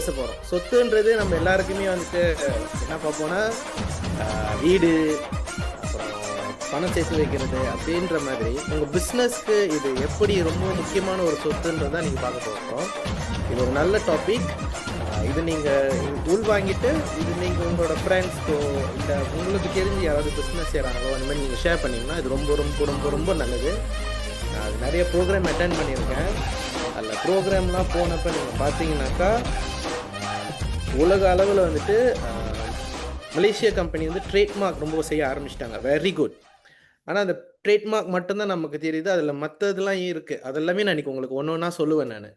பேச போகிறோம். சொத்துன்றது நம்ம எல்லாருக்குமே வந்துட்டு என்ன பார்ப்போம்னா வீடு, அப்புறம் பணம் சேர்த்து வைக்கிறது அப்படின்ற மாதிரி உங்கள் பிஸ்னஸ்க்கு இது எப்படி ரொம்ப முக்கியமான ஒரு சொத்துன்றதான் நீங்கள் பார்க்க போகிறோம். இது ஒரு நல்ல டாபிக். இது நீங்கள் உள்வாங்கிட்டு இது நீங்கள் உங்களோட ஃப்ரெண்ட்ஸ்க்கோ இல்லை உங்களுக்கு தெரிஞ்சு யாராவது பிஸ்னஸ் செய்கிறாங்களோ அந்த மாதிரி நீங்கள் ஷேர் பண்ணிங்கன்னா இது ரொம்ப ரொம்ப ரொம்ப ரொம்ப நல்லது. நான் அது நிறைய ப்ரோக்ராம் அட்டென்ட் பண்ணியிருக்கேன். அதில் ப்ரோக்ராம்லாம் போனப்போ நீங்கள் பார்த்தீங்கன்னாக்கா உலக அளவில் வந்துட்டு மலேசியா கம்பெனி வந்து ட்ரேட்மார்க் ரொம்ப செய்ய ஆரம்பிச்சிட்டாங்க. Very good. ஆனால் அந்த ட்ரேட்மார்க் மட்டும்தான் நமக்கு தெரியுது. அதில் மற்றதெல்லாம் இருக்குது. அதெல்லாமே நான் இன்றைக்கி உங்களுக்கு ஒன்று ஒன்றா சொல்லுவேன். நான்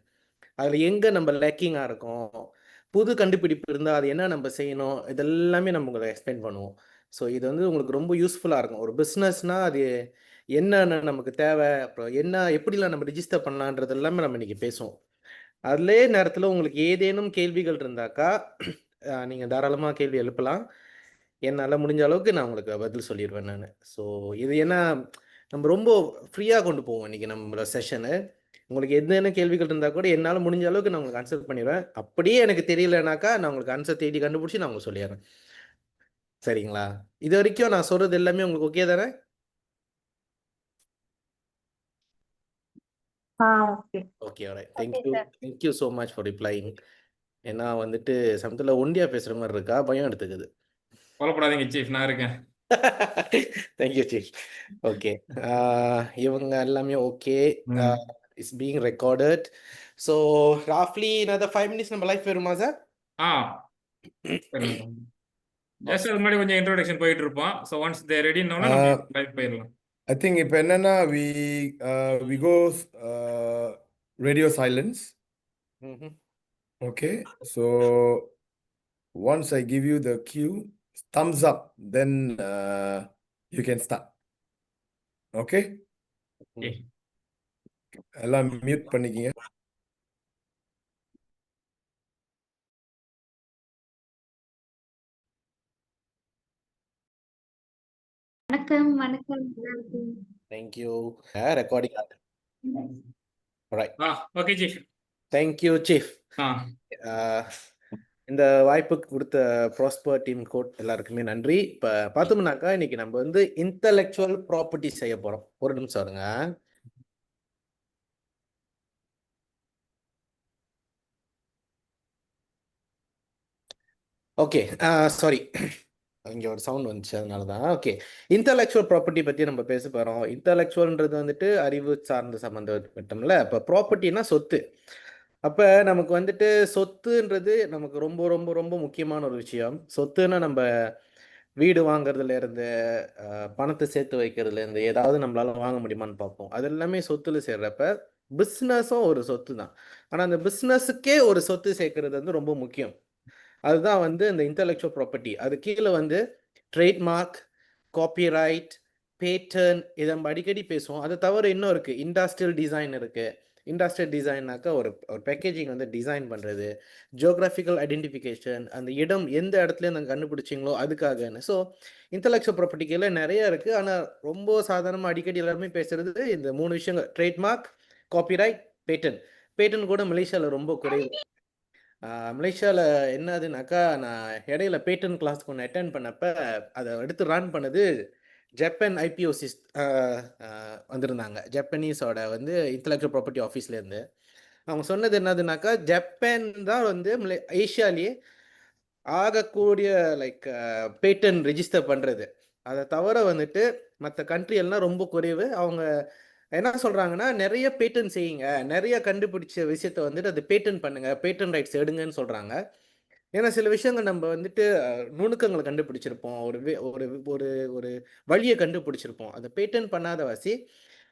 அதில் எங்கே நம்ம லேக்கிங்காக இருக்கோம், புது கண்டுபிடிப்பு இருந்தால் அது என்ன நம்ம செய்யணும், இதெல்லாமே நம்ம உங்களுக்கு எக்ஸ்பிளைன் பண்ணுவோம். ஸோ இது வந்து உங்களுக்கு ரொம்ப யூஸ்ஃபுல்லாக இருக்கும். ஒரு பிஸ்னஸ்னால் அது என்னென்ன நமக்கு தேவை, அப்புறம் என்ன எப்படிலாம் நம்ம ரிஜிஸ்டர் பண்ணலான்றது எல்லாமே நம்ம இன்றைக்கி பேசுவோம். அதிலே நேரத்தில் உங்களுக்கு ஏதேனும் கேள்விகள் இருந்தாக்கா நீங்கள் தாராளமாக கேள்வி எழுப்பலாம். என்னால் முடிஞ்ச அளவுக்கு நான் உங்களுக்கு பதில் சொல்லிடுவேன் நான். ஸோ இது ஏன்னா நம்ம ரொம்ப ஃப்ரீயாக கொண்டு போவோம் இன்றைக்கி நம்மளோட செஷனு. உங்களுக்கு என்னென்ன கேள்விகள் இருந்தால் கூட என்னால் முடிஞ்ச அளவுக்கு நான் உங்களுக்கு ஆன்சர் பண்ணிடுவேன். அப்படியே எனக்கு தெரியலனாக்கா நான் உங்களுக்கு ஆன்சர் தேடி கண்டுபிடிச்சி நான் உங்களுக்கு சொல்லிடுறேன். சரிங்களா? இது வரைக்கும் நான் சொல்கிறது எல்லாமே உங்களுக்கு ஓகே தானே? Okay. Okay, alright. Thank you so much for replying. ஏன்னா வந்துட்டு சமயத்தில் ஒண்டியாக பேசுகிற மாதிரி இருக்கா, பயம் எடுத்துக்குது. கவலைப்படாதீங்க சீஃப், நான் இருக்கேன். Thank you chief. ஓகே, இவங்க எல்லாமே okay. It's being recorded. So ராஃப்லி another 5 minutes நம்ம லைஃப் வருமா சார்? ஜஸ்ட் அது முன்னாடி கொஞ்சம் இன்ட்ரோடக்ஷன் போயிட்டு இருப்போம். ஸோ ஒன்ஸ் தே ரெடின்னா நம்ம லைவ் போயிடலாம். I think இப்போ என்னன்னா we go radio silence. Okay, so once I give you the cue, thumbs up, then you can start. Okay, எல்லாம் மியூட் பண்ணிக்கிங்க. வணக்கம். Thank you. Recording. Right. Okay chief. Thank you chief. இந்த வாய்ப்புக்கு கொடுத்த prosper team code எல்லாருக்குமே நன்றி. இப்போ பார்த்தோம்னாக்கா இன்னைக்கு நம்ம வந்து இன்டலெக்சுவல் ப்ராப்பர்ட்டி செய்ய போகிறோம். ஒரு நிமிஷம் வருங்க. ஓகே, சாரி, இங்கே ஒரு சவுண்ட் வந்துச்சு, அதனால தான். ஓகே, இன்டலெக்சுவல் ப்ராப்பர்ட்டி பற்றி நம்ம பேச போகிறோம். இன்டலெக்சுவல்ன்றது வந்துட்டு அறிவு சார்ந்த சம்மந்தப்பட்டோம்ல. இப்போ ப்ராப்பர்ட்டினா சொத்து. அப்போ நமக்கு வந்துட்டு சொத்துன்றது நமக்கு ரொம்ப ரொம்ப ரொம்ப முக்கியமான ஒரு விஷயம். சொத்துன்னா நம்ம வீடு வாங்குறதுலேருந்து பணத்தை சேர்த்து வைக்கிறதுலேருந்து ஏதாவது நம்மளால வாங்க முடியுமான்னு பார்ப்போம். அது எல்லாமே சொத்துல சேர்றப்ப பிஸ்னஸும் ஒரு சொத்து தான். ஆனால் அந்த பிஸ்னஸுக்கே ஒரு சொத்து சேர்க்கறது வந்து ரொம்ப முக்கியம். அதுதான் வந்து இந்த இன்டலெக்சுவல் ப்ராப்பர்ட்டி. அது கீழே வந்து ட்ரேட்மார்க், காப்பிரைட், பேட்டன், இதை நம்ம அடிக்கடி பேசுவோம். அதை தவிர இன்னும் இருக்குது, இண்டஸ்ட்ரியல் டிசைன் இருக்குது. இண்டஸ்ட்ரியல் டிசைன்னாக்கா ஒரு பேக்கேஜிங் வந்து டிசைன் பண்ணுறது, ஜியோகிராஃபிக்கல் ஐடென்டிஃபிகேஷன், அந்த இடம் எந்த இடத்துல நாங்கள் கண்டுபிடிச்சிங்களோ அதுக்காகன்னு. ஸோ இன்டலெக்சுவல் ப்ராப்பர்ட்டி கீழே நிறைய இருக்குது. ஆனால் ரொம்ப சாதாரணமாக அடிக்கடி எல்லாருமே பேசுகிறது இந்த 3 விஷயங்கள்: ட்ரேட்மார்க், காப்பிரைட், பேட்டன். பேட்டன் கூட மலேசியாவில் ரொம்ப குறைவு. மலேசியாவில் என்னதுனாக்கா, நான் இடையில பேட்டன் கிளாஸ்க்கு ஒன்று அட்டென்ட் பண்ணப்போ அதை எடுத்து ரன் பண்ணது ஜப்பான் ஐபிஓசிஸ் வந்திருந்தாங்க. ஜப்பனீஸோட வந்து இன்டலெக்சுவல் ப்ராப்பர்ட்டி ஆஃபீஸ்லேருந்து அவங்க சொன்னது என்னதுனாக்கா, ஜப்பான் தான் வந்து ஏஷியாலேயே ஆகக்கூடிய லைக் பேட்டன் ரெஜிஸ்டர் பண்ணுறது. அதை தவிர வந்துட்டு மற்ற கண்ட்ரி எல்லாம் ரொம்ப குறைவு. அவங்க என்ன சொல்கிறாங்கன்னா, நிறைய பேட்டன் செய்யுங்க, நிறைய கண்டுபிடிச்ச விஷயத்த வந்துட்டு அது பேட்டன் பண்ணுங்கள், பேட்டன் ரைட்ஸ் எடுங்கன்னு சொல்கிறாங்க. ஏன்னா சில விஷயங்கள் நம்ம வந்துட்டு நுணுக்கங்களை கண்டுபிடிச்சிருப்போம், ஒரு ஒரு ஒரு ஒரு வழியை கண்டுபிடிச்சிருப்போம். அதை பேட்டன் பண்ணாத வாசி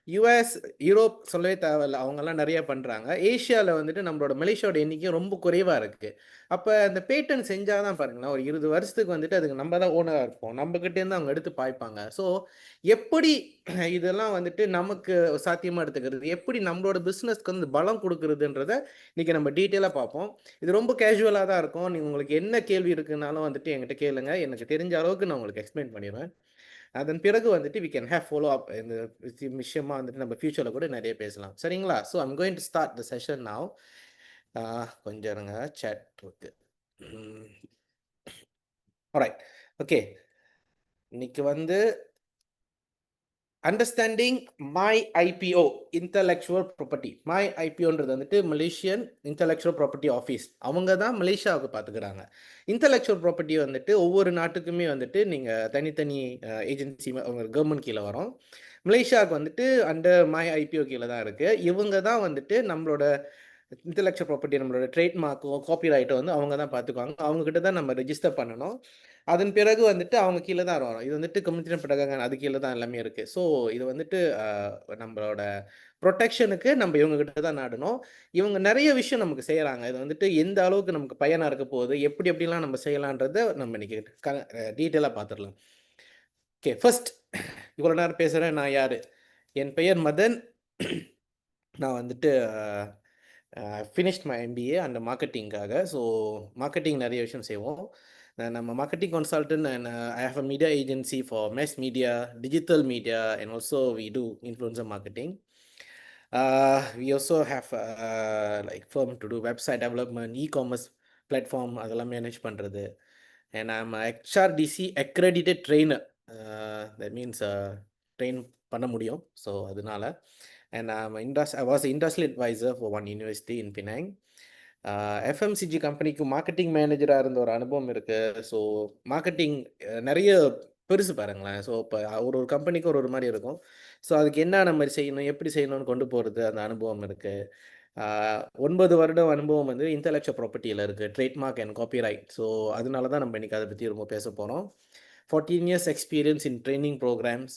யூஎஸ், யூரோப் சொல்லவே தேவையில்ல, அவங்கெல்லாம் நிறைய பண்ணுறாங்க. ஏஷியாவில் வந்துட்டு நம்மளோட மலேசியாவோட எண்ணிக்கை ரொம்ப குறைவாக இருக்குது. அப்போ அந்த பேட்டன் செஞ்சால் தான் பாருங்களேன், ஒரு 20 வருஷத்துக்கு வந்துட்டு அதுக்கு நம்ம தான் ஓனராக இருப்போம், நம்மக்கிட்டேருந்து அவங்க எடுத்து பாய்ப்பாங்க. ஸோ எப்படி இதெல்லாம் வந்துட்டு நமக்கு சாத்தியமாக எடுத்துக்கிறது, எப்படி நம்மளோட பிஸ்னஸ்க்கு வந்து பலம் கொடுக்குறதுன்றதை இன்றைக்கி நம்ம டீட்டெயிலாக பார்ப்போம். இது ரொம்ப கேஷுவலாக தான் இருக்கும். நீங்கள் உங்களுக்கு என்ன கேள்வி இருக்குனாலும் வந்துட்டு என்கிட்ட கேளுங்க, எனக்கு தெரிஞ்ச அளவுக்கு நான் உங்களுக்கு எக்ஸ்பிளைன் பண்ணிடுவேன். அதன் பிறகு வந்துட்டு we can have follow up. இந்த விஷயமா வந்துட்டு நம்ம ஃபியூச்சரில் கூட நிறைய பேசலாம். சரிங்களா? So I'm going to start the session now. கொஞ்சம் இருங்க, சேட் இருக்கு. Alright, okay. இன்னைக்கு வந்து understanding my IPO intellectual property. My ஐபிஓன்றது வந்துட்டு மலேசியன் இன்டலெக்சுவல் ப்ராப்பர்ட்டி ஆஃபீஸ். அவங்க தான் மலேசியாவுக்கு பார்த்துக்கிறாங்க. இன்டலெக்சுவல் ப்ராப்பர்ட்டி வந்துட்டு ஒவ்வொரு நாட்டுக்குமே வந்துட்டு நீங்கள் தனித்தனி ஏஜென்சி அவங்க கவர்மெண்ட் கீழே வரும். மலேசியாவுக்கு வந்துட்டு அண்டர் மை ஐபிஓ கீழே தான் இருக்குது. இவங்க தான் வந்துட்டு நம்மளோட இன்டெலெக்சுவல் ப்ராப்பர்ட்டி, நம்மளோட ட்ரேட்மார்க்கும் காப்பிரைட்டை வந்து அவங்க தான் பார்த்துக்குவாங்க. அவங்கக்கிட்ட தான் நம்ம ரெஜிஸ்டர் பண்ணணும். அதன் பிறகு வந்துட்டு அவங்க கீழே தான் வரும். இது வந்துட்டு கமிஷன் படகாங்க, அது கீழே தான் எல்லாமே இருக்குது. ஸோ இது வந்துட்டு நம்மளோட ப்ரொடெக்ஷனுக்கு நம்ம இவங்ககிட்ட தான் நாடணும். இவங்க நிறைய விஷயம் நமக்கு செய்கிறாங்க. இது வந்துட்டு எந்த அளவுக்கு நமக்கு பயனாக இருக்க போகுது, எப்படி எப்படிலாம் நம்ம செய்யலான்றதை நம்ம இன்னைக்கு டீட்டெயிலாக பார்த்துடலாம். ஓகே, ஃபர்ஸ்ட் இவ்வளோ நேரம் பேசுகிறேன். நான் யார்? என் பெயர் மதன். நான் வந்துட்டு ஃபினிஷ்ட் மை எம்பிஏ அந்த மார்க்கெட்டிங்காக. ஸோ மார்க்கெட்டிங் நிறைய விஷயம் செய்வோம். நம்ம marketing consultant and I have a media agency for mass media, digital media, and also we do influencer marketing. We also have like firm to do website development, e-commerce platform அதெல்லாம் manage பண்ணுறது. And I'm a HRDC accredited trainer. That means train பண்ண முடியும். So அதனால and I was an industrial advisor for one university in Penang. FMCG கம்பெனிக்கு marketing மேனேஜராக இருந்த ஒரு அனுபவம் இருக்குது. ஸோ மார்க்கெட்டிங் நிறைய பெருசு பாருங்களேன். ஸோ இப்போ ஒரு ஒரு கம்பெனிக்கு ஒரு ஒரு மாதிரி இருக்கும். ஸோ அதுக்கு என்னென்ன மாதிரி செய்யணும், எப்படி செய்யணும்னு கொண்டு போகிறது, அந்த அனுபவம் இருக்குது. 9 வருடம் அனுபவம் வந்து இன்டெலெக்சுவல் ப்ராப்பர்ட்டியில் இருக்குது, ட்ரேட்மார்க் அண்ட் காப்பிரைட். ஸோ அதனால தான் நம்ம இன்றைக்கி அதை பற்றி ரொம்ப பேச போகிறோம். 14 years experience in training programs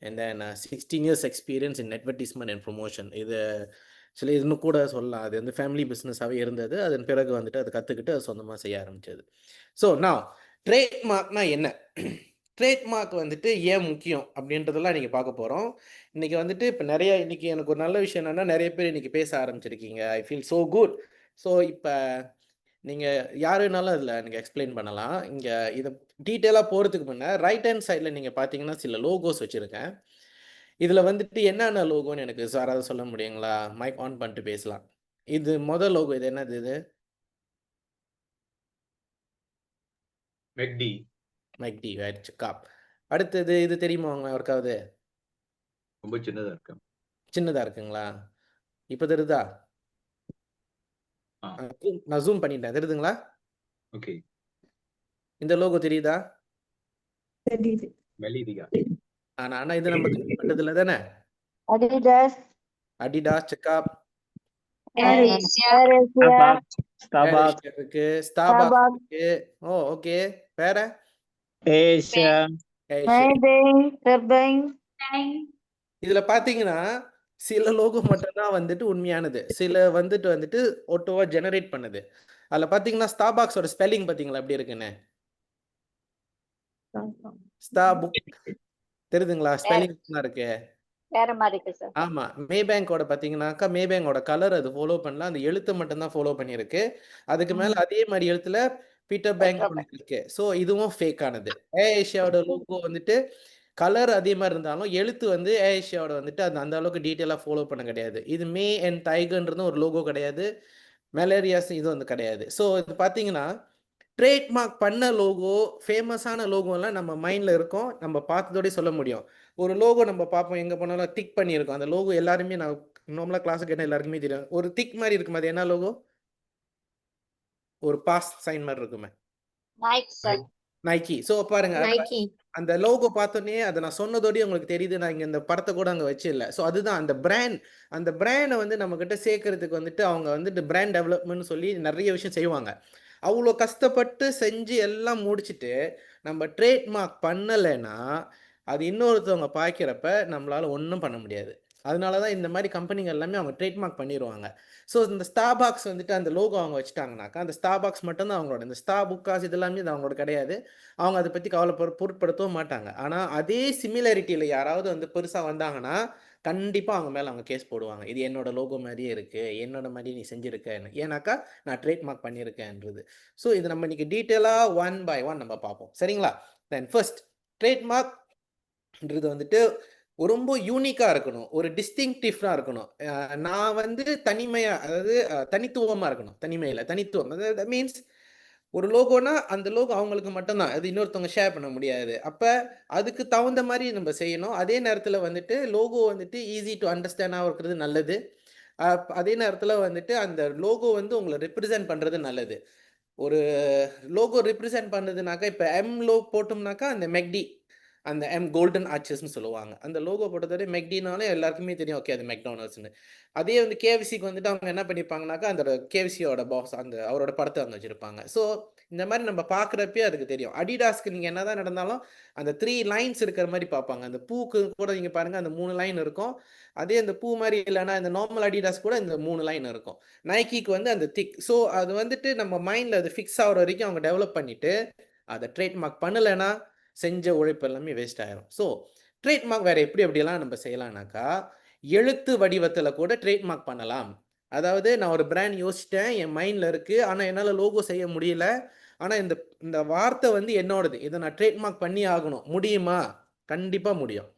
and then 16 years experience in advertisement and promotion. இது ஆக்சுவலி இன்னும் கூட சொல்லலாம். அது வந்து ஃபேமிலி பிஸ்னஸாகவே இருந்தது. அதன் பிறகு வந்துட்டு அதை கற்றுக்கிட்டு அது சொந்தமாக செய்ய ஆரம்பிச்சது. ஸோ நான் ட்ரேட்மார்க்னா என்ன, ட்ரேட்மார்க் வந்துட்டு ஏன் முக்கியம் அப்படின்றதெல்லாம் நீங்கள் பார்க்க போகிறோம். இன்றைக்கி வந்துட்டு இப்போ நிறைய இன்றைக்கி எனக்கு ஒரு நல்ல விஷயம் என்னென்னா, நிறைய பேர் இன்றைக்கி பேச ஆரம்பிச்சிருக்கீங்க. I feel so good. So இப்போ நீங்கள் யாருனாலும் அதில் நீங்கள் எக்ஸ்பிளைன் பண்ணலாம். இங்கே இதை டீட்டெயிலாக போகிறதுக்கு முன்னே ரைட் ஹேண்ட் சைடில் நீங்கள் பார்த்தீங்கன்னா சில லோகோஸ் வச்சுருக்கேன். இதில் வந்துட்டு என்னென்ன லோகோன்னு எனக்கு யாராவது சொல்ல முடியுங்களா? மைக் ஆன் பண்ணிட்டு பேசலாம். இது முதல் லோகோ, இது என்னது? இது மெக்டி. மெக்டி ரைட் காப். அடுத்தது இது தெரியுமா அவங்க யாருக்காவது? ரொம்ப சின்னதா இருக்கு. சின்னதாக இருக்குங்களா? இப்போ தெரியுதா? நான் ஜூம் பண்ணிட்டேன், தெரியுதுங்களா? ஓகே. இந்த லோகோ தெரியுதா? தெரியுது. மெலிதிகா. ஆனால் இது நம்ம பட்டதில்லை தானே? அடிடாஸ், அடிடாஸ், செக்காப், Starbucks, இருக்கு, ஸ்டார்பாக்ஸ் இருக்கு. ஓ ஓகே, வேற? Asia, மேபேங், டர்பைங். இதுல பாத்தீங்கன்னா சில லோகோ மட்டும்தான் வந்துட்டு உண்மையானது, சில வந்துட்டு ஆட்டோவா ஜெனரேட் பண்ணுது. அதுல பாத்தீங்கன்னா ஸ்டார்பாக்ஸோட ஸ்பெல்லிங் பாத்தீங்களா எப்படி இருக்குன்னு? ஸ்டார்புக் தெரியுதுங்களா? ஸ்பெல்லிங் இருக்கு, வேற மாதிரி இருக்கு சார். ஆமா. மேபேங்கோட பாத்தீங்கன்னாக்கா மேபேங்கோட கலர் அது ஃபாலோ பண்ணல, அந்த எழுத்து மட்டும் தான் ஃபாலோ பண்ணியிருக்கு. அதுக்கு மேல அதே மாதிரி எழுத்துல பீட்டர் பேங்க் இருக்கு. ஸோ இதுவும் ஃபேக் ஆனது. ஏஷியாவோட லோகோ வந்துட்டு கலர் அதே மாதிரி இருந்தாலும் எழுத்து வந்து ஏஷியாவோட வந்துட்டு அந்த அளவுக்கு டீட்டெயிலாக ஃபாலோ பண்ண கிடையாது. இது மே அண்ட் டைகர்ன்றது ஒரு லோகோ கிடையாது, மெலேரியாஸ் இது வந்து கிடையாது. ஸோ இது பார்த்தீங்கன்னா ட்ரேட்மார்க் பண்ண லோகோ, ஃபேமஸான லோகோலாம் நம்ம மைண்டில் இருக்கும், நம்ம பார்த்ததோடய சொல்ல முடியும். ஒரு லோகோ நம்ம பார்ப்போம், எங்கே போனாலும் டிக் பண்ணியிருக்கோம். அந்த லோகோ எல்லாருமே நான் நார்மலாக கிளாஸுக்கு என்ன எல்லாருக்குமே தெரியும். ஒரு டிக் மாதிரி இருக்கும், அது என்ன லோகோ? ஒரு பாஸ் சைன் மாதிரி இருக்குமே, நைக்கி. ஸோ பாருங்க, அந்த லோகோ பார்த்தோன்னே அதை நான் சொன்னதோடய உங்களுக்கு தெரியுது. நான் இங்கே இந்த படத்தை கூட அங்கே வச்சு இல்லை. ஸோ அதுதான் அந்த பிராண்ட். அந்த பிராண்டை வந்து நம்மக்கிட்ட சேர்க்கறதுக்கு வந்துட்டு அவங்க வந்துட்டு பிராண்ட் டெவலப்மெண்ட்னு சொல்லி நிறைய விஷயம் செய்வாங்க. அவ்வளோ கஷ்டப்பட்டு செஞ்சு எல்லாம் முடிச்சுட்டு நம்ம ட்ரேட்மார்க் பண்ணலைன்னா அது இன்னொருத்தவங்க பார்க்குறப்ப நம்மளால் ஒன்றும் பண்ண முடியாது. அதனால தான் இந்த மாதிரி கம்பெனிகள் எல்லாமே அவங்க ட்ரேட்மார்க் பண்ணிடுவாங்க. ஸோ இந்த ஸ்டார்பாக்ஸ் வந்துட்டு அந்த லோகோ அவங்க வச்சுட்டாங்கனாக்கா, அந்த ஸ்டார்பாக்ஸ் மட்டும்தான் அவங்களோட. இந்த ஸ்டார்புக்காஸ் இதெல்லாமே இது அவங்களோட கிடையாது. அவங்க அதை பற்றி பொருட்படுத்தவும் மாட்டாங்க. ஆனால் அதே சிமிலாரிட்டியில் யாராவது வந்து பெருசாக வந்தாங்கன்னா கண்டிப்பாக அவங்க மேலே அவங்க கேஸ் போடுவாங்க. இது என்னோட லோகோ மாதிரியே இருக்குது, என்னோட மாதிரி நீ செஞ்சுருக்கேன்னு. ஏன்னாக்கா நான் ட்ரேட்மார்க் பண்ணியிருக்கேன்றது. ஸோ இது நம்ம இன்றைக்கி டீட்டெயிலாக 1 by 1 நம்ம பார்ப்போம், சரிங்களா? தென் ஃபர்ஸ்ட் ட்ரேட்மார்க்ன்றது வந்துட்டு ரொம்ப யூனிக்கா இருக்கணும், ஒரு டிஸ்டிங்டிவ்னா இருக்கணும். நான் வந்து தனிமையா, அதாவது தனித்துவமா இருக்கணும். தனிமையில தனித்துவம், அதாவது மீன்ஸ் ஒரு லோகோனா அந்த லோகோ அவங்களுக்கு மட்டும்தான், அது இன்னொருத்தவங்க ஷேர் பண்ண முடியாது. அப்ப அதுக்கு தகுந்த மாதிரி நம்ம செய்யணும். அதே நேரத்துல வந்துட்டு லோகோ வந்துட்டு ஈஸி டு அண்டர்ஸ்டாண்டாக இருக்கிறது நல்லது. அதே நேரத்துல வந்துட்டு அந்த லோகோ வந்து உங்களை ரெப்ரசென்ட் பண்றது நல்லது. ஒரு லோகோ ரெப்ரசென்ட் பண்ணுதுனாக்கா, இப்போ எம் லோ போட்டோம்னாக்கா அந்த மெக்டி, அந்த எம் கோல்டன் ஆர்ச்சஸ்ன்னு சொல்லுவாங்க. அந்த லோகோ போட்டதோட மெக்டினாலே எல்லாருக்குமே தெரியும், ஓகே அது மெக்டானல்ட்ஸ்னு. அதே வந்து கேஎஃப்சிக்கு வந்துட்டு அவங்க என்ன பண்ணிப்பாங்கனாக்கா, அந்த கேஎஃப்சியோட பாஸ் அந்த அவரோட படத்தை அங்கே வச்சிருப்பாங்க. ஸோ இந்த மாதிரி நம்ம பார்க்குறப்பே அதுக்கு தெரியும். அடிடாஸ்க்கு நீங்கள் என்னதான் நடந்தாலும் அந்த 3 லைன்ஸ் இருக்கிற மாதிரி பார்ப்பாங்க. அந்த பூக்கு கூட நீங்கள் பாருங்கள், அந்த 3 லைன் இருக்கும். அதே அந்த பூ மாதிரி இல்லைன்னா இந்த நார்மல் அடிடாஸ் கூட இந்த 3 லைன் இருக்கும். நைக்கிக்கு வந்து அந்த திக். ஸோ அது வந்துட்டு நம்ம மைண்டில் அது ஃபிக்ஸ் ஆகிற வரைக்கும் அவங்க டெவலப் பண்ணிவிட்டு அதை ட்ரேட்மார்க் பண்ணலைன்னா செஞ்ச உழைப்பு எல்லாமே வேஸ்ட் ஆயிரும். ஸோ ட்ரேட்மார்க் வேறு எப்படி எப்படியெல்லாம் நம்ம செய்யலாம்னாக்கா, எழுத்து வடிவத்தில் கூட ட்ரேட்மார்க் பண்ணலாம். அதாவது நான் ஒரு பிராண்ட் யோசிச்சிட்டேன், என் மைண்டில் இருக்குது, ஆனால் என்னால் லோகோ செய்ய முடியல. ஆனால் இந்த இந்த வார்த்தை வந்து என்னோடது, இதை நான் ட்ரேட்மார்க் பண்ணி ஆகணும். முடியுமா? கண்டிப்பாக முடியும்.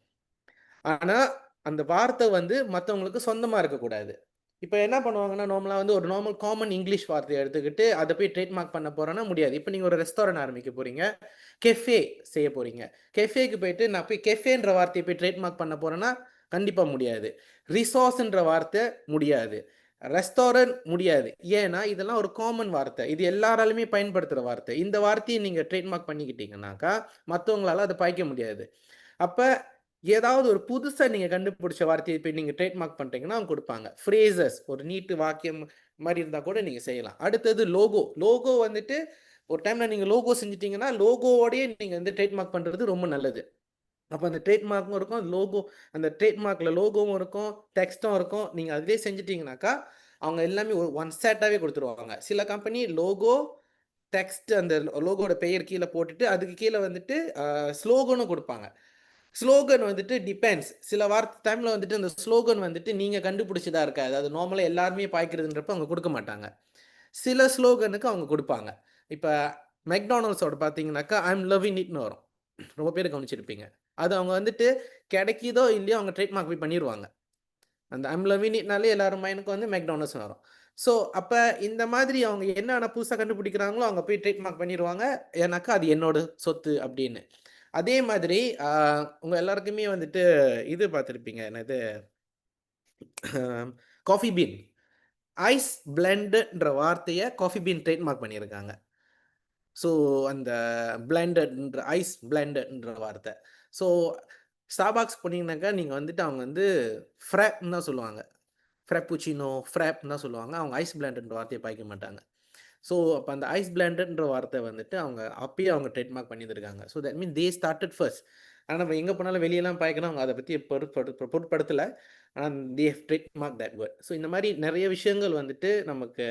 ஆனால் அந்த வார்த்தை வந்து மற்றவங்களுக்கு சொந்தமாக இருக்கக்கூடாது. இப்போ என்ன பண்ணுவாங்கன்னா, நார்மலாக வந்து ஒரு நார்மல் காமன் இங்கிலீஷ் வார்த்தையை எடுத்துக்கிட்டு அதை போய் ட்ரேட்மார்க் பண்ண போகிறோன்னா முடியாது. இப்போ நீங்கள் ஒரு ரெஸ்டாரண்ட் ஆரம்பிக்க போகிறீங்க, கெஃபே செய்ய போகிறீங்க. கெஃபேக்கு போயிட்டு நான் போய் கெஃபேன்ற வார்த்தையை போய் ட்ரேட்மார்க் பண்ண போகிறேன்னா கண்டிப்பாக முடியாது. ரிசோர்ஸ்ன்ற வார்த்தை முடியாது. ரெஸ்டாரண்ட் முடியாது. ஏன்னா இதெல்லாம் ஒரு காமன் வார்த்தை, இது எல்லாராலுமே பயன்படுத்துகிற வார்த்தை. இந்த வார்த்தையை நீங்கள் ட்ரேட்மார்க் பண்ணிக்கிட்டீங்கன்னாக்கா மற்றவங்களால அதை பாய்க்க முடியாது. அப்போ ஏதாவது ஒரு புதுசாக நீங்கள் கண்டுபிடிச்ச வார்த்தையை போய் நீங்கள் ட்ரேட்மார்க் பண்ணுறீங்கன்னா அவங்க கொடுப்பாங்க. ஃப்ரேசஸ், ஒரு நீட்டு வாக்கியம் மாதிரி இருந்தால் கூட நீங்கள் செய்யலாம். அடுத்தது லோகோ. லோகோ வந்துட்டு ஒரு டைமில் நீங்கள் லோகோ செஞ்சிட்டிங்கன்னா லோகோவோடையே நீங்கள் வந்து ட்ரேட்மார்க் பண்ணுறது ரொம்ப நல்லது. அப்போ அந்த ட்ரேட்மார்க்கும் இருக்கும், லோகோ, அந்த ட்ரேட்மார்க்கில் லோகோவும் இருக்கும், டெக்ஸ்ட்டும் இருக்கும். நீங்கள் அதிலே செஞ்சிட்டிங்கனாக்கா அவங்க எல்லாமே ஒன் செட்டாகவே கொடுத்துருவாங்க. சில கம்பெனி லோகோ, டெக்ஸ்ட், அந்த லோகோட பெயர் கீழே போட்டுட்டு அதுக்கு கீழே வந்துட்டு ஸ்லோகனும் கொடுப்பாங்க. ஸ்லோகன் வந்துட்டு டிபெண்ட்ஸ். சில வார்த்தை டைமில் வந்துட்டு அந்த ஸ்லோகன் வந்துட்டு நீங்கள் கண்டுபிடிச்சதா இருக்காது, அது நார்மலாக எல்லாருமே பாய்க்கிறதுன்றப்ப அவங்க கொடுக்க மாட்டாங்க. சில ஸ்லோகனுக்கு அவங்க கொடுப்பாங்க. இப்போ மெக்டானல்ட்ஸோட பார்த்தீங்கன்னாக்கா ஐம் லவ்விங் இட்னு வரும், ரொம்ப பேர் கவனிச்சிருப்பீங்க. அது அவங்க வந்துட்டு கிடைக்குதோ இல்லையோ அவங்க ட்ரேட்மார்க் போய் பண்ணிடுவாங்க. அந்த ஐம் லவ்விங் இட்னாலே எல்லாரும் மைனுக்கு வந்து மெக்டானல்ட்ஸ் வரும். ஸோ அப்போ இந்த மாதிரி அவங்க என்ன புதுசாக கண்டுபிடிக்கிறாங்களோ அவங்க போய் ட்ரேட்மார்க் பண்ணிடுவாங்க, ஏன்னாக்கா அது என்னோட சொத்து அப்படின்னு. அதே மாதிரி உங்கள் எல்லாருக்குமே வந்துட்டு இது பார்த்துருப்பீங்க, என்னது, காஃபி பீன். ஐஸ் பிளெண்டட்ன்ற வார்த்தையை காஃபி பீன் ட்ரேட்மார்க் பண்ணியிருக்காங்க. ஸோ அந்த பிளெண்டட்ன்ற ஐஸ் பிளெண்டட்ன்ற வார்த்தை. ஸோ ஸ்டார்பாக்ஸ் போனீங்கன்னாக்கா நீங்கள் வந்துட்டு அவங்க வந்து ஃப்ராப்னு தான் சொல்லுவாங்க, ஃப்ராப்புச்சினோ ஃப்ராப்னு தான் சொல்லுவாங்க. அவங்க ஐஸ் பிளெண்டட்ன்ற வார்த்தையை பாய்க்க மாட்டாங்க. ஸோ அப்போ அந்த ஐஸ் பிளெண்டட்ன்ற வார்த்தை வந்துட்டு அவங்க அப்பயே அவங்க ட்ரேட்மார்க் பண்ணியிருக்காங்க. So that mean they started first. ஆனால் நம்ம எங்கே போனாலும் வெளியெல்லாம் பாய்க்கணும், அவங்க அதை பற்றி பொருட்படுத்தலை. ஆனால் தே ட்ரேட்மார்க் தட் வேர்ட். ஸோ இந்த மாதிரி நிறைய விஷயங்கள் வந்துட்டு நமக்கு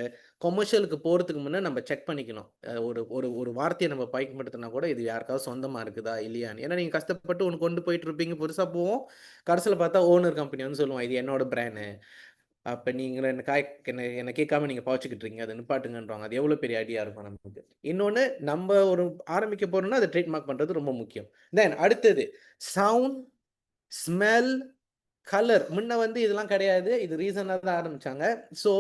கொமர்ஷியலுக்கு போகிறதுக்கு முன்னே நம்ம செக் பண்ணிக்கணும். ஒரு ஒரு ஒரு வார்த்தையை நம்ம பயன்படுத்தினா கூட இது யாருக்காவது சொந்தமாக இருக்குதா இல்லையான்னு. ஏன்னா நீங்கள் கஷ்டப்பட்டு ஒன்று கொண்டு போயிட்டு இருப்பீங்க, புதுசாக போவோம், கடைசியில் பார்த்தா ஓனர் கம்பெனி வந்து சொல்லுவான் இது என்னோட பிராண்டு. அப்போ நீங்கள் என்னை கேட்காம நீங்கள் பாய்ச்சிக்கிட்டு இருக்கீங்க, அதை நிப்பாட்டுங்கன்றாங்க. அது எவ்வளோ பெரிய ஐடியா இருக்கும் நமக்கு. இன்னொன்று, நம்ம ஒரு ஆரம்பிக்க போகிறோம்னா அதை ட்ரேட்மார்க் பண்ணுறது ரொம்ப முக்கியம். தென் அடுத்தது சவுண்ட், ஸ்மெல், கலர். முன்ன வந்து இதெல்லாம் கிடையாது, இது ரீசனாக தான் ஆரம்பித்தாங்க. ஸோ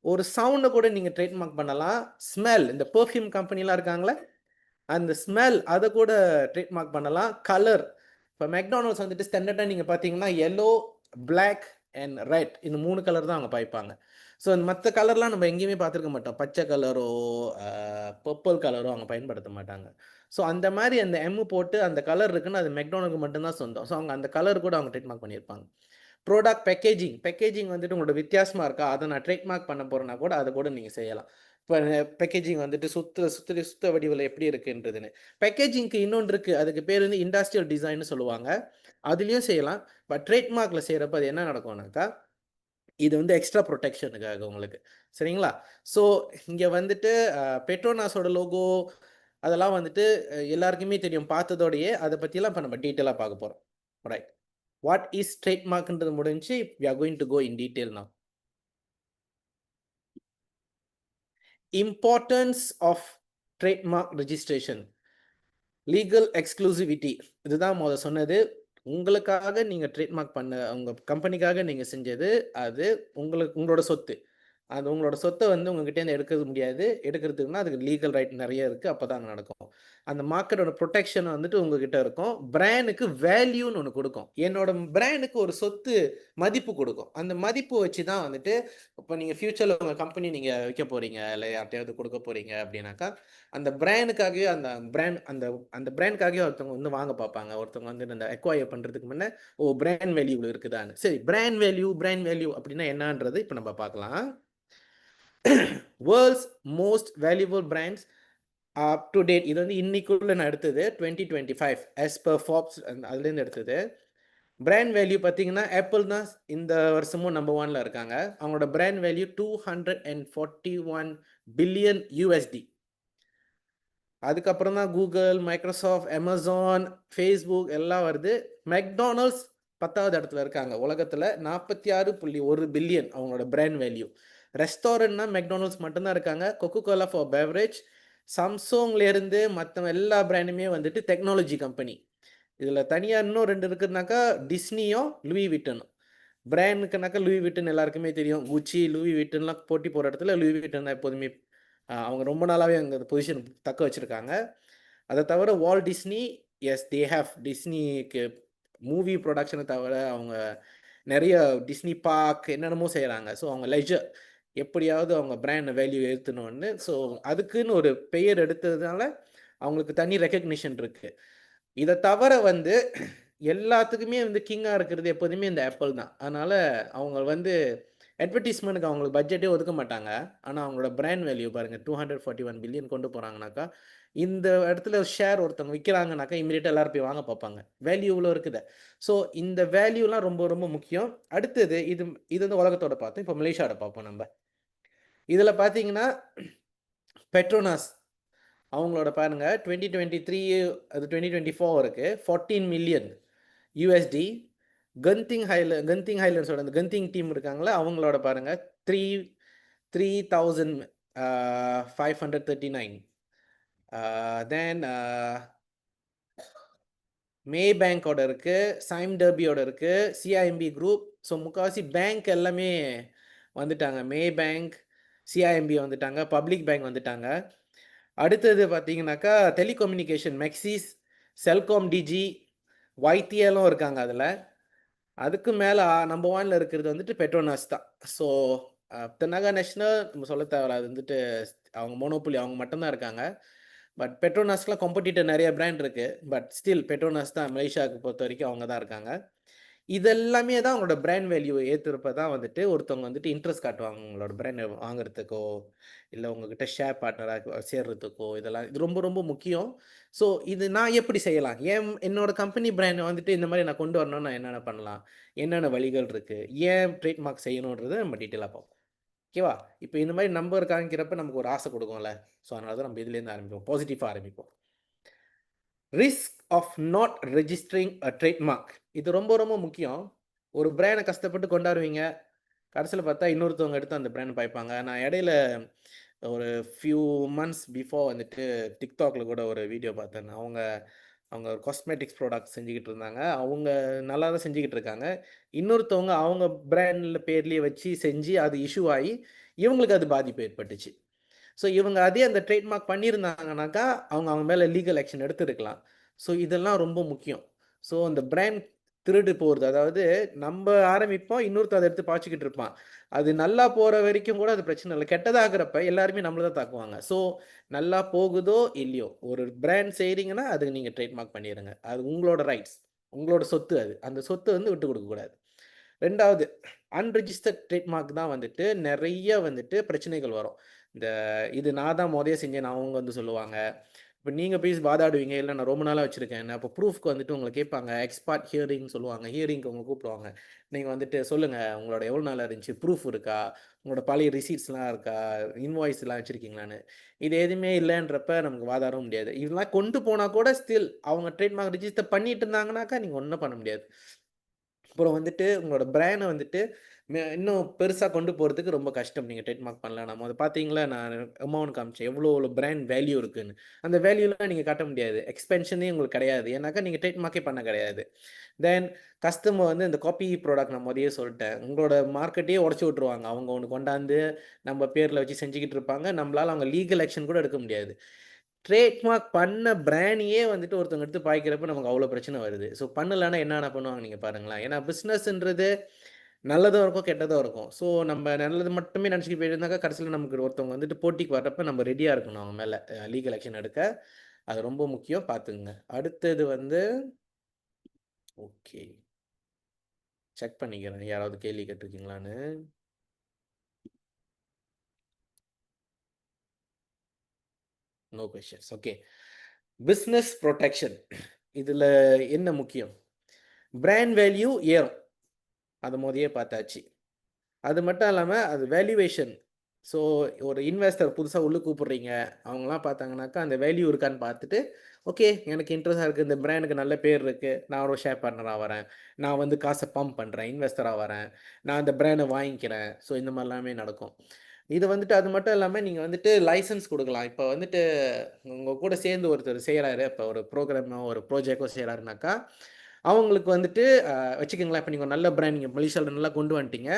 ஒரு சவுண்டை கூட நீங்கள் ட்ரேட்மார்க் பண்ணலாம். ஸ்மெல், இந்த பெர்ஃப்யூம் கம்பெனிலாம் இருக்காங்களே, அந்த ஸ்மெல் அதை கூட ட்ரேட்மார்க் பண்ணலாம். கலர், இப்போ மெக்டானல்ட்ஸ் வந்துட்டு ஸ்டாண்டர்டாக நீங்கள் பார்த்தீங்கன்னா எல்லோ, பிளாக் அண்ட் ரெட், இந்த 3 கலர் தான் அவங்க பாய்ப்பாங்க. ஸோ மற்ற கலர்லாம் நம்ம எங்கேயுமே பார்த்துருக்க மாட்டோம். பச்சை கலரோ பர்பிள் கலரோ அவங்க பயன்படுத்த மாட்டாங்க. ஸோ அந்த மாதிரி அந்த எம்மு போட்டு அந்த கலர் இருக்குன்னு அது மெக்டானலுக்கு மட்டும்தான் சொந்தம். ஸோ அவங்க அந்த கலர் கூட அவங்க ட்ரேட்மார்க் பண்ணியிருப்பாங்க. ப்ராடக்ட் பேக்கேஜிங் வந்துட்டு உங்களோட வித்தியாசமாக இருக்கா, அதை நான் ட்ரேட்மார்க் பண்ண போகிறேன்னா கூட அதை கூட நீங்கள் செய்யலாம். இப்போ பேக்கேஜிங் வந்துட்டு சுத்த வடிவில் எப்படி இருக்குன்றதுன்னு. பேக்கேஜிங்க்கு இன்னொன்று இருக்குது, அதுக்கு பேர் வந்து இண்டஸ்ட்ரியல் டிசைன்னு சொல்லுவாங்க. அதுலேயும் செய்யலாம். பட் ட்ரேட்மார்க்கில் செய்கிறப்ப அது என்ன நடக்கும்னாக்கா, இது வந்து எக்ஸ்ட்ரா ப்ரொடெக்ஷனுக்காக உங்களுக்கு, சரிங்களா? ஸோ இங்கே வந்துட்டு பெட்ரோனாஸோட லோகோ அதெல்லாம் வந்துட்டு எல்லாருக்குமே தெரியும் பார்த்ததோடையே. அதை பற்றியெல்லாம் இப்போ நம்ம டீட்டெயிலாக பார்க்க போகிறோம். ரைட், வாட் இஸ் ட்ரேட்மார்க்ன்றது முடிஞ்சு, we are going to go in detail now. Importance of trademark registration, legal exclusivity. இதுதான் சொன்னது. உங்களுக்காக நீங்க ட்ரேட்மார்க் பண்ண உங்க கம்பெனிக்காக நீங்க செஞ்சது, அது உங்களோட சொத்து. அது உங்களோட சொத்த வந்து உங்ககிட்டேருந்து எடுக்கிறது முடியாது. எடுக்கிறதுக்குன்னா அதுக்கு லீகல் ரைட் நெறைய இருக்கு. அப்பதான் நடக்கும். அந்த மார்க்கெட்டோட புரொடெக்ஷன் வந்துட்டு உங்ககிட்ட இருக்கும். பிராண்டுக்கு வேல்யூன்னு ஒண்ணு குடுக்கும். என்னோட பிராண்டுக்கு ஒரு சொத்து மதிப்பு குடுக்கும். அந்த மதிப்பு வச்சு தான் வந்துட்டு இப்ப நீங்க ஃபியூச்சர்ல உங்க கம்பெனி நீங்க விக்க போறீங்க, இல்ல யார்ட்டயாவது குடுக்க போறீங்க அப்படின்னாக்கா, அந்த பிராண்டுக்காகவே அந்த பிராண்ட்காகவே ஒருத்தவங்க வந்து வாங்க பார்ப்பாங்க. ஒருத்தவங்க வந்து இந்த அக்வயர் பண்றதுக்கு முன்ன, பிராண்ட் வேல்யூ இவ்வளவு இருக்குதான்னு. சரி, பிராண்ட் வேல்யூ அப்படின்னா என்னன்றது இப்ப நம்ம பார்க்கலாம். World's most valuable brands up to date. இது வந்து இன்னைக்குள்ள நான் எடுத்தது 2025 as per Forbes அதுலேருந்து எடுத்தது. பிராண்ட் வேல்யூ பார்த்தீங்கன்னா ஆப்பிள் தான் இந்த வருஷமும் நம்பர் 1ல இருக்காங்க. அவங்களோட பிராண்ட் வேல்யூ 241 பில்லியன் USD. அதுக்கப்புறம் தான் கூகுள், மைக்ரோசாஃப்ட், அமேசான், ஃபேஸ்புக் எல்லாம் வருது. மெக்டானல்ட்ஸ் 10வது இடத்துல இருக்காங்க. உலகத்தில் 46.1 பில்லியன் அவங்களோட பிராண்ட் வேல்யூ. ரெஸ்டாரண்ட்னா மெக்டானல்ட்ஸ் மட்டும்தான் இருக்காங்க. Coca cola for beverage. சாம்சங்லேருந்து மற்ற எல்லா பிராண்டுமே வந்துட்டு டெக்னாலஜி கம்பெனி. இதில் தனியாக இன்னும் 2 இருக்குதுனாக்கா டிஸ்னியும் லூயி விட்டனும். பிராண்டுக்குனாக்கா லூயி விட்டன் எல்லாருக்குமே தெரியும். குச்சி, லூயி விட்டன்லாம் போட்டி போகிற இடத்துல லூயி விட்டன் தான் எப்போதுமே அவங்க ரொம்ப நாளாகவே அந்த பொசிஷன் தக்க வச்சுருக்காங்க. அதை தவிர Walt Disney, yes they have டிஸ்னிக்கு மூவி ப்ரொடக்ஷனை தவிர அவங்க நிறைய டிஸ்னி பார்க் என்னென்னமோ செய்கிறாங்க. ஸோ அவங்க லெஜர் எப்படியாவது அவங்க பிராண்ட் வேல்யூ ஏற்றணும்னு, ஸோ அதுக்குன்னு ஒரு பெயர் எடுத்ததுனால அவங்களுக்கு தனி ரெக்கக்னிஷன் இருக்குது. இதை தவிர வந்து எல்லாத்துக்குமே வந்து கிங்காக இருக்கிறது எப்போதுமே இந்த ஆப்பிள் தான். அதனால் அவங்க வந்து அட்வர்டைஸ்மெண்ட்டுக்கு அவங்களுக்கு பட்ஜெட்டே ஒதுக்க மாட்டாங்க. ஆனால் அவங்களோட பிராண்ட் வேல்யூ பாருங்கள், 241 பில்லியன் கொண்டு போகிறாங்கனாக்கா, இந்த இடத்துல ஷேர் ஒருத்தவங்க விற்கிறாங்கனாக்கா இமீடியட்டாக எல்லாரும் போய் வாங்க பார்ப்பாங்க. வேல்யூ இவ்வளோ இருக்குது. ஸோ இந்த வேல்யூலாம் ரொம்ப ரொம்ப முக்கியம். அடுத்தது இது வந்து உலகத்தோட பார்த்தோம். இப்போ மலேசியாவோட பார்ப்போம் நம்ம. இதில் பார்த்தீங்கன்னா பெட்ரோனாஸ் அவங்களோட பாருங்க 2023 அது 2024 இருக்கு 14 மில்லியன் USD. கந்திங் ஹைலண்ட்ஸோட அந்த கந்திங் டீம் இருக்காங்களா, அவங்களோட பாருங்க 3,539. தென் மே பேங்கோட இருக்கு, சைம் டர்பியோட இருக்கு, CIMB குரூப். ஸோ முக்கால்வாசி பேங்க் எல்லாமே வந்துட்டாங்க. மே பேங்க், CIMB வந்துட்டாங்க, பப்ளிக் பேங்க் வந்துட்டாங்க. அடுத்தது பார்த்தீங்கன்னாக்கா டெலிகம்யூனிகேஷன் மெக்சிஸ், செல்காம் டிஜி, YTLும் இருக்காங்க அதில். அதுக்கு மேலே நம்பர் 1ல இருக்கிறது வந்துட்டு பெட்ரோனாஸ் தான். ஸோ தென்னாகா நேஷனல் நம்ம சொல்ல தேவையில்ல, அது வந்துட்டு அவங்க மோனோபுலி அவங்க மட்டும்தான் இருக்காங்க. பட் பெட்ரோனாஸ்க்குலாம் காம்படிட்டர் நிறைய பிராண்ட் இருக்குது. பட் ஸ்டில் பெட்ரோனாஸ் தான் மலேசியாவுக்கு பொறுத்த வரைக்கும் அவங்க தான் இருக்காங்க. இதெல்லாமே தான் அவங்களோட பிராண்ட் வேல்யூ ஏற்றுறப்ப தான் வந்துட்டு ஒருத்தவங்க வந்துட்டு இன்ட்ரெஸ்ட் காட்டுவாங்க உங்களோட பிராண்ட் வாங்குறதுக்கோ, இல்லை உங்ககிட்ட ஷேர் பார்ட்னராக சேர்றதுக்கோ. இதெல்லாம் இது ரொம்ப ரொம்ப முக்கியம். ஸோ இது நான் எப்படி செய்யலாம், என்னோட கம்பெனி பிராண்டை வந்துட்டு இந்த மாதிரி நான் கொண்டு வரணும்னு நான் என்னென்ன பண்ணலாம், என்னென்ன வழிகள் இருக்குது, ஏன் ட்ரேட்மார்க் செய்யணுன்றதை நம்ம டீட்டெயிலாக பார்ப்போம். ஓகேவா? இப்போ இந்த மாதிரி நம்பர் காமிக்கிறப்ப நமக்கு ஒரு ஆசை கொடுக்கும்ல. ஸோ அதனால தான் நம்ம இதுலேருந்து ஆரம்பிப்போம், பாசிட்டிவாக ஆரம்பிப்போம். Risk of not registering a trademark, இது ரொம்ப ரொம்ப முக்கியம். ஒரு பிராண்டை கஷ்டப்பட்டு கொண்டாடுவீங்க, கடைசியில் பார்த்தா இன்னொருத்தவங்க எடுத்து அந்த பிராண்ட் பாய்ப்பாங்க. நான் இடையில ஒரு ஃபியூ மந்த்ஸ் பிஃபோர் வந்துட்டு டிக்டாக்ல கூட ஒரு வீடியோ பார்த்தேன். அவங்க ஒரு காஸ்மெட்டிக்ஸ் ப்ராடக்ட் செஞ்சுக்கிட்டு இருந்தாங்க. அவங்க நல்லா தான் செஞ்சுக்கிட்டு இருக்காங்க. இன்னொருத்தவங்க அவங்க பிராண்டில் பேர்லேயே வச்சு செஞ்சு அது இஷ்யூ ஆகி இவங்களுக்கு அது பாதிப்பு ஏற்பட்டுச்சு. ஸோ இவங்க அதே அந்த ட்ரேட்மார்க் பண்ணியிருந்தாங்கனாக்கா அவங்க மேலே லீகல் ஆக்ஷன் எடுத்துருக்கலாம். ஸோ இதெல்லாம் ரொம்ப முக்கியம். ஸோ அந்த பிராண்ட் திருடு போகிறது, அதாவது நம்ம ஆரம்பிப்போம், இன்னொருத்தர் அதை எடுத்து பாய்ச்சிக்கிட்டு இருப்பான். அது நல்லா போகிற வரைக்கும் கூட அது பிரச்சனை இல்லை. கெட்டதாகிறப்ப எல்லாருமே நம்மளை தான் தாக்குவாங்க. ஸோ நல்லா போகுதோ இல்லையோ, ஒரு பிராண்ட் செய்கிறீங்கன்னா அதுக்கு நீங்கள் ட்ரேட்மார்க் பண்ணிடுங்க. அது உங்களோட ரைட்ஸ், உங்களோட சொத்து. அது அந்த சொத்து வந்து விட்டு கொடுக்கக்கூடாது. ரெண்டாவது, அன்ரெஜிஸ்டர்ட் ட்ரேட்மார்க் தான் வந்துட்டு நிறைய வந்துட்டு பிரச்சனைகள் வரும். இது நான் தான் முதல்ல செஞ்சேன் அவங்க வந்து சொல்லுவாங்க. இப்போ நீங்கள் போய் வாதாடுவீங்க, இல்லை நான் ரொம்ப நாளாக வச்சுருக்கேன், அப்போ ப்ரூஃப்க்கு வந்துட்டு உங்களை கேட்பாங்க. எக்ஸ்பர்ட் ஹியரிங் சொல்லுவாங்க. ஹியரிங்க்கு உங்களை கூப்பிடுவாங்க. நீங்கள் வந்துட்டு சொல்லுங்கள், உங்களோட எவ்வளோ நாளாக இருந்துச்சு, ப்ரூஃப் இருக்கா, உங்களோட பழைய ரிசீட்ஸ்லாம் இருக்கா, இன்வாய்ஸ்லாம் வச்சுருக்கீங்களான்னு. இது எதுவுமே இல்லைன்றப்ப நமக்கு வாதாடவும் முடியாது. இதெல்லாம் கொண்டு போனால் கூட ஸ்டில் அவங்க ட்ரேட்மார்க் ரிஜிஸ்டர் பண்ணிட்டு இருந்தாங்கனாக்கா நீங்கள் ஒன்றும் பண்ண முடியாது. அப்புறம் வந்துட்டு உங்களோட பிராண்டை வந்துட்டு இன்னும் பெருசாக கொண்டு போகிறதுக்கு ரொம்ப கஷ்டம். நீங்கள் ட்ரேட்மார்க் பண்ணலாம். நம்ம அதை பார்த்தீங்களா, நான் அமௌண்ட் காமிச்சேன் எவ்வளோ பிராண்ட் வேல்யூ இருக்குன்னு. அந்த வேல்யூலாம் நீங்கள் காட்ட முடியாது. எக்ஸ்பென்ஷனே உங்களுக்கு கிடையாது. ஏன்னாக்கா நீங்கள் ட்ரேட்மார்க்கே பண்ண கிடையாது. தென் கஸ்டமர் வந்து இந்த காப்பி ப்ராடக்ட் நான் முதலே சொல்லிட்டேன். உங்களோட மார்க்கெட்டையே உடச்சி விட்ருவாங்க. அவங்க ஒன்று கொண்டாந்து நம்ம பேரில் வச்சு செஞ்சுக்கிட்டு இருப்பாங்க. நம்மளால் அவங்க லீகல் ஆக்ஷன் கூட எடுக்க முடியாது. ட்ரேட்மார்க் பண்ண பிராண்டையே வந்துட்டு ஒருத்தவங்க எடுத்து பாய்க்கிறப்ப நமக்கு அவ்வளோ பிரச்சனை வருது. ஸோ பண்ணலன்னா என்னென்ன பண்ணுவாங்க நீங்கள் பாருங்களேன். ஏன்னா பிஸ்னஸ்ன்றது நல்லதும் இருக்கும், கெட்டதும் இருக்கும். ஸோ நம்ம நல்லது மட்டுமே நினச்சிட்டு போயிருந்தாக்கா கடைசியில் நமக்கு ஒருத்தவங்க வந்துட்டு போட்டிக்கு வர்றப்ப நம்ம ரெடியாக இருக்கணும் அவங்க மேலே லீகல் ஆக்ஷன் எடுக்க. அது ரொம்ப முக்கியம், பார்த்துக்குங்க. அடுத்தது வந்து ஓகே, செக் பண்ணிக்கிறேன் யாராவது கேள்வி கேட்டிருக்கீங்களான்னு. No questions. Okay, business protection இதில் என்ன முக்கியம்? பிராண்ட் வேல்யூ ஏறும், அதை மோதியே பார்த்தாச்சு. அது மட்டும் இல்லாமல் அது வேல்யூவேஷன். ஸோ ஒரு இன்வெஸ்டர் புதுசாக உள்ளே கூப்பிட்றீங்க, அவங்களாம் பார்த்தாங்கனாக்கா அந்த வேல்யூ இருக்கான்னு பார்த்துட்டு, ஓகே எனக்கு இன்ட்ரெஸ்டாக இருக்குது, இந்த பிராண்டுக்கு நல்ல பேர் இருக்குது, நான் ஒரு ஷேர் பார்ட்னராக வரேன், நான் வந்து காசை பம்ப் பண்ணுறேன், இன்வெஸ்டராக வரேன், நான் அந்த பிராண்டை வாங்கிக்கிறேன். ஸோ இந்த மாதிரிலாமே நடக்கும். இது வந்துட்டு அது மட்டும் இல்லாமல் நீங்கள் வந்துட்டு லைசன்ஸ் கொடுக்கலாம். இப்போ வந்துட்டு உங்கள் கூட சேர்ந்து ஒருத்தர் செய்கிறாரு, இப்போ ஒரு ப்ரோக்ராமோ ஒரு ப்ராஜெக்டோ செய்கிறாருனாக்கா அவங்களுக்கு வந்துட்டு வச்சுக்கோங்களேன், இப்போ நீங்கள் நல்ல பிராண்ட் நீங்கள் மலேசியாவில் நல்லா கொண்டு வந்துட்டீங்க.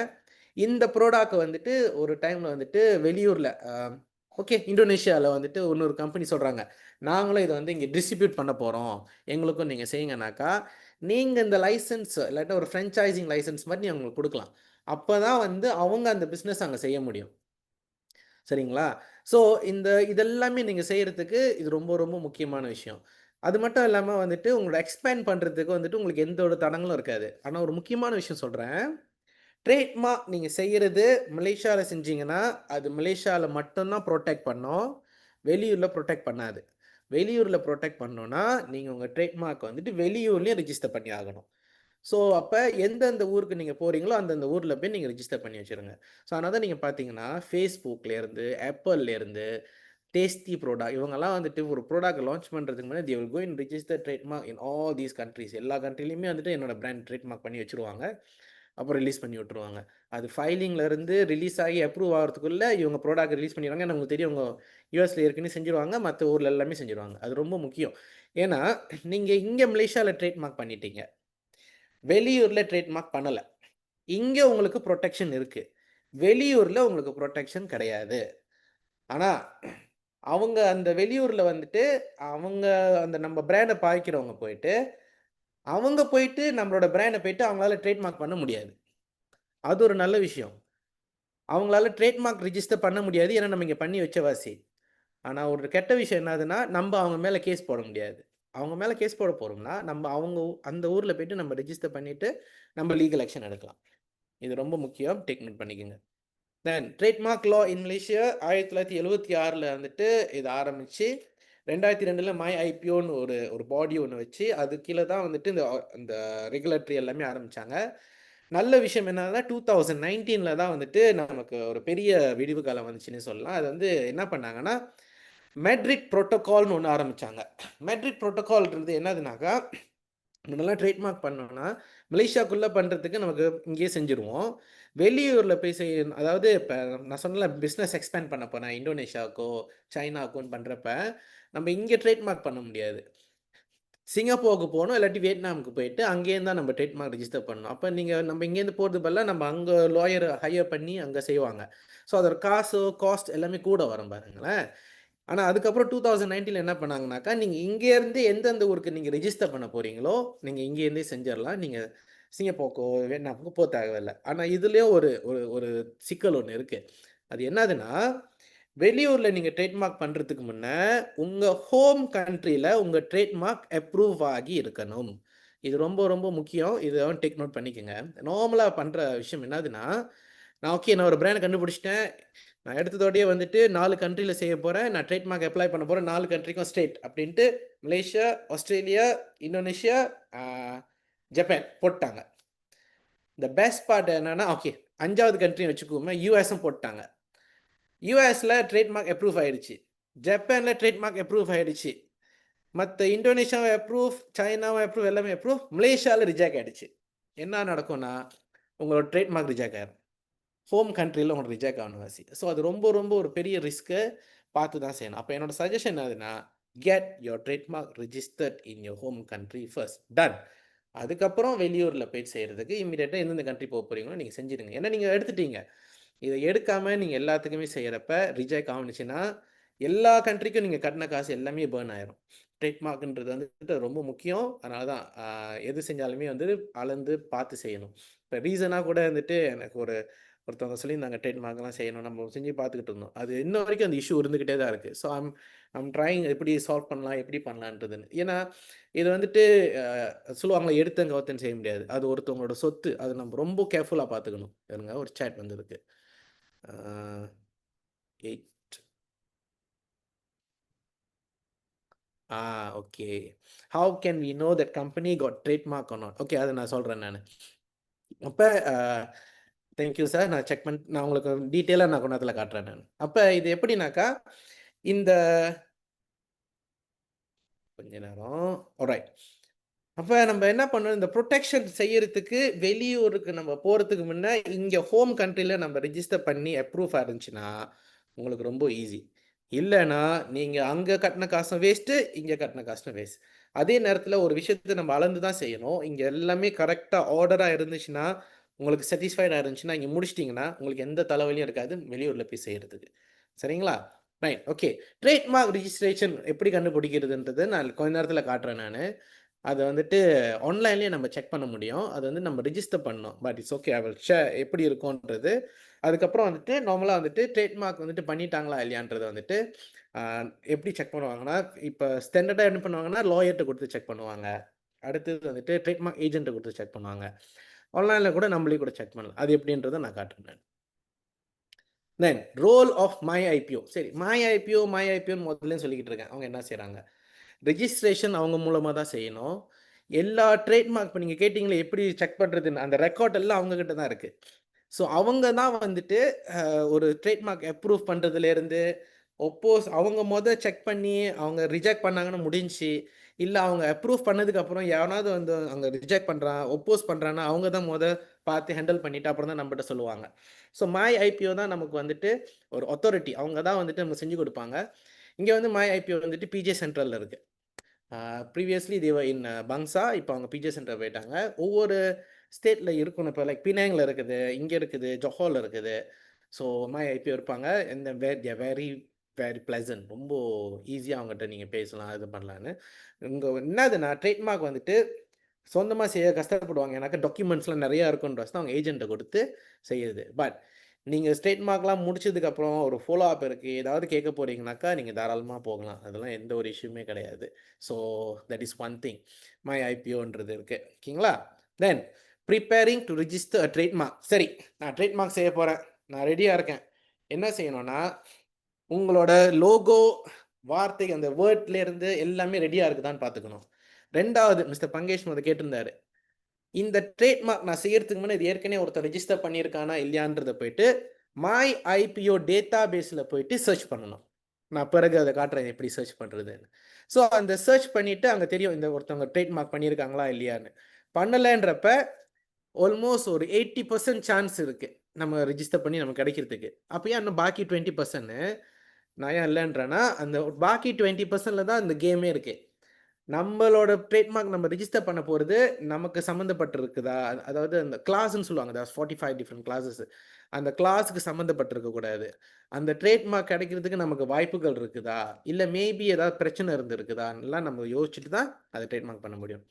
இந்த ப்ரோடாக்ட் வந்துட்டு ஒரு டைமில் வந்துட்டு வெளியூரில் ஓகே இந்தோனேஷியாவில் வந்துட்டு இன்னொரு கம்பெனி சொல்கிறாங்க, நாங்களும் இதை வந்து இங்கே டிஸ்ட்ரிபியூட் பண்ண போகிறோம், எங்களுக்கும் நீங்கள் செய்யுங்கனாக்கா நீங்கள் இந்த லைசன்ஸ் இல்லாட்டா ஒரு ஃப்ரான்ச்சைசிங் லைசன்ஸ் மாதிரி நீங்கள் அவங்களுக்கு கொடுக்கலாம். அப்போ தான் வந்து அவங்க அந்த பிஸ்னஸ் அங்கே செய்ய முடியும். சரிங்களா? ஸோ இதெல்லாமே நீங்கள் செய்கிறதுக்கு இது ரொம்ப ரொம்ப முக்கியமான விஷயம். அது மட்டும் இல்லாமல் வந்துட்டு உங்களோட எக்ஸ்பேண்ட் பண்ணுறதுக்கு வந்துட்டு உங்களுக்கு எந்த ஒரு தடங்களும் இருக்காது. ஆனால் ஒரு முக்கியமான விஷயம் சொல்கிறேன். ட்ரேட்மார்க் நீங்கள் செய்கிறது மலேசியாவில் செஞ்சீங்கன்னா அது மலேசியாவில் மட்டும்தான் ப்ரொடெக்ட் பண்ணோம், வெளியூரில் ப்ரொடெக்ட் பண்ணாது. வெளியூரில் ப்ரொடெக்ட் பண்ணோன்னா நீங்கள் உங்கள் ட்ரேட்மார்க் வந்துட்டு வெளியூர்லேயும் ரெஜிஸ்டர் பண்ணி ஆகணும். ஸோ அப்போ எந்தெந்த ஊருக்கு நீங்கள் போகிறீங்களோ அந்தந்த ஊரில் போய் நீங்கள் ரெஜிஸ்டர் பண்ணி வச்சுருங்க. ஸோ அதனால தான் நீங்கள் பார்த்தீங்கன்னா ஃபேஸ்புக்லேருந்து ஆப்பிள்லேருந்து டேஸ்டி ப்ரோடாக்ட் இவங்கெல்லாம் வந்துட்டு ஒரு ப்ரோடாக்ட் லான்ச் பண்ணுறதுக்கு முன்னாடி they will go and register trademark in all these countries. எல்லா கண்ட்ரிலையுமே வந்துட்டு என்னோட பிராண்ட் ட்ரேட்மார்க் பண்ணி வச்சுருவாங்க. அப்புறம் ரிலீஸ் பண்ணி விட்ருவாங்க. அது ஃபைலிங்லேருந்து ரிலீஸ் ஆகி அப்ரூவ் ஆகிறதுக்குள்ளே இவங்க ப்ரோடாக்ட் ரிலீஸ் பண்ணிடுவாங்க. நமக்கு தெரியும் அவங்க யூஎஸில் ஏற்கனவே செஞ்சுருவாங்க, மற்ற ஊரில் எல்லாமே செஞ்சுருவாங்க. அது ரொம்ப முக்கியம். ஏன்னா நீங்கள் இங்கே மலேசியாவில் ட்ரேட்மார்க் பண்ணிட்டீங்க, வெளியூரில் ட்ரேட்மார்க் பண்ணலை. இங்கே உங்களுக்கு ப்ரொடெக்ஷன் இருக்குது, வெளியூரில் உங்களுக்கு ப்ரொடெக்ஷன் கிடையாது. ஆனால் அவங்க அந்த வெளியூரில் வந்துட்டு அவங்க அந்த நம்ம பிராண்டை பாய்க்கிறவங்க போயிட்டு அவங்க போயிட்டு நம்மளோட பிராண்டை போயிட்டு அவங்களால ட்ரேட்மார்க் பண்ண முடியாது. அது ஒரு நல்ல விஷயம். அவங்களால ட்ரேட்மார்க் ரிஜிஸ்டர் பண்ண முடியாது, ஏன்னா நம்ம இங்கே பண்ணி வச்ச வாசி. ஆனால் ஒரு கெட்ட விஷயம் என்னதுன்னா நம்ம அவங்க மேலே கேஸ் போட முடியாது. அவங்க மேலே கேஸ் போட போகிறோம்னா நம்ம அவங்க அந்த ஊரில் போயிட்டு நம்ம ரெஜிஸ்டர் பண்ணிவிட்டு நம்ம லீகல் ஆக்ஷன் எடுக்கலாம். இது ரொம்ப முக்கியம், டேக் நோட் பண்ணிக்கோங்க. தென் ட்ரேட்மார்க் லா இன் மலேசியா 1976 வந்துட்டு இது ஆரம்பித்து 2002 மை ஐபிஓன்னு ஒரு பாடி ஒன்று வச்சு அது கீழே தான் வந்துட்டு இந்த ரெகுலேட்டரி எல்லாமே ஆரம்பித்தாங்க. நல்ல விஷயம் என்னன்னா 2019 தான் வந்துட்டு நமக்கு ஒரு பெரிய விடிவு காலம் வந்துச்சுன்னு சொல்லலாம். அது வந்து என்ன பண்ணாங்கன்னா மெட்ரிட் ப்ரோட்டோகால்னு ஒன்று ஆரம்பித்தாங்க. மெட்ரிட் ப்ரோட்டோகால்ன்றது என்னதுனாக்கா, முன்னெல்லாம் ட்ரேட்மார்க் பண்ணோன்னா மலேசியாவுக்குள்ளே பண்ணுறதுக்கு நமக்கு இங்கேயே செஞ்சுருவோம். வெளியூரில் போய் அதாவது இப்போ நான் சொன்னல பிஸ்னஸ் எக்ஸ்பேண்ட் பண்ண போனேன் இந்தோனேஷியாவுக்கோ சைனாவுக்கோன்னு பண்ணுறப்ப நம்ம இங்கே ட்ரேட்மார்க் பண்ண முடியாது. சிங்கப்பூருக்கு போகணும், இல்லாட்டி வியட்நாமுக்கு போயிட்டு அங்கேருந்து தான் நம்ம ட்ரேட்மார்க் ரெஜிஸ்டர் பண்ணணும். அப்போ நம்ம இங்கேருந்து போகிறது பதிலாக நம்ம அங்கே லாயர் ஹையர் பண்ணி அங்கே செய்வாங்க. ஸோ அதோட காஸ்ட் எல்லாமே கூட வரும் பாருங்களேன். ஆனால் அதுக்கப்புறம் 2019 என்ன பண்ணாங்கனாக்கா, நீங்கள் இங்கேருந்து எந்தெந்த ஊருக்கு நீங்கள் ரெஜிஸ்டர் பண்ண போகிறீங்களோ நீங்கள் இங்கேருந்தே செஞ்சிடலாம். நீங்கள் சிங்கப்பூருக்கோ வியட்நாமுக்கோ போக தேவையில்லை. ஆனால் இதுலேயும் ஒரு சிக்கல் ஒன்று இருக்குது. அது என்னதுன்னா, வெளியூரில் நீங்கள் ட்ரேட்மார்க் பண்ணுறதுக்கு முன்னே உங்கள் ஹோம் கண்ட்ரியில் உங்கள் ட்ரேட்மார்க் அப்ரூவ் ஆகி இருக்கணும். இது ரொம்ப ரொம்ப முக்கியம். இதை டேக் நோட் பண்ணிக்கோங்க. நார்மலாக பண்ணுற விஷயம் என்னதுன்னா, நான் ஒரு பிராண்ட் கண்டுபிடிச்சிட்டேன், நான் எடுத்ததோடய வந்துட்டு 4 கண்ட்ரியில் செய்ய போகிறேன், நான் ட்ரேட்மார்க் அப்ளை பண்ண போகிறேன் 4 கண்ட்ரிக்கும் ஸ்டேட் அப்படின்ட்டு மலேசியா, ஆஸ்திரேலியா, இந்தோனேஷியா, ஜப்பான் போட்டாங்க. இந்த பெஸ்ட் பார்ட் என்னன்னா, 5வது கண்ட்ரியும் வச்சுக்கோமே, யூஎஸும் போட்டாங்க. யூஎஸில் ட்ரேட்மார்க் அப்ரூவ் ஆகிடுச்சு, ஜப்பானில் ட்ரேட்மார்க் அப்ரூவ் ஆகிடுச்சு, மற்ற இந்தோனேஷியாவை அப்ரூவ், சைனாவை அப்ரூவ், எல்லாமே அப்ரூவ், மலேசியாவில் ரிஜெக்ட் ஆகிடுச்சு. என்ன நடக்கும்னா உங்களோட ட்ரேட்மார்க் ரிஜெக்ட் ஆயிரும். ஹோம் கண்ட்ரியில் உங்களுக்கு ரிஜெக்ட் ஆகணும் வாசி. ஸோ அது ரொம்ப ரொம்ப ஒரு பெரிய ரிஸ்க்கு, பார்த்து தான் செய்யணும். அப்போ என்னோட சஜஷன் என்னதுன்னா, get your trademark registered in your home country first, done. அதுக்கப்புறம் வெளியூரில் போய் செய்கிறதுக்கு இமீடியட்டாக எந்தெந்த கண்ட்ரி போக போகிறீங்களோ நீங்கள் செஞ்சுடுங்க. ஏன்னா நீங்கள் எடுத்துட்டீங்க, இதை எடுக்காமல் நீங்கள் எல்லாத்துக்குமே செய்கிறப்ப ரிஜெக்ட் ஆகுனுச்சுன்னா எல்லா கண்ட்ரிக்கும் நீங்கள் கட்டின காசு எல்லாமே பேர்ன் ஆயிரும். ட்ரேட்மார்க்ன்றது வந்துட்டு ரொம்ப முக்கியம். அதனால தான் எது செஞ்சாலுமே வந்து அளந்து பார்த்து செய்யணும். இப்போ ரீசனாக கூட வந்துட்டு எனக்கு ஒருத்தவங்க சொல்லியிருந்தாங்க, ட்ரேட்மார்க்லாம் செய்யணும், நம்ம செஞ்சு பார்த்துக்கிட்டு இருந்தோம். அது இன்ன வரைக்கும் அந்த இஷ்யூ இருந்துக்கிட்டே தான் இருக்குது. ஸோ ஐம் ட்ரைங் எப்படி சால்வ் பண்ணலாம், எப்படி பண்ணலான்றதுன்னு. ஏன்னா இது வந்துட்டு சொல்லுவாங்களே எடுத்தேன் கவுத்தேன்னு செய்ய முடியாது. அது ஒருத்தவங்களோட சொத்து. அது நம்ம ரொம்ப கேர்ஃபுல்லாக பார்த்துக்கணும். இருங்க, ஒரு சேட் வந்ததுக்கு 8 okay. How can we know that company got trademark or not? Okay, அதை நான் சொல்கிறேன் நான். அப்போ தேங்க்யூ சார், நான் செக் பண்ணி நான் உங்களுக்கு டீட்டெயிலாக நான் கொண்டாத்தில் காட்டுறேன் நான். அப்போ இது எப்படின்னாக்கா, இந்த கொஞ்ச நேரம் ஆல்ரைட். அப்போ நம்ம என்ன பண்ணணும், இந்த ப்ரொடெக்ஷன் செய்யறதுக்கு வெளியூருக்கு நம்ம போகிறதுக்கு முன்னே இங்கே ஹோம் கண்ட்ரியில் நம்ம ரிஜிஸ்டர் பண்ணி அப்ரூவ் இருந்துச்சுன்னா உங்களுக்கு ரொம்ப ஈஸி. இல்லைன்னா நீங்கள் அங்கே கட்டின காசும் வேஸ்ட்டு, இங்கே கட்டின காசும் வேஸ்ட். அதே நேரத்தில் ஒரு விஷயத்தை நம்ம அளந்து தான் செய்யணும். இங்கே எல்லாமே கரெக்டாக ஆர்டராக இருந்துச்சுன்னா, உங்களுக்கு சாட்டிஸ்ஃபைடாக இருந்துச்சுன்னா, இங்கே முடிச்சிட்டிங்கன்னா உங்களுக்கு எந்த தலைவலியும் இருக்காது வெளியூரில் போய் செய்கிறதுக்கு. சரிங்களா? Right, okay. ட்ரேட்மார்க் ரிஜிஸ்ட்ரேஷன் எப்படி கண்டுபிடிக்கிறதுன்றது நான் கொஞ்ச நேரத்தில் காட்டுறேன் நான். அதை வந்துட்டு ஆன்லைன்லேயே நம்ம செக் பண்ண முடியும். அது வந்து நம்ம ரிஜிஸ்டர் பண்ணணும். But it's okay, I will share எப்படி இருக்கும்ன்றது. அதுக்கப்புறம் வந்துட்டு நார்மலாக வந்துட்டு ட்ரேட்மார்க் வந்துட்டு பண்ணிட்டாங்களா இல்லையான்றது வந்துட்டு எப்படி செக் பண்ணுவாங்கன்னா, இப்போ ஸ்டாண்டர்டாக என்ன பண்ணுவாங்கன்னா லாயர்கிட்ட கொடுத்து செக் பண்ணுவாங்க. அடுத்தது வந்துட்டு ட்ரேட்மார்க் ஏஜென்ட்டை கொடுத்து செக் பண்ணுவாங்க. ஆன்லைனில் கூட நம்மளே கூட செக் பண்ணலாம். அது எப்படின்றத நான் காட்டுறேன். Then role of my IPO. சரி, மை ஐபிஓன்னு முதல்ல சொல்லிக்கிட்டு இருக்கேன். அவங்க என்ன செய்கிறாங்க, ரெஜிஸ்ட்ரேஷன் அவங்க மூலமாக தான் செய்யணும். எல்லா ட்ரேட்மார்க் இப்போ நீங்கள் கேட்டிங்களே எப்படி செக் பண்ணுறதுன்னு, அந்த ரெக்கார்ட் எல்லாம் அவங்கக்கிட்ட தான் இருக்குது. ஸோ அவங்க தான் வந்துட்டு ஒரு ட்ரேட்மார்க் அப்ரூவ் பண்ணுறதுலேருந்து அவங்க செக் பண்ணி அவங்க ரிஜெக்ட் பண்ணாங்கன்னு முடிஞ்சு, இல்லை அவங்க அப்ரூவ் பண்ணதுக்கப்புறம் எவனாவது வந்து அவங்க ரிஜெக்ட் பண்ணுறான், பண்ணுறான்னா அவங்க தான் பார்த்து ஹேண்டில் பண்ணிவிட்டு அப்புறம் தான் நம்மகிட்ட சொல்லுவாங்க. ஸோ மை ஐபிஓ தான் நமக்கு வந்துட்டு ஒரு அத்தாரிட்டி. அவங்க தான் வந்துட்டு நம்ம செஞ்சு கொடுப்பாங்க. இங்கே வந்து மை ஐபிஓ வந்துட்டு பிஜே சென்ட்ரலில் இருக்குது. ப்ரீவியஸ்லி தேவர் இன் பங்ஸா, இப்போ அவங்க பிஜே சென்டர் போயிட்டாங்க. ஒவ்வொரு ஸ்டேட்டில் இருக்கணும். இப்போ லைக் பினாங்கில் இருக்குது, இங்கே இருக்குது, ஜொஹோவில் இருக்குது. ஸோ மை ஐபிஓ இருப்பாங்க. இந்த வெரி வெரி ப்ளசன்ட். ரொம்ப ஈஸியாக அவங்ககிட்ட நீங்கள் பேசலாம், இது பண்ணலான்னு. இங்கே என்னதுன்னா ட்ரேட்மார்க் வந்துட்டு சொந்தமாக செய்ய கஷ்டப்படுவாங்க. ஏன்னாக்கா டாக்குமெண்ட்ஸ்லாம் நிறையா இருக்குன்ற அவங்க ஏஜென்ட்டை கொடுத்து செய்யுது. பட் நீங்கள் ட்ரேட்மார்க்லாம் முடிச்சதுக்கப்புறம் ஒரு ஃபாலோ அப் இருக்குது, ஏதாவது கேட்க போகிறீங்கனாக்கா நீங்கள் தாராளமாக போகலாம். அதெல்லாம் எந்த ஒரு இஷ்யூமே கிடையாது. So that is one thing. My ஐபிஓன்றது இருக்குது. ஓகேங்களா? Then preparing to register a trademark. சரி, நான் ட்ரேட்மார்க் செய்ய போகிறேன், நான் ரெடியாக இருக்கேன். என்ன செய்யணும்னா, உங்களோட லோகோ, வார்த்தை, அந்த வேர்ட்லேருந்து எல்லாமே ரெடியாக இருக்குதான்னு பார்த்துக்கணும். ரெண்டாவது, மிஸ்டர் பங்கேஷ் அதை கேட்டிருந்தாரு, இந்த ட்ரேட்மார்க் நான் செய்யறதுக்கு முன்னாடி இது ஏற்கனவே ஒருத்தர் ரெஜிஸ்டர் பண்ணியிருக்கானா இல்லையான்றதை போயிட்டு மை ஐபிஓ டேட்டா பேஸில் போயிட்டு சர்ச் பண்ணணும். நான் பிறகு அதை காட்டுறேன் எப்படி சர்ச் பண்ணுறதுன்னு. ஸோ அந்த சர்ச் பண்ணிவிட்டு அங்கே தெரியும் இந்த ஒருத்தவங்க ட்ரேட்மார்க் பண்ணியிருக்காங்களா இல்லையான்னு. பண்ணலைன்றப்ப ஆல்மோஸ்ட் ஒரு 80% சான்ஸ் இருக்குது நம்ம ரிஜிஸ்டர் பண்ணி நம்ம கிடைக்கிறதுக்கு. அப்போ ஏன் இன்னும் பாக்கி 20% நான் ஏன் இல்லைன்றேன்னா, அந்த பாக்கி 20%ல் தான் இந்த கேமே இருக்குது. நம்மளோட ட்ரேட்மார்க் நம்ம ரிஜிஸ்டர் பண்ண போகிறது நமக்கு சம்மந்தப்பட்டிருக்குதா, அதாவது அந்த கிளாஸ்ன்னு சொல்லுவாங்க, 45 டிஃப்ரெண்ட் கிளாஸஸ், அந்த கிளாஸுக்கு சம்மந்தப்பட்டிருக்கக்கூடாது. அந்த ட்ரேட்மார்க் கிடைக்கிறதுக்கு நமக்கு வாய்ப்புகள் இருக்குதா, இல்லை மேபி ஏதாவது பிரச்சனை இருந்திருக்குதான்லாம் நம்ம யோசிச்சுட்டு தான் அதை ட்ரேட்மார்க் பண்ண முடியும்.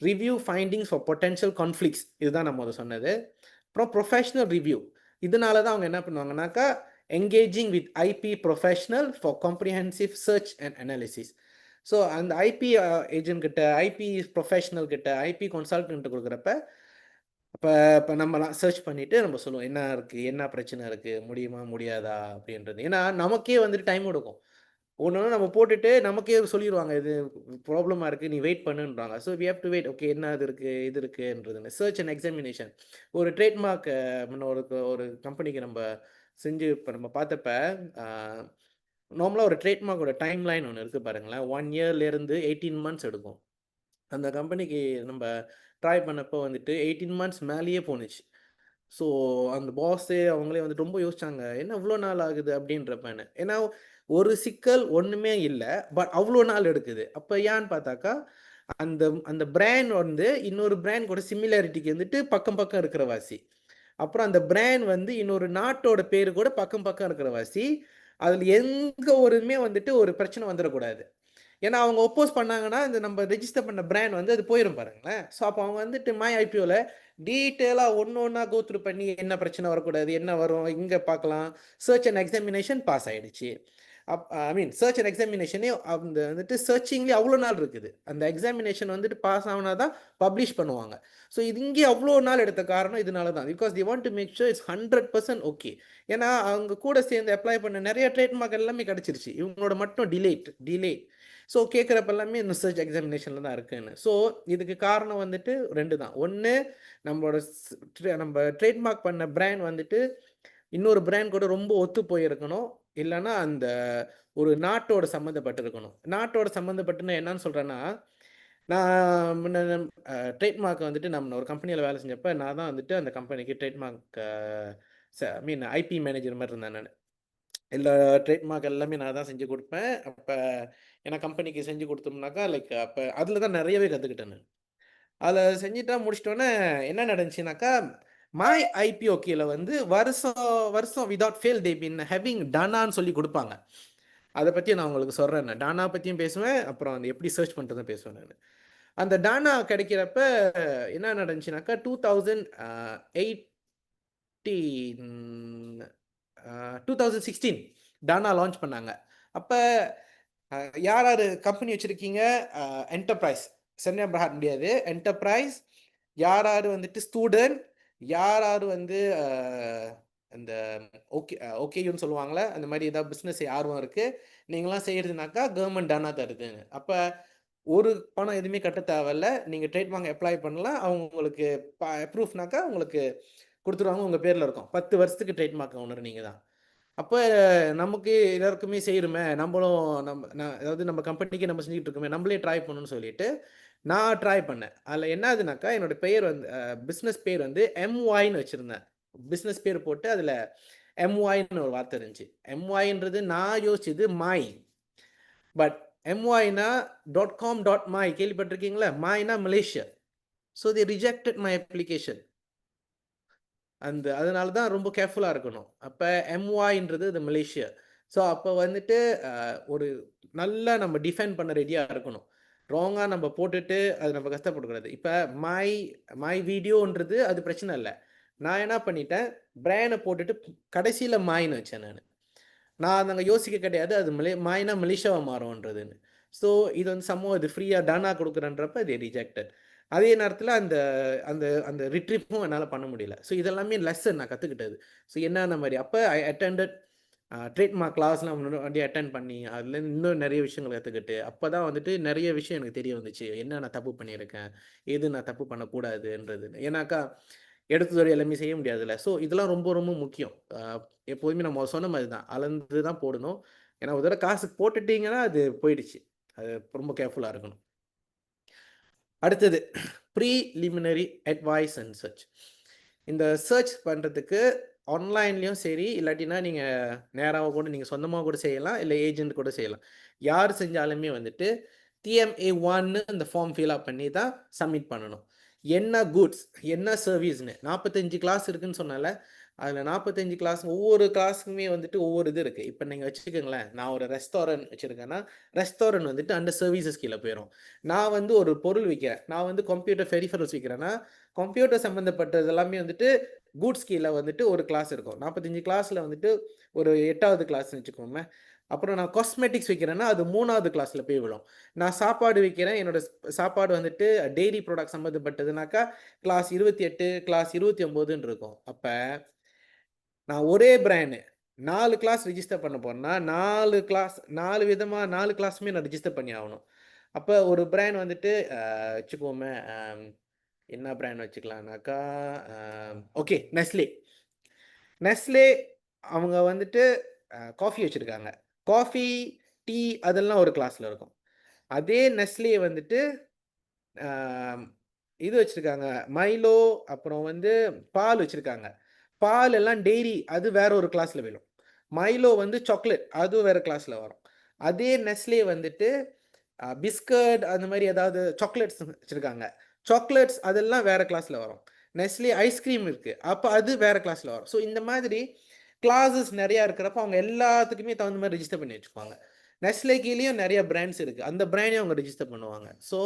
Review findings for potential conflicts, இதுதான் நம்ம சொன்னது. அப்புறம் ப்ரொஃபஷனல் ரிவ்யூ. இதனால தான் அவங்க என்ன பண்ணுவாங்கனாக்கா, engaging with IP professional for comprehensive search and analysis. So அந்த ஐபி ஏஜென்ட் கிட்ட, ஐபி ப்ரொஃபஷனல் கிட்ட, ஐபி கன்சல்டன்ட் கொடுக்குறப்ப இப்போ நம்மலாம் சர்ச் பண்ணிவிட்டு நம்ம சொல்லுவோம் என்ன இருக்குது, என்ன பிரச்சனை இருக்குது, முடியுமா முடியாதா அப்படின்றது. ஏன்னா நமக்கே வந்துட்டு டைம் எடுக்கும். ஒன்று நம்ம போட்டுட்டு நமக்கே சொல்லிடுவாங்க இது ப்ராப்ளமாக இருக்குது, நீ வெயிட் பண்ணுன்றாங்க. So we have to wait. Okay, என்ன இது இருக்குது, இது இருக்குன்றதுன்னு சர்ச் அண்ட் எக்ஸாமினேஷன். ஒரு ட்ரேட்மார்க் ஒரு கம்பெனிக்கு நம்ம செஞ்சு இப்போ நம்ம பார்த்தப்ப நார்மலாக ஒரு ட்ரேட்மார்க்கோட டைம் லைன் ஒன்று இருக்குது பாருங்களேன். 1 இயர்லேருந்து 18 months எடுக்கும். அந்த கம்பெனிக்கு நம்ம ட்ரை பண்ணப்போ வந்துட்டு 18 மந்த்ஸ் மேலேயே போணுச்சு. ஸோ அந்த பாஸே அவங்களே வந்துட்டு ரொம்ப யோசிச்சாங்க, என்ன இவ்வளோ நாள் ஆகுது அப்படின்றப்பன்னு. ஏன்னா ஒரு சிக்கல் ஒன்றுமே இல்லை, பட் அவ்வளோ நாள் எடுக்குது. அப்போ ஏன்னு பார்த்தாக்கா அந்த அந்த பிராண்ட் வந்து இன்னொரு பிராண்ட் கூட சிமிலாரிட்டிக்கு வந்துட்டு பக்கம் பக்கம் இருக்கிற வாசி. அப்புறம் அந்த பிராண்ட் வந்து இன்னொரு நாட்டோட பேரு கூட பக்கம் பக்கம் இருக்கிற வாசி. அதில் எங்க ஒருமே வந்துட்டு ஒரு பிரச்சனை வந்துடக்கூடாது. ஏன்னா அவங்க ஒப்போஸ் பண்ணாங்கன்னா இந்த நம்ம ரெஜிஸ்டர் பண்ண பிராண்ட் வந்து அது போயிடும் பாருங்களேன். ஸோ அப்போ அவங்க வந்துட்டு மை ஐபிஓவில் டீட்டெயிலாக ஒன்று ஒன்றா கோத்ரூ பண்ணி என்ன பிரச்சனை வரக்கூடாது, என்ன வரும், இங்கே பார்க்கலாம். சர்ச் அண்ட் எக்ஸாமினேஷன் பாஸ் ஆகிடுச்சு. ஐ மீன் சர்ச் அண்ட் எக்ஸாமினேஷனே அந்த வந்துட்டு சர்ச்சிங்லேயே அவ்வளோ நாள் இருக்குது. அந்த எக்ஸாமினேஷன் வந்துட்டு பாஸ் ஆகுனா தான் பப்ளிஷ் பண்ணுவாங்க. ஸோ இது இங்கே அவ்வளோ நாள் எடுத்த காரணம் இதனால தான். Because they want to make sure it's 100% okay. ஏன்னா அவங்க கூட சேர்ந்து அப்ளை பண்ண நிறைய ட்ரேட்மார்க் எல்லாமே கிடச்சிருச்சு. இவங்களோட மட்டும் டிலே. ஸோ கேட்குறப்ப எல்லாமே இந்த சர்ச் எக்ஸாமினேஷனில் தான் இருக்குன்னு. ஸோ இதுக்கு காரணம் வந்துட்டு 2 தான். ஒன்று நம்ம ட்ரேட்மார்க் பண்ண பிராண்ட் வந்துட்டு இன்னொரு பிராண்ட் கூட ரொம்ப ஒத்து போயிருக்கணும். இல்லைன்னா அந்த ஒரு நாட்டோட சம்மந்தப்பட்டிருக்கணும். நாட்டோட சம்மந்தப்பட்டுன்னு என்னன்னு சொல்கிறேன்னா, நான் முன்ன ட்ரேட்மார்க் வந்துட்டு நம்ம ஒரு கம்பெனியில் வேலை செஞ்சப்போ நான் தான் வந்துட்டு அந்த கம்பெனிக்கு ட்ரேட்மார்க் ஐ மீன் ஐபி மேனேஜர் மாதிரி இருந்தேன் நான். எல்லா ட்ரேட்மார்க் எல்லாமே நான் தான் செஞ்சு கொடுப்பேன். அப்போ ஏன்னா கம்பெனிக்கு செஞ்சு கொடுத்தோம்னாக்கா லைக் அப்போ அதில் தான் நிறையவே கற்றுக்கிட்டேன் நான். அதில் செஞ்சுட்டா முடிச்சிட்டோன்னே என்ன நடந்துச்சுனாக்கா, மை ஐபிஓ கீழே வந்து வருஷம் விதவுட் ஃபெயில் தே பின் ஹேவிங் டானான்னு சொல்லி கொடுப்பாங்க. அதை பற்றி நான் உங்களுக்கு சொல்கிறேன். நான் டானா பற்றியும் பேசுவேன், அப்புறம் அந்த எப்படி சர்ச் பண்ணுறதுன்னு பேசுவேன் நான். அந்த டானா கிடைக்கிறப்ப என்ன நடந்துச்சுனாக்கா 2016 டானா லான்ச் பண்ணாங்க. அப்போ யார் யார் கம்பெனி வச்சுருக்கீங்க, என்டர்பிரைஸ் சென்னை பிரஹாட் முடியாது, என்டர்பிரைஸ் யார் யார் வந்துட்டு ஸ்டூடெண்ட், யார் யார் வந்து இந்த ஓகேன்னு சொல்லுவாங்களே, அந்த மாதிரி ஏதாவது பிஸ்னஸ் ஆர்வம் இருக்குது நீங்களாம் செய்கிறதுனாக்கா கவர்மெண்ட் டானா தருதுன்னு. அப்போ ஒரு பணம் எதுவுமே கட்ட தேவையில்ல, நீங்கள் ட்ரேட்மார்க் அப்ளை பண்ணலாம். அவங்க உங்களுக்கு ப்ரூஃப்னாக்கா உங்களுக்கு கொடுத்துருவாங்க, உங்கள் பேரில் இருக்கும். 10 வருஷத்துக்கு ட்ரேட்மார்க் ஓனர் நீங்கள் தான். அப்போ நமக்கு எல்லாருக்குமே செய்கிறோமே, அதாவது நம்ம கம்பெனிக்கு நம்ம செஞ்சுட்டு இருக்கோமே, நம்மளே ட்ரை பண்ணணும்னு சொல்லிட்டு நான் ட்ரை பண்ணேன். அதில் என்ன ஆகுதுனாக்கா என்னோட பெயர் வந்து பிஸ்னஸ் பேர் வந்து எம்ஒய்ன்னு வச்சுருந்தேன். பிஸ்னஸ் பேர் போட்டு அதில் எம்ஒய்ன்னு ஒரு வார்த்தை இருந்துச்சு. எம்ஒய்ன்றது நான் யோசிச்சது மை, பட் எம்ஒய்னா .com.my கேள்விப்பட்டிருக்கீங்களா? மைனா Malaysia. So the rejected my application. அதனால தான் ரொம்ப கேர்ஃபுல்லாக இருக்கணும். அப்போ எம்ஒய்ன்றது இது மலேசியா. ஸோ அப்போ வந்துட்டு ஒரு நல்லா நம்ம டிஃபைன் பண்ண ரெடியாக இருக்கணும். ராங்காக நம்ம போட்டுட்டு அது நம்ம கஷ்டப்படக்கூடாது. இப்போ மை வீடியோன்றது அது பிரச்சனை இல்லை. நான் என்ன பண்ணிட்டேன், பிராண்டை போட்டுட்டு கடைசியில் மாயின்னு வச்சேன் நான் அங்கே யோசிக்க கிடையாது அது மாயினா மலேசியாவை மாறும்ன்றதுன்னு. ஸோ இது வந்து இது ஃப்ரீயாக டானா கொடுக்குறன்றப்ப இது ரிஜெக்டட். அதே நேரத்தில் அந்த அந்த அந்த ரிட்ரிப்பும் என்னால் பண்ண முடியல. ஸோ இதெல்லாமே லெசன் நான் கற்றுக்கிட்டது. ஸோ என்னென்ன மாதிரி அப்போ ஐ அட்டெண்டட் ட்ரேட்மார்க் கிளாஸ்லாம் முன்னாடி அட்டென்ட் பண்ணி அதுலேருந்து இன்னும் நிறைய விஷயங்கள் கற்றுக்கிட்டு அப்போ தான் வந்துட்டு நிறைய விஷயம் எனக்கு தெரிய வந்துச்சு. என்ன நான் தப்பு பண்ணியிருக்கேன், எது நான் தப்பு பண்ணக்கூடாதுன்றது. ஏன்னாக்கா எடுத்ததோடு எல்லாமே செய்ய முடியாதுல்ல. ஸோ இதெல்லாம் ரொம்ப ரொம்ப முக்கியம். எப்போதுமே நம்ம சொன்ன மாதிரி தான் அளந்து தான் போடணும். ஏன்னா ஒரு தடவை காசு போட்டுட்டிங்கன்னா அது போயிடுச்சு. அது ரொம்ப கேர்ஃபுல்லாக இருக்கணும். அடுத்தது ப்ரீலிமினரி அட்வைஸ் அண்ட் சர்ச். இந்த சர்ச் பண்ணுறதுக்கு ஆன்லைன்லேயும் சரி, இல்லாட்டினா நீங்கள் நேராக கூட நீங்கள் சொந்தமாக கூட செய்யலாம், இல்லை ஏஜென்ட் கூட செய்யலாம். யார் செஞ்சாலுமே வந்துட்டு TMA1 இந்த ஃபார்ம் ஃபில்அப் பண்ணி தான் சப்மிட் பண்ணணும். என்ன குட்ஸ், என்ன சர்வீஸ்னு 45 கிளாஸ் இருக்குதுன்னு சொன்னால அதில் 45 கிளாஸ், ஒவ்வொரு கிளாஸுக்குமே வந்துட்டு ஒவ்வொரு இது இருக்குது. இப்போ நீங்கள் வச்சுக்கோங்களேன், நான் ஒரு ரெஸ்டாரண்ட் வச்சுருக்கேன்னா ரெஸ்டாரண்ட் வந்துட்டு அந்த சர்வீசஸ் கீழே போயிடும். நான் வந்து ஒரு பொருள் விற்கிறேன், நான் வந்து கம்ப்யூட்டர் பெரிஃபரல்ஸ் விற்கிறேன்னா கம்ப்யூட்டர் சம்மந்தப்பட்டது எல்லாமே வந்துட்டு கூட்ஸ் கீழே வந்துட்டு ஒரு கிளாஸ் இருக்கும். 45 கிளாஸில் வந்துட்டு ஒரு 8வது கிளாஸ்னு வச்சுக்கோங்க. அப்புறம் நான் காஸ்மெட்டிக்ஸ் விற்கிறேன்னா அது 3வது கிளாஸில் போய் விடும். நான் சாப்பாடு விற்கிறேன், என்னோடய சாப்பாடு வந்துட்டு டெய்ரி ப்ராடக்ட் சம்மந்தப்பட்டதுனாக்கா கிளாஸ் 28 கிளாஸ் 29ன்னு இருக்கும். அப்போ நான் ஒரே பிராண்டு 4 கிளாஸ் ரிஜிஸ்டர் பண்ண போகிறேன்னா 4 விதமாக 4 கிளாஸுமே நான் ரிஜிஸ்டர் பண்ணி ஆகணும். அப்போ ஒரு பிராண்ட் வந்துட்டு வச்சுக்கோமே, என்ன பிராண்ட் வச்சுக்கலாம்னாக்கா ஓகே நெஸ்லே அவங்க வந்துட்டு காஃபி வச்சுருக்காங்க. காஃபி, டீ அதெல்லாம் ஒரு கிளாஸில் இருக்கும். அதே நெஸ்லே வந்துட்டு இது வச்சுருக்காங்க மைலோ, அப்புறம் வந்து பால் வச்சுருக்காங்க. பால் எல்லாம் டெய்ரி, அது வேற ஒரு கிளாஸில் விழும். மைலோ வந்து சாக்லேட், அது வேறு கிளாஸில் வரும். அதே நெஸ்லே வந்துட்டு பிஸ்கட் அந்த மாதிரி ஏதாவது சாக்லேட்ஸ் வச்சுருக்காங்க. சாக்லேட்ஸ் அதெல்லாம் வேறு கிளாஸில் வரும். நெஸ்லே ஐஸ்கிரீம் இருக்குது, அப்போ அது வேறு கிளாஸில் வரும். ஸோ இந்த மாதிரி கிளாஸஸ் நிறையா இருக்கிறப்ப அவங்க எல்லாத்துக்குமே தகுந்த மாதிரி ரிஜிஸ்டர் பண்ணி வச்சுக்குவாங்க. நெஸ்லே கீழேயும் நிறைய பிராண்ட்ஸ் இருக்குது, அந்த பிராண்டையும் அவங்க ரிஜிஸ்டர் பண்ணுவாங்க. ஸோ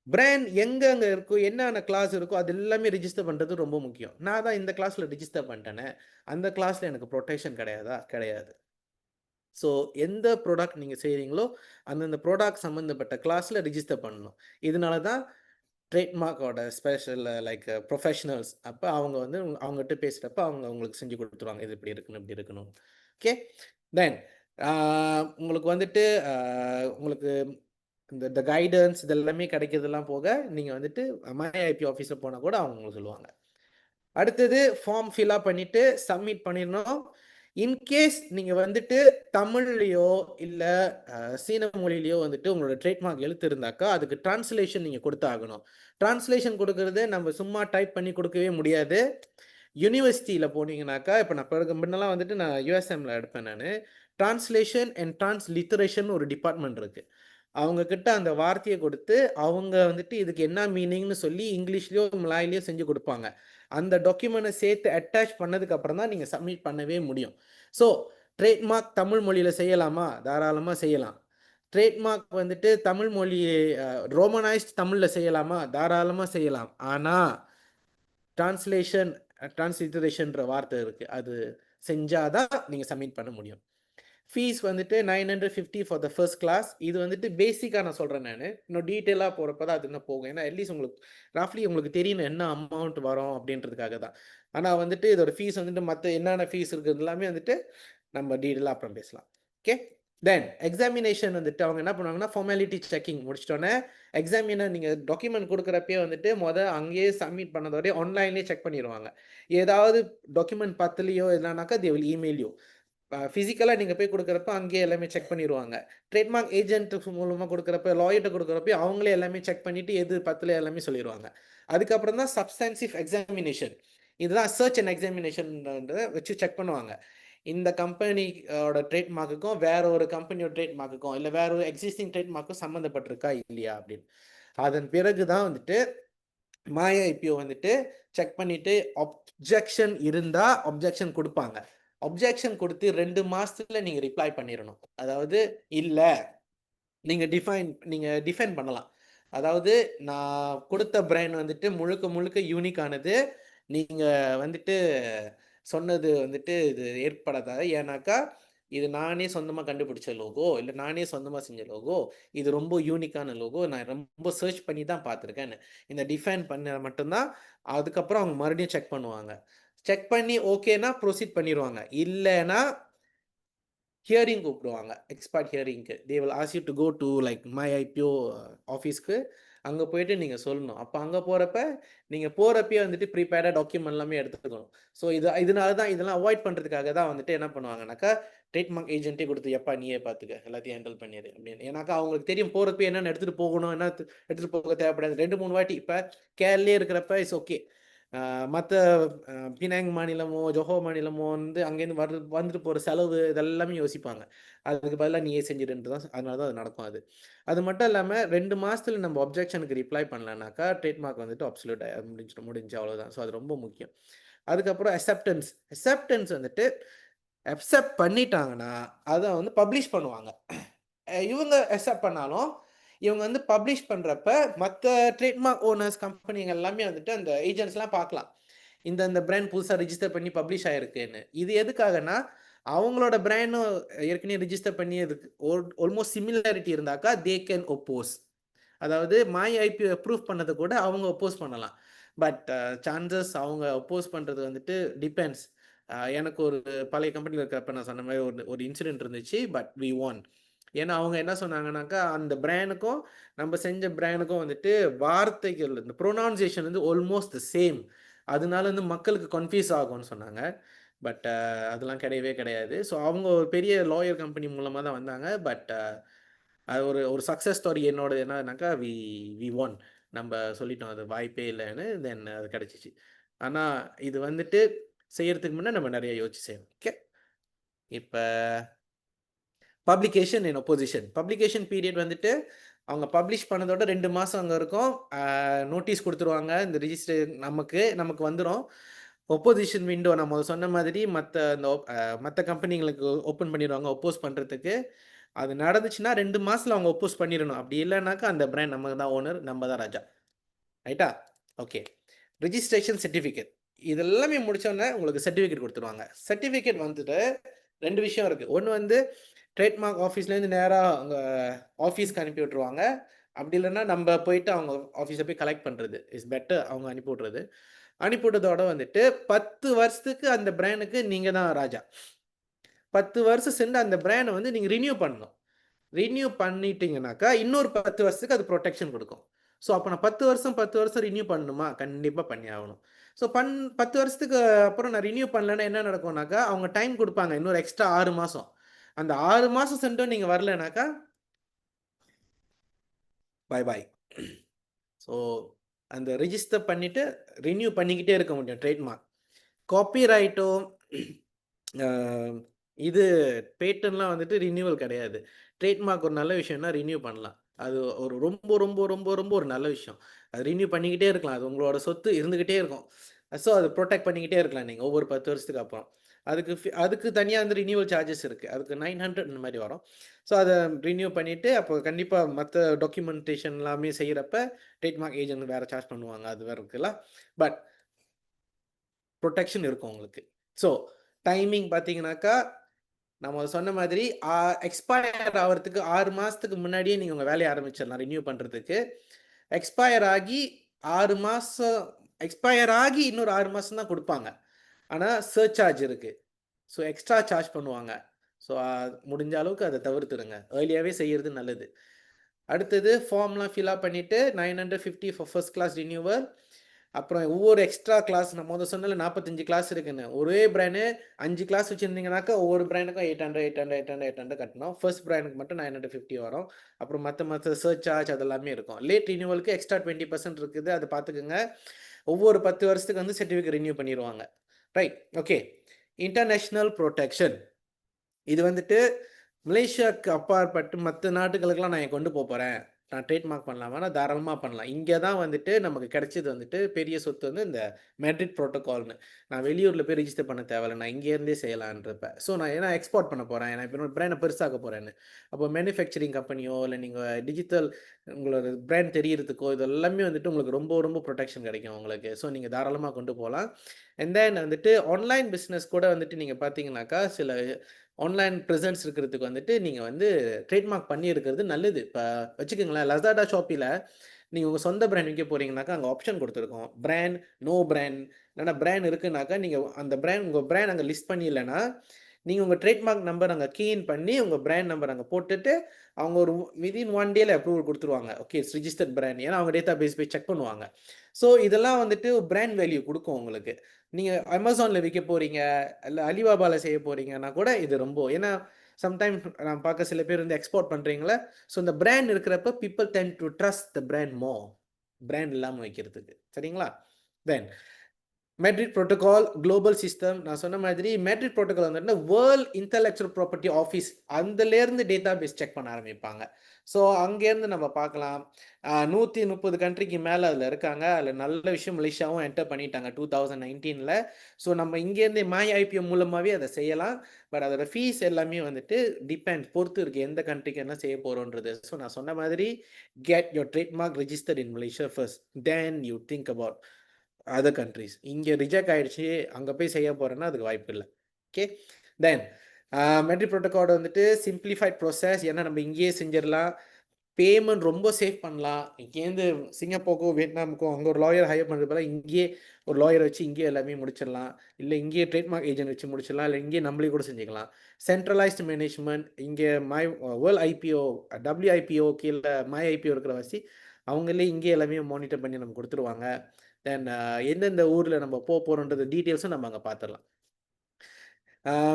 பிராண்ட் எங்கெங்கே இருக்கோ, என்னென்ன கிளாஸ் இருக்கோ அது எல்லாமே ரிஜிஸ்டர் பண்ணுறது ரொம்ப முக்கியம். நான் தான் இந்த கிளாஸில் ரிஜிஸ்டர் பண்ணிட்டேனே, அந்த கிளாஸில் எனக்கு ப்ரொடெக்ஷன் கிடையாதா? கிடையாது. ஸோ எந்த ப்ராடக்ட் நீங்கள் செய்கிறீங்களோ அந்தந்த ப்ராடக்ட் சம்மந்தப்பட்ட கிளாஸில் ரிஜிஸ்டர் பண்ணணும். இதனால தான் ட்ரேட்மார்க்கோட ஸ்பெஷல் லைக் ப்ரொஃபஷனல்ஸ் அப்போ அவங்க வந்து அவங்ககிட்ட பேசுகிறப்ப அவங்க உங்களுக்கு செஞ்சு கொடுத்துருவாங்க, இது இப்படி இருக்கணும் இப்படி இருக்கணும். ஓகே, தென் உங்களுக்கு வந்துட்டு உங்களுக்கு இந்த கைடன்ஸ் இதெல்லாமே கிடைக்கிறதெல்லாம் போக நீங்கள் வந்துட்டு MyIP ஆஃபீஸில் போனால் கூட அவங்க உங்களுக்கு சொல்லுவாங்க. அடுத்தது ஃபார்ம் ஃபில்அப் பண்ணிவிட்டு சப்மிட் பண்ணிடணும். இன்கேஸ் நீங்கள் வந்துட்டு தமிழ்லையோ இல்லை சீன மொழியிலையோ வந்துட்டு உங்களோட ட்ரேட்மார்க் எழுத்து இருந்தாக்கா அதுக்கு டிரான்ஸ்லேஷன் நீங்கள் கொடுத்தாகணும். டிரான்ஸ்லேஷன் கொடுக்கறது நம்ம சும்மா டைப் பண்ணி கொடுக்கவே முடியாது. யூனிவர்சிட்டியில் போனீங்கன்னாக்கா, இப்போ நான் முன்னெல்லாம் வந்துட்டு நான் USMல எடுப்பேன். நான் டிரான்ஸ்லேஷன் அண்ட் டிரான்ஸ்லிட்டரேஷன் ஒரு டிபார்ட்மெண்ட் இருக்குது. அவங்கக்கிட்ட அந்த வார்த்தையை கொடுத்து அவங்க வந்துட்டு இதுக்கு என்ன மீனிங்னு சொல்லி இங்கிலீஷ்லேயோ மலாயிலையோ செஞ்சு கொடுப்பாங்க. அந்த டாக்குமெண்ட்டை சேர்த்து அட்டாச் பண்ணதுக்கு அப்புறம் தான் நீங்கள் சப்மிட் பண்ணவே முடியும். ஸோ ட்ரேட்மார்க் தமிழ் மொழியில் செய்யலாமா? தாராளமாக செய்யலாம். ட்ரேட்மார்க் வந்துட்டு தமிழ் மொழி ரோமனைஸ்ட் தமிழில் செய்யலாமா? தாராளமாக செய்யலாம். ஆனால் டிரான்ஸ்லேஷன் டிரான்ஸ்லிட்டரேஷன்ற வார்த்தை இருக்குது, அது செஞ்சால் தான் நீங்கள் சப்மிட் பண்ண முடியும். ஃபீஸ் வந்துட்டு 950 ஃபார் த ஃபர்ஸ்ட் கிளாஸ். இது வந்துட்டு பேசிக்காக நான் சொல்கிறேன். நான் இன்னும் டீட்டெயிலாக போகிறப்ப தான் அது இன்னும் போகும். ஏன்னா அட்லீஸ்ட் உங்களுக்கு ரஃப்லி உங்களுக்கு தெரியணும் என்ன அமௌண்ட் வரும் அப்படின்றதுக்காக தான். ஆனால் வந்துட்டு இதோட ஃபீஸ் வந்துட்டு மற்ற என்னென்ன ஃபீஸ் இருக்குது எல்லாமே வந்துட்டு நம்ம டீட்டெயிலாக அப்புறம் பேசலாம். ஓகே, தென் எக்ஸாமினேஷன் வந்துட்டு அவங்க என்ன பண்ணுவாங்கன்னா ஃபார்மாலிட்டி செக்கிங் முடிச்சிட்டோன்னே எக்ஸாமினர் நீங்கள் டாக்குமெண்ட் கொடுக்குறப்பே வந்துட்டு அங்கேயே சப்மிட் பண்ணதோடய ஆன்லைன்லேயே செக் பண்ணிடுவாங்க. ஏதாவது டாக்குமெண்ட் பத்தலையோ இல்லைனாக்கா தே வில் இமெயில் யூ. ஃபிசிக்கலாக நீங்கள் போய் கொடுக்குறப்ப அங்கேயே எல்லாமே செக் பண்ணிடுவாங்க. ட்ரேட்மார்க் ஏஜென்ட் மூலமாக கொடுக்குறப்ப லாயர்கிட்ட கொடுக்குறப்ப அவங்களே எல்லாமே செக் பண்ணிவிட்டு எது பத்தில் எல்லாமே சொல்லிடுவாங்க. அதுக்கப்புறம் தான் சப்ஸ்டான்சிவ் எக்ஸாமினேஷன், இதுதான் சர்ச் அண்ட் எக்ஸாமினேஷன்றதை வச்சு செக் பண்ணுவாங்க. இந்த கம்பெனியோட ட்ரேட்மார்க்குக்கும் வேற ஒரு கம்பெனியோட ட்ரேட்மார்க்குக்கும் இல்லை வேற ஒரு எக்ஸிஸ்டிங் ட்ரேட்மார்க்கும் சம்மந்தப்பட்டிருக்கா இல்லையா அப்படின்னு. அதன் பிறகு தான் வந்துட்டு MyIPO வந்துட்டு செக் பண்ணிவிட்டு அப்ஜெக்ஷன் இருந்தால் அப்ஜெக்ஷன் கொடுப்பாங்க. அப்ஜெக்ஷன் கொடுத்து 2 மாதத்துல நீங்கள் ரிப்ளை பண்ணிடணும். அதாவது இல்லை நீங்கள் டிஃபைன் பண்ணலாம். அதாவது நான் கொடுத்த பிராண்ட் வந்துட்டு முழுக்க முழுக்க யூனிக்கானது, நீங்கள் வந்துட்டு சொன்னது வந்துட்டு இது ஏற்படாத, ஏன்னாக்கா இது நானே சொந்தமாக கண்டுபிடிச்ச லோகோ, இல்லை நானே சொந்தமாக செஞ்ச லோகோ, இது ரொம்ப யூனிக்கான லோகோ, நான் ரொம்ப சர்ச் பண்ணி தான் பார்த்துருக்கேன்னு இந்த டிஃபைன் பண்ண மட்டும்தான். அதுக்கப்புறம் அவங்க மறுபடியும் செக் பண்ணுவாங்க. செக் பண்ணி ஓகேனா ப்ரொசீட் பண்ணிடுவாங்க. இல்லைன்னா ஹியரிங் கூப்பிடுவாங்க, எக்ஸ்பர்ட் ஹியரிங்க்கு. They will ask you to go to like MyIPO ஆஃபீஸ்க்கு. அங்கே போயிட்டு நீங்கள் சொல்லணும். அப்போ அங்கே போகிறப்ப நீங்கள் போகிறப்பே வந்துட்டு ப்ரீபேர்டாக டாக்குமெண்ட் எல்லாமே எடுத்துக்கணும். ஸோ இதனால தான் இதெல்லாம் அவாய்ட் பண்ணுறதுக்காக தான் வந்துட்டு என்ன பண்ணுவாங்கனாக்கா ட்ரேட்மார்க் ஏஜென்ட்டே கொடுத்து எப்பா நீயே பார்த்துக்க எல்லாத்தையும் ஹேண்டில் பண்ணிடு அப்படின்னு. ஏன்னாக்கா அவங்களுக்கு தெரியும் போகிறப்ப என்னென்ன எடுத்துகிட்டு போகணும், என்ன எடுத்துகிட்டு போக தேவைப்படாது. 2-3 வாட்டி இப்போ கேரளே இருக்கிறப்ப இட்ஸ் ஓகே. மற்ற பினாங் மாநிலமோ ஜொஹோ மாநிலமோ வந்து அங்கேருந்து வந்துட்டு போகிற செலவு இதெல்லாமே யோசிப்பாங்க. அதுக்கு பதிலாக நீயே செஞ்சிடுன்ட்டு தான், அதனால தான் அது நடக்கும். அது மட்டும் இல்லாமல் 2 மாதத்துல நம்ம அப்ஜெக்ஷனுக்கு ரிப்ளை பண்ணலனாக்கா ட்ரேட்மார்க் வந்துட்டு அப்சல்யூட் முடிஞ்சு அவ்வளோதான். ஸோ அது ரொம்ப முக்கியம். அதுக்கப்புறம் அக்செப்டன்ஸ் வந்துட்டு அக்செப்ட் பண்ணிட்டாங்கன்னா அதை வந்து பப்ளிஷ் பண்ணுவாங்க. இவங்க அக்செப்ட் பண்ணாலும் இவங்க வந்து பப்ளிஷ் பண்ணுறப்ப மற்ற ட்ரேட்மார்க் ஓனர்ஸ் கம்பெனிங்க எல்லாமே வந்துட்டு அந்த ஏஜென்ட்ஸ்லாம் பார்க்கலாம், இந்த பிராண்ட் புதுசாக ரிஜிஸ்டர் பண்ணி பப்ளிஷ் ஆகிருக்குன்னு. இது எதுக்காகனா அவங்களோட பிராண்டும் ஏற்கனவே ரிஜிஸ்டர் பண்ணி அதுக்கு ஆல்மோஸ்ட் சிமிலாரிட்டி இருந்தாக்கா தே கேன் ஒப்போஸ். அதாவது MyIPO அப்ரூவ் பண்ணதை கூட அவங்க ஒப்போஸ் பண்ணலாம். பட் சான்சஸ் அவங்க ஒப்போஸ் பண்ணுறது வந்துட்டு டிபெண்ட்ஸ். எனக்கு ஒரு பழைய கம்பெனியில் இருக்கிறப்ப நான் சொன்ன மாதிரி ஒரு இன்சிடென்ட் இருந்துச்சு. But we won. ஏன்னா அவங்க என்ன சொன்னாங்கன்னாக்கா அந்த பிராண்டுக்கும் நம்ம செஞ்ச பிராண்டுக்கும் வந்துட்டு வார்த்தைகள் இந்த ப்ரொனவுன்சியேஷன் வந்து ஆல்மோஸ்ட் த சேம், அதனால வந்து மக்களுக்கு கன்ஃபியூஸ் ஆகும்னு சொன்னாங்க. பட் அதெல்லாம் கிடையவே கிடையாது. ஸோ அவங்க ஒரு பெரிய லாயர் கம்பெனி மூலமாக தான் வந்தாங்க. பட் அது ஒரு சக்ஸஸ் ஸ்டோரி என்னோட என்னன்னாக்கா வி ஒன். நம்ம சொல்லிட்டோம் அது வாய்ப்பே இல்லைன்னு, தென் அது கிடச்சிச்சு. ஆனால் இது வந்துட்டு செய்யறதுக்கு முன்னே நம்ம நிறைய யோசிச்சு செய்யணும். ஓகே, இப்போ பப்ளிகேஷன் இன் ஒப்போசிஷன். பப்ளிகேஷன் பீரியட் வந்துட்டு அவங்க பப்ளிஷ் பண்ணதோட 2 மாதம் அங்கே இருக்கும். நோட்டீஸ் கொடுத்துருவாங்க, இந்த ரிஜிஸ்டர் நமக்கு வந்துடும். ஒப்போசிஷன் விண்டோ நம்ம சொன்ன மாதிரி மற்ற கம்பெனிங்களுக்கு ஓப்பன் பண்ணிடுவாங்க ஒப்போஸ் பண்ணுறதுக்கு. அது நடந்துச்சுன்னா 2 மாதத்தில் அவங்க ஒப்போஸ் பண்ணிடணும். அப்படி இல்லைனாக்கா அந்த பிராண்ட் நமக்கு தான் ஓனர், நம்ம தான் ராஜா. ரைட்டா? ஓகே, ரிஜிஸ்ட்ரேஷன் சர்டிஃபிகேட் இதெல்லாமே முடிச்சோடனே உங்களுக்கு சர்டிஃபிகேட் கொடுத்துருவாங்க. சர்டிஃபிகேட் வந்துட்டு 2 விஷயம் இருக்குது. ஒன்று வந்து ட்ரேட்மார்க் ஆஃபீஸ்லேருந்து நேராக அவங்க ஆஃபீஸ்க்கு அனுப்பி விட்ருவாங்க. அப்படி இல்லைன்னா நம்ம போயிட்டு அவங்க ஆஃபீஸை போய் கலெக்ட் பண்ணுறது இஸ் பெட்டர். அவங்க அனுப்பி விட்றது. அனுப்பி விட்டதோட வந்துட்டு 10 வருஷத்துக்கு அந்த பிராண்டுக்கு நீங்கள் தான் ராஜா. 10 வருஷம் சென்று அந்த பிராண்டை வந்து நீங்கள் ரினியூ பண்ணணும். ரினியூ பண்ணிட்டீங்கன்னாக்கா இன்னொரு 10 வருஷத்துக்கு அது ப்ரொடெக்ஷன் கொடுக்கும். ஸோ அப்போ நான் 10 வருஷம் ரினியூ பண்ணணுமா? கண்டிப்பாக பண்ணி ஆகணும். ஸோ 10 வருஷத்துக்கு அப்புறம் நான் ரினியூ பண்ணலன்னா என்ன நடக்கும்னாக்கா அவங்க டைம் கொடுப்பாங்க, இன்னொரு எக்ஸ்ட்ரா 6 மாதம். அந்த 6 மாதம் சென்றும் நீங்கள் வரலனாக்கா பாய் பாய். ஸோ அந்த ரிஜிஸ்டர் பண்ணிவிட்டு ரினியூ பண்ணிக்கிட்டே இருக்க முடியும் ட்ரேட்மார்க். காப்பிரைட்டோ இது பேட்டன்லாம் வந்துட்டு ரினியூவல் கிடையாது. ட்ரேட்மார்க் ஒரு நல்ல விஷயம்னா ரினியூ பண்ணலாம். அது ஒரு ரொம்ப ரொம்ப ரொம்ப ரொம்ப ஒரு நல்ல விஷயம். அது ரினியூ பண்ணிக்கிட்டே இருக்கலாம். அது உங்களோட சொத்து இருந்துக்கிட்டே இருக்கும். ஸோ அது ப்ரொடெக்ட் பண்ணிக்கிட்டே இருக்கலாம் நீங்கள் ஒவ்வொரு 10 வருஷத்துக்கு அப்புறம். அதுக்கு தனியாக வந்து ரினியூவல் சார்ஜஸ் இருக்குது. அதுக்கு 900 இந்த மாதிரி வரும். ஸோ அதை ரினியூ பண்ணிவிட்டு அப்போ கண்டிப்பாக மற்ற டாக்குமெண்டேஷன் எல்லாமே செய்கிறப்ப ட்ரேட்மார்க் ஏஜென்ட் வேறு சார்ஜ் பண்ணுவாங்க. அது வேறு இருக்குல்ல. பட் ப்ரொடெக்ஷன் இருக்கும் உங்களுக்கு. ஸோ டைமிங் பார்த்தீங்கன்னாக்கா நம்ம சொன்ன மாதிரி எக்ஸ்பயர் ஆகிறதுக்கு 6 மாதத்துக்கு முன்னாடியே நீங்கள் உங்கள் வேலையை ஆரம்பிச்சிடலாம் ரினியூ பண்ணுறதுக்கு. எக்ஸ்பயர் ஆகி 6 மாதம் எக்ஸ்பயர் ஆகி இன்னொரு 6 மாதம் தான் கொடுப்பாங்க. ஆனால் சர்சார்ஜ் இருக்குது. ஸோ எக்ஸ்ட்ரா சார்ஜ் பண்ணுவாங்க. ஸோ முடிஞ்ச அளவுக்கு அதை தவிர்த்துடுங்க. ஏர்லியாகவே செய்கிறது நல்லது. அடுத்தது ஃபார்ம்லாம் ஃபில்அப் பண்ணிவிட்டு 950 ஃபார் ஃபர்ஸ்ட் கிளாஸ் ரினியூவல். அப்புறம் ஒவ்வொரு எக்ஸ்ட்ரா கிளாஸ் நம்ம சொன்னால 45 கிளாஸ் இருக்குன்னு. ஒரே பிராண்டு 5 கிளாஸ் வச்சுருந்தீங்கன்னாக்கா ஒவ்வொரு பிராண்டுக்கும் 800 கட்டணும். ஃபர்ஸ்ட் பிராண்டுக்கு மட்டும் 950 வரும். அப்புறம் மற்ற சர்ச் சார்ஜ் அதெல்லாமே இருக்கும். லேட் ரினியூவலுக்கு எக்ஸ்ட்ரா 20% இருக்குது. அதை பார்த்துக்குங்க. ஒவ்வொரு 10 வருஷத்துக்கு வந்து சர்டிஃபிகேட் ரினியூ பண்ணிடுவாங்க. Right, okay. இன்டர்நேஷ்னல் ப்ரொடெக்ஷன் இது வந்துட்டு மலேசியாவுக்கு அப்பாற்பட்டு மற்ற நாட்டுகளுக்கெல்லாம் நான் கொண்டு போகிறேன். நான் ட்ரேட்மார்க் பண்ணலாமா? தாராளமாக பண்ணலாம். இங்கே தான் வந்துட்டு நமக்கு கிடைச்சது வந்துட்டு பெரிய சொத்து வந்து இந்த மேட்ரிட் ப்ரோட்டோகால்னு. நான் வெளியூரில் போய் ரிஜிஸ்டர் பண்ண தேவையில்லை, நான் இங்கேருந்தே செய்யலான்றப்ப. ஸோ நான் ஏன்னா எக்ஸ்போர்ட் பண்ண போகிறேன், நான் இப்போ பிராண்டை பெருசாக்க போகிறேன்னு. அப்போ மேனுஃபேக்சரிங் கம்பெனியோ இல்லை நீங்கள் டிஜிட்டல் உங்களோட பிராண்ட் தெரியறதுக்கோ இது எல்லாமே வந்துட்டு உங்களுக்கு ரொம்ப ரொம்ப ப்ரொடெக்ஷன் கிடைக்கும் உங்களுக்கு. ஸோ நீங்கள் தாராளமாக கொண்டு போகலாம். அண்ட் தென் வந்துட்டு ஆன்லைன் பிஸ்னஸ் கூட வந்துட்டு நீங்கள் பார்த்தீங்கன்னாக்கா சில ஆன்லைன் ப்ரெசன்ஸ் இருக்கிறதுக்கு வந்துட்டு நீங்கள் வந்து ட்ரேட்மார்க் பண்ணி இருக்கிறது நல்லது. இப்போ வச்சுக்கோங்களேன், லசாடா ஷாப்பில் நீங்கள் உங்கள் சொந்த பிராண்ட் விற்க போகிறீங்கனாக்கா அங்கே ஆப்ஷன் கொடுத்துருக்கோம், பிராண்ட், நோ பிராண்ட். இல்லைனா பிராண்ட் இருக்குனாக்கா நீங்கள் அந்த பிராண்ட் உங்கள் பிராண்ட் அங்கே லிஸ்ட் பண்ணி இல்லைன்னா நீங்கள் உங்கள் ட்ரேட்மார்க் நம்பர் அங்கே கீன் பண்ணி உங்கள் பிராண்ட் நம்பர் அங்கே போட்டுட்டு அவங்க ஒரு விதின் 1 டேல அப்ரூவல் கொடுத்துருவாங்க. Okay, it's registered brand. ஏன்னா அவங்க டேட்டா பேஸ் போய் செக் பண்ணுவாங்க. ஸோ இதெல்லாம் வந்துட்டு பிராண்ட் வேல்யூ கொடுக்கும் உங்களுக்கு. நீங்கள் அமேசானில் விற்க போகிறீங்க இல்லை அலிபாபாவில் செய்ய போகிறீங்கன்னா கூட இது ரொம்ப, ஏன்னா சம்டைம் நான் பார்க்க சில பேர் வந்து எக்ஸ்போர்ட் பண்ணுறீங்களே. ஸோ இந்த பிராண்ட் இருக்கிறப்ப people tend to trust the brand more, brand இல்லாமல் வைக்கிறதுக்கு. சரிங்களா? Then Madrid protocol global system. நான் சொன்ன மாதிரி மேட்ரிட் ப்ரோட்டோகால் வந்துட்டு வேர்ல்ட் இன்டெலெக்சுவல் ப்ராப்பர்ட்டி ஆஃபீஸ் அதுலேருந்து டேட்டா பேஸ் செக் பண்ண ஆரம்பிப்பாங்க. ஸோ அங்கேருந்து நம்ம பார்க்கலாம் 130 கண்ட்ரிக்கு மேலே அதில் இருக்காங்க. அதில் நல்ல விஷயம் மலேசியாவும் என்டர் பண்ணிட்டாங்க 2019. ஸோ நம்ம இங்கேருந்து மை ஐபிஓ மூலமாகவே அதை செய்யலாம். பட் அதோட ஃபீஸ் எல்லாமே வந்துட்டு பொறுத்து இருக்குது எந்த கண்ட்ரிக்கு என்ன செய்ய போகிறோன்றது. ஸோ நான் சொன்ன மாதிரி get your trademark registered in Malaysia first, then you think about other countries. இங்கே ரிஜெக்ட் ஆகிடுச்சு, அங்கே போய் செய்ய போகிறேன்னா அதுக்கு வாய்ப்பு இல்லை. ஓகே, தென் மேட்ரிட் ப்ரோட்டோகால் வந்துட்டு சிம்பிளிஃபைட் ப்ரோசஸ். ஏன்னா நம்ம இங்கேயே செஞ்சிடலாம், பேமெண்ட் ரொம்ப சேவ் பண்ணலாம். இங்கேருந்து சிங்கப்பூருக்கோ வியட்நாமுக்கோ அங்கே ஒரு லாயர் ஹையர் பண்ணுறது போல இங்கேயே ஒரு லாயரை வச்சு இங்கேயே எல்லாமே முடிச்சிடலாம். இல்லை இங்கேயே ட்ரேட்மார்க் ஏஜென்ட் வச்சு முடிச்சிடலாம். இல்லை இங்கேயே நம்மளே கூட செஞ்சுக்கலாம். சென்ட்ரலைஸ்டு மேனேஜ்மெண்ட் இங்கே வேர்ல்ட் ஐபிஓ WIPO கீழே மை ஐபிஓ இருக்கிற வச்சு அவங்களே இங்கே எல்லாமே மானிட்டர் பண்ணி நம்ம கொடுத்துருவாங்க. தென் எந்தெந்த ஊரில் நம்ம போகிறோன்றது டீட்டெயில்ஸும் நம்ம அங்கே பார்த்துடலாம்.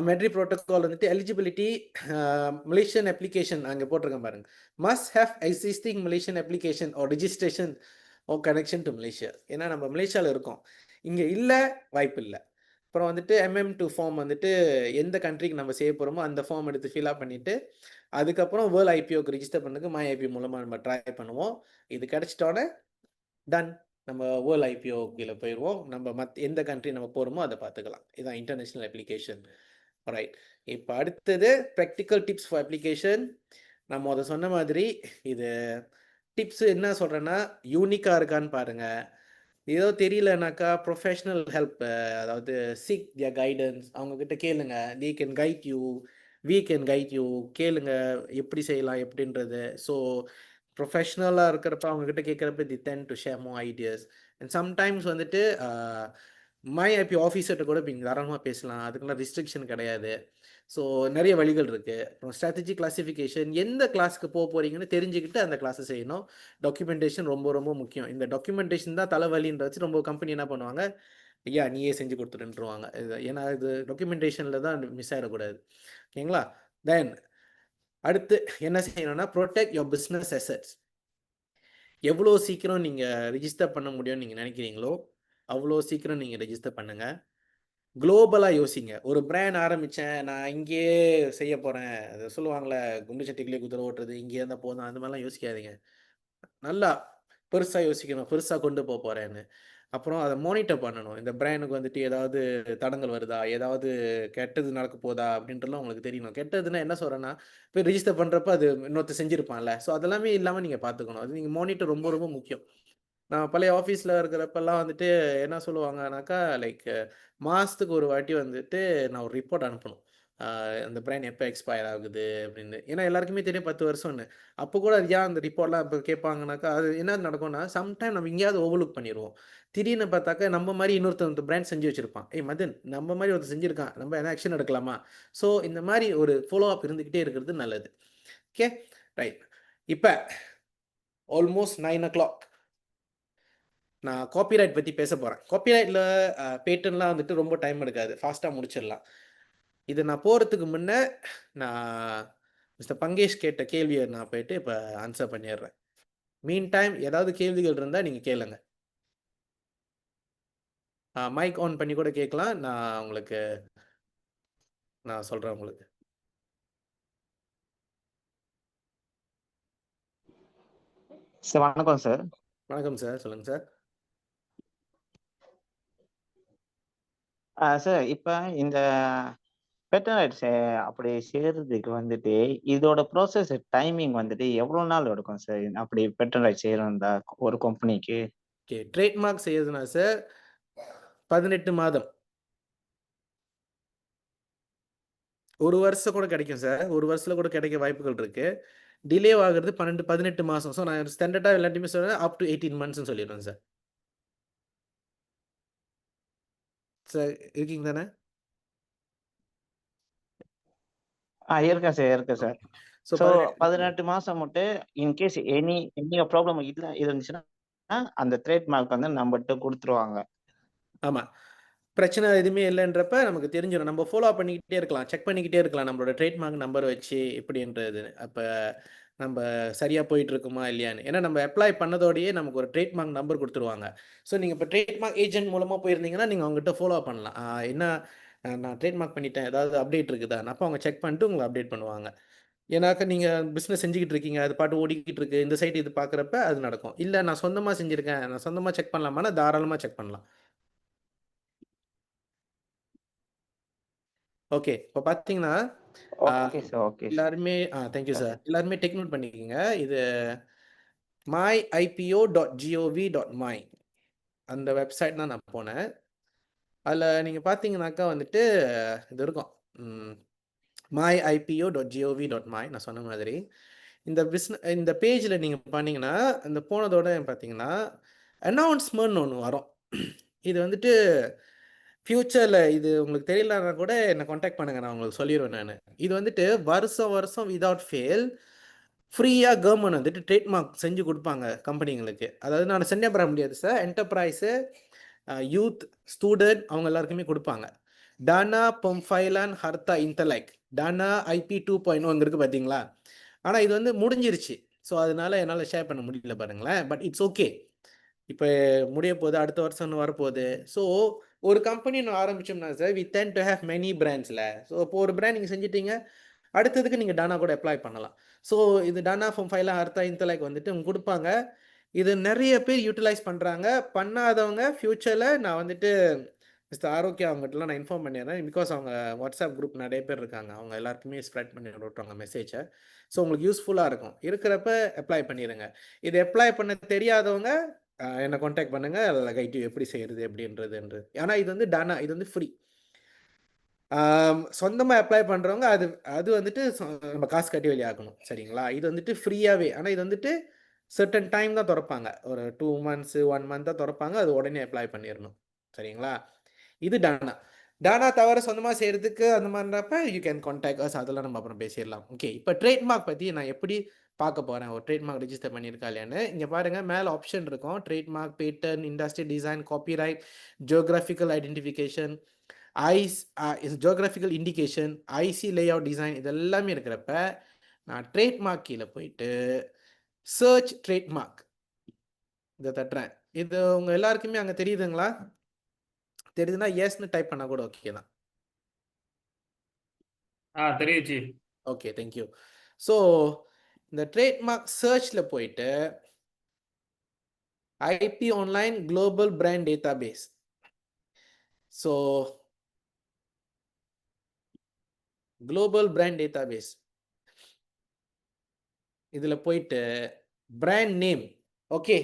மேட்ரிட் ப்ரோட்டோகால் வந்துட்டு எலிஜிபிலிட்டி மலேசியன் அப்ளிகேஷன் அங்கே போட்டிருக்கேன் பாருங்க. Must have existing Malaysian application or registration or connection to Malaysia. ஏன்னா நம்ம மலேசியாவில் இருக்கோம், இங்கே இல்லை, வாய்ப்பு இல்லை. அப்புறம் வந்துட்டு MM2 ஃபார்ம் வந்துட்டு எந்த கண்ட்ரிக்கு நம்ம செய்ய போகிறோமோ அந்த ஃபார்ம் எடுத்து ஃபில்அப் பண்ணிவிட்டு அதுக்கப்புறம் வேர்ல்ட் ஐபிஓக்கு ரிஜிஸ்டர் பண்ணுறதுக்கு மை ஐபிஓ மூலமாக நம்ம ட்ரை பண்ணுவோம். இது கிடச்சிட்டோன்னே டன், நம்ம வேர்ல்ட் ஐபிஓ கீழே போயிடுவோம். நம்ம எந்த கண்ட்ரி நம்ம போகிறோமோ அதை பார்த்துக்கலாம். இதுதான் இன்டர்நேஷ்னல் அப்ளிகேஷன். ரைட், இப்போ அடுத்தது ப்ராக்டிக்கல் டிப்ஸ் ஃபார் அப்ளிகேஷன். நம்ம அதை சொன்ன மாதிரி இது டிப்ஸு என்ன சொல்கிறேன்னா, யூனிக்காக இருக்கான்னு பாருங்கள். ஏதோ தெரியலனாக்கா ப்ரொஃபஷ்னல் ஹெல்ப், அதாவது சீக் தியர் கைடன்ஸ், அவங்கக்கிட்ட கேளுங்க. They can guide you, we can guide you. கேளுங்க எப்படி செய்யலாம் எப்படின்றது. ஸோ ப்ரொஃபஷ்னலாக இருக்கிறப்ப அவங்கக்கிட்ட கேட்குறப்ப தி ten to share more ideas. And sometimes வந்துட்டு மை ஐபி ஆஃபீஸர்கிட்ட கூட இப்போ நீங்கள் தாராளமாக பேசலாம், அதுக்கெல்லாம் ரெஸ்ட்ரிக்ஷன் கிடையாது. ஸோ நிறைய வழிகள் இருக்குது. அப்புறம் ஸ்ட்ராட்டஜி கிளாசிஃபிகேஷன், எந்த கிளாஸுக்கு போக போகிறீங்கன்னு தெரிஞ்சுக்கிட்டு அந்த கிளாஸை செய்யணும். டாக்குமெண்டேஷன் ரொம்ப ரொம்ப முக்கியம். இந்த டாக்குமெண்டேஷன் தான் தலைவலின்ற வச்சு ரொம்ப கம்பெனி என்ன பண்ணுவாங்க, ஐயா நீயே செஞ்சு கொடுத்துருன்றுவாங்க. ஏன்னா இது டாக்குமெண்டேஷனில் தான் மிஸ் ஆகிடக்கூடாது. ஓகேங்களா? தென் அடுத்து என்ன செய்யணும்னா, ப்ரொடெக்ட் யுவர் பிஸ்னஸ் அசெட்ஸ். எவ்வளோ சீக்கிரம் நீங்கள் ரிஜிஸ்டர் பண்ண முடியும்னு நீங்கள் நினைக்கிறீங்களோ அவ்வளோ சீக்கிரம் நீங்கள் ரெஜிஸ்டர் பண்ணுங்கள். குளோபலாக யோசிங்க. ஒரு பிராண்ட் ஆரம்பித்தேன், நான் இங்கேயே செய்ய போகிறேன், அதை சொல்லுவாங்களே குண்டு சட்டிக்குள்ளே குதிரை ஓட்டுறது, இங்கேயே இருந்தால் போதும், அந்த மாதிரிலாம் யோசிக்காதீங்க. நல்லா பெருசாக யோசிக்கணும், பெருசாக கொண்டு போக போகிறேன்னு. அப்புறம் அதை மானிட்டர் பண்ணணும். இந்த பிராண்டுக்கு வந்துட்டு ஏதாவது தடங்கள் வருதா, ஏதாவது கெட்டது நடக்க போதா அப்படின்றலாம் உங்களுக்கு தெரியணும். கெட்டதுன்னா என்ன சொல்கிறேன்னா, போய் ரிஜிஸ்டர் பண்ணுறப்ப அது இன்னொருத்தர் செஞ்சுருப்பான்ல, ஸோ அதெல்லாமே இல்லாமல் நீங்கள் பார்த்துக்கணும். அது நீங்கள் மானிட்டர் ரொம்ப ரொம்ப முக்கியம். நான் பழைய ஆஃபீஸில் இருக்கிறப்பெல்லாம் வந்துட்டு என்ன சொல்லுவாங்கனாக்கா, லைக் மாதத்துக்கு ஒரு வாட்டி வந்துட்டு நான் ஒரு ரிப்போர்ட் அனுப்பணும். அந்த பிராண்ட் எப்போ எக்ஸ்பயர் ஆகுது அப்படின்னு. ஏன்னா எல்லாருக்குமே தெரியும் 10 வருஷம்னு. அப்போ கூட ஏன் அந்த ரிப்போர்ட்லாம் இப்போ கேட்பாங்கனாக்கா, அது என்ன நடக்கும்னா, சம்டைம் நம்ம எங்கேயாவது ஓவர்லுக் பண்ணிடுவோம். திடீர்னு பார்த்தாக்கா நம்ம மாதிரி இன்னொருத்தர் பிராண்ட் செஞ்சு வச்சுருப்பான். மதன் நம்ம மாதிரி ஒருத்தர் செஞ்சுருக்கான், நம்ம என்ன ஆக்ஷன் எடுக்கலாமா? ஸோ இந்த மாதிரி ஒரு ஃபாலோ அப் இருந்துக்கிட்டே இருக்கிறது நல்லது. Okay right. இப்போ ஆல்மோஸ்ட் 9 o'clock. நான் காப்பிரைட் பற்றி பேச போகிறேன். காப்பிரைட்டில் பேட்டன்லாம் வந்துட்டு ரொம்ப டைம் எடுக்காது, ஃபாஸ்ட்டாக முடிச்சிடலாம். இது நான் போகிறதுக்கு முன்னே நான் மிஸ்டர் பங்கேஷ் கேட்ட கேள்வியை நான் போயிட்டு இப்போ ஆன்சர் பண்ணிடுறேன். மீன் டைம் ஏதாவது கேள்விகள் இருந்தால் நீங்கள் கேளுங்க. மைக் ஆன் பண்ணி கூட கேட்கலாம். நான் சொல்கிறேன் உங்களுக்கு. சார் வணக்கம் சார். வணக்கம் சார், சொல்லுங்கள் சார். சார் இப்போ இந்த பெட்டரைட்ஸ் அப்படி செய்யறதுக்கு வந்துட்டு இதோட ப்ராசஸ் டைமிங் வந்துட்டு எவ்வளோ நாள் எடுக்கும் சார்? அப்படி பெட்டரைட் செய்யறதா ஒரு கம்பெனிக்கு? ஓகே, ட்ரேட்மார்க் செய்யறதுனா சார் 18 மாதம், ஒரு வருஷம் கூட கிடைக்கும் சார். ஒரு வருஷத்தில் கூட கிடைக்க வாய்ப்புகள் இருக்குது. டிலே ஆகிறது 18 மாதம். ஸோ நான் ஸ்டாண்டர்டாக எல்லாத்தையுமே சொல்கிறேன், அப் டு 18 monthsன்னு சொல்லிடுறேன் சார். சார் இருக்கீங்க தானே? இருக்கேன் சார், இருக்கேன் சார். ஸோ ஸோ 18 மாதம் மட்டும் இன்கேஸ் எனி ப்ராப்ளம் இல்லை இருந்துச்சுன்னா அந்த ட்ரேட்மார்க் வந்து நம்மகிட்ட கொடுத்துருவாங்க. ஆமாம், பிரச்சனை எதுவுமே இல்லைன்றப்ப நமக்கு தெரிஞ்சிடும். நம்ம ஃபாலோ பண்ணிக்கிட்டே இருக்கலாம், செக் பண்ணிக்கிட்டே இருக்கலாம் நம்மளோட ட்ரேட்மார்க் நம்பர் வச்சு எப்படின்றது. அப்போ நம்ம சரியாக போயிட்டு இருக்குமா இல்லையான்னு. ஏன்னா நம்ம அப்ளை பண்ணதோடையே நமக்கு ஒரு ட்ரேட்மார்க் நம்பர் கொடுத்துருவாங்க. ஸோ நீங்கள் இப்போ ட்ரேட்மார்க் ஏஜென்ட் மூலமாக போயிருந்தீங்கன்னா நீங்கள் அவங்ககிட்ட ஃபாலோ பண்ணலாம். என்ன நான் ட்ரேட்மார்க் பண்ணிட்டேன், ஏதாவது அப்டேட் இருக்குதா, அப்போ அவங்க செக் பண்ணிட்டு உங்களை அப்டேட் பண்ணுவாங்க. ஏன்னாக்கா நீங்கள் பிஸ்னஸ் செஞ்சுக்கிட்டு இருக்கீங்க, அது பாட்டு ஓடிக்கிட்டு இருக்கு, இந்த சைட் இது பார்க்குறப்ப அது நடக்கும். இல்லை நான் சொந்தமாக செஞ்சுருக்கேன், நான் சொந்தமாக செக் பண்ணலாமான்னா தாராளமாக செக் பண்ணலாம். ஓகே, இப்போ பார்த்தீங்கன்னா ஓகே சார், ஓகே சார். எல்லாருமே தேங்க்யூ சார். எல்லாருமே டேக் நோட் பண்ணிக்கோங்க. இது myipo.gov.my அந்த வெப்சைட் தான் நான் போனேன். அதில் நீங்கள் பார்த்தீங்கன்னாக்கா வந்துட்டு இது இருக்கும், myipo.gov.my. நான் சொன்ன மாதிரி இந்த பேஜில் நீங்கள் பண்ணீங்கன்னா, இந்த போனதோட பார்த்தீங்கன்னா அனௌன்ஸ்மெண்ட் ஒன்று வரும். இது வந்துட்டு ஃப்யூச்சரில் இது உங்களுக்கு தெரியலன்னா கூட என்னை காண்டாக்ட் பண்ணுங்கள், நான் உங்களுக்கு சொல்லிடுவேன். நான் இது வந்துட்டு வருஷம் விதவுட் ஃபெயில் ஃப்ரீயாக கவர்மெண்ட் வந்துட்டு ட்ரேட்மார்க் செஞ்சு கொடுப்பாங்க கம்பெனிங்களுக்கு. அதாவது நான் சென்னை பெற முடியாது சார், என்டர்பிரைஸு, யூத், ஸ்டூடெண்ட் அவங்க எல்லாருக்குமே கொடுப்பாங்க. டானா பொம்ஃபைலான் ஹர்த்தா இன்டலெக்ட் டானா IP 2.0 அங்கே இருக்குது பார்த்தீங்களா. ஆனால் இது வந்து முடிஞ்சிருச்சு, ஸோ அதனால என்னால் ஷேர் பண்ண முடியல பாருங்களேன். பட் இட்ஸ் ஓகே, இப்போ முடிய போகுது, அடுத்த வருஷம் இன்னும் வரப்போகுது. ஸோ ஒரு கம்பெனி ஒன்று ஆரம்பிச்சோம்னா sir, we tend to have many பிராண்ட்ஸில். ஸோ இப்போ ஒரு பிராண்ட் நீங்கள் செஞ்சிட்டீங்க, அடுத்ததுக்கு நீங்கள் டானா கூட அப்ளை பண்ணலாம். ஸோ இது டானா ஃபார்ம் ஃபைலாம் அர்த்தா இன்டலெக்ட் வந்துட்டு உங்களுக்கு கொடுப்பாங்க. இது நிறைய பேர் யூட்டிலைஸ் பண்ணுறாங்க. பண்ணாதவங்க ஃப்யூச்சரில் நான் வந்துட்டு மிஸ்டர் ஆரோக்கியா அவங்ககிட்டலாம் நான் இன்ஃபார்ம் பண்ணிடுறேன். பிகாஸ் அவங்க வாட்ஸ்அப் குரூப் நிறைய பேர் இருக்காங்க. அவங்க எல்லாருக்குமே ஸ்ப்ரெட் பண்ணி விட்டுருவாங்க மெசேஜை. ஸோ உங்களுக்கு யூஸ்ஃபுல்லாக இருக்கும். இருக்கிறப்ப அப்ளை பண்ணிடுங்க. இது அப்ளை பண்ண தெரியாதவங்க என்னை காண்டாக்ட் பண்ணுங்கள். அதில் கைட்டு எப்படி செய்கிறது எப்படின்றது. ஆனால் இது வந்து டானா, இது வந்து ஃப்ரீ. சொந்தமாக அப்ளை பண்ணுறவங்க அது வந்துட்டு நம்ம காசு கட்டி வெளியாகணும். சரிங்களா? இது வந்துட்டு ஃப்ரீயாகவே. ஆனால் இது வந்துட்டு சர்டன் டைம் தான் திறப்பாங்க. ஒரு 2 months 1 month தான் திறப்பாங்க. அது உடனே அப்ளை பண்ணிடணும். சரிங்களா? இது டானா. டானா தவிர சொந்தமாக செய்கிறதுக்கு அந்த மாதிரின்றப்ப யூ கேன் காண்டாக்ட் அஸ். அதெல்லாம் நம்ம அப்புறம் பேசிடலாம். ஓகே, இப்போ ட்ரேட்மார்க் பற்றி நான் எப்படி பார்க்க போகிறேன். ஒரு ட்ரேட்மார்க் ரெஜிஸ்டர் பண்ணியிருக்கா இல்லையான்னு. இங்கே பாருங்கள், மேலே ஆப்ஷன் இருக்கும். Trademark, patent, industry design, copyright, geographical identification, geographical indication, IC layout design, இது எல்லாமே இருக்கிறப்ப நான் ட்ரேட்மார்க் கீழே போயிட்டு சர்ச் ட்ரேட்மார்க் இதை தட்டுறேன். இது உங்கள் எல்லாருக்குமே அங்கே தெரியுதுங்களா? தெரியுதுன்னா எஸ்ன்னு டைப் பண்ணால் கூட ஓகே தான். தெரியும் சீஃப். Okay, thank you. ஸோ இந்த ட்ரேட்மார்க் சர்ச்சில் போயிட்டு IP online global brand database. So global brand database இதில் போயிட்டு பிராண்ட் நேம். ஓகே,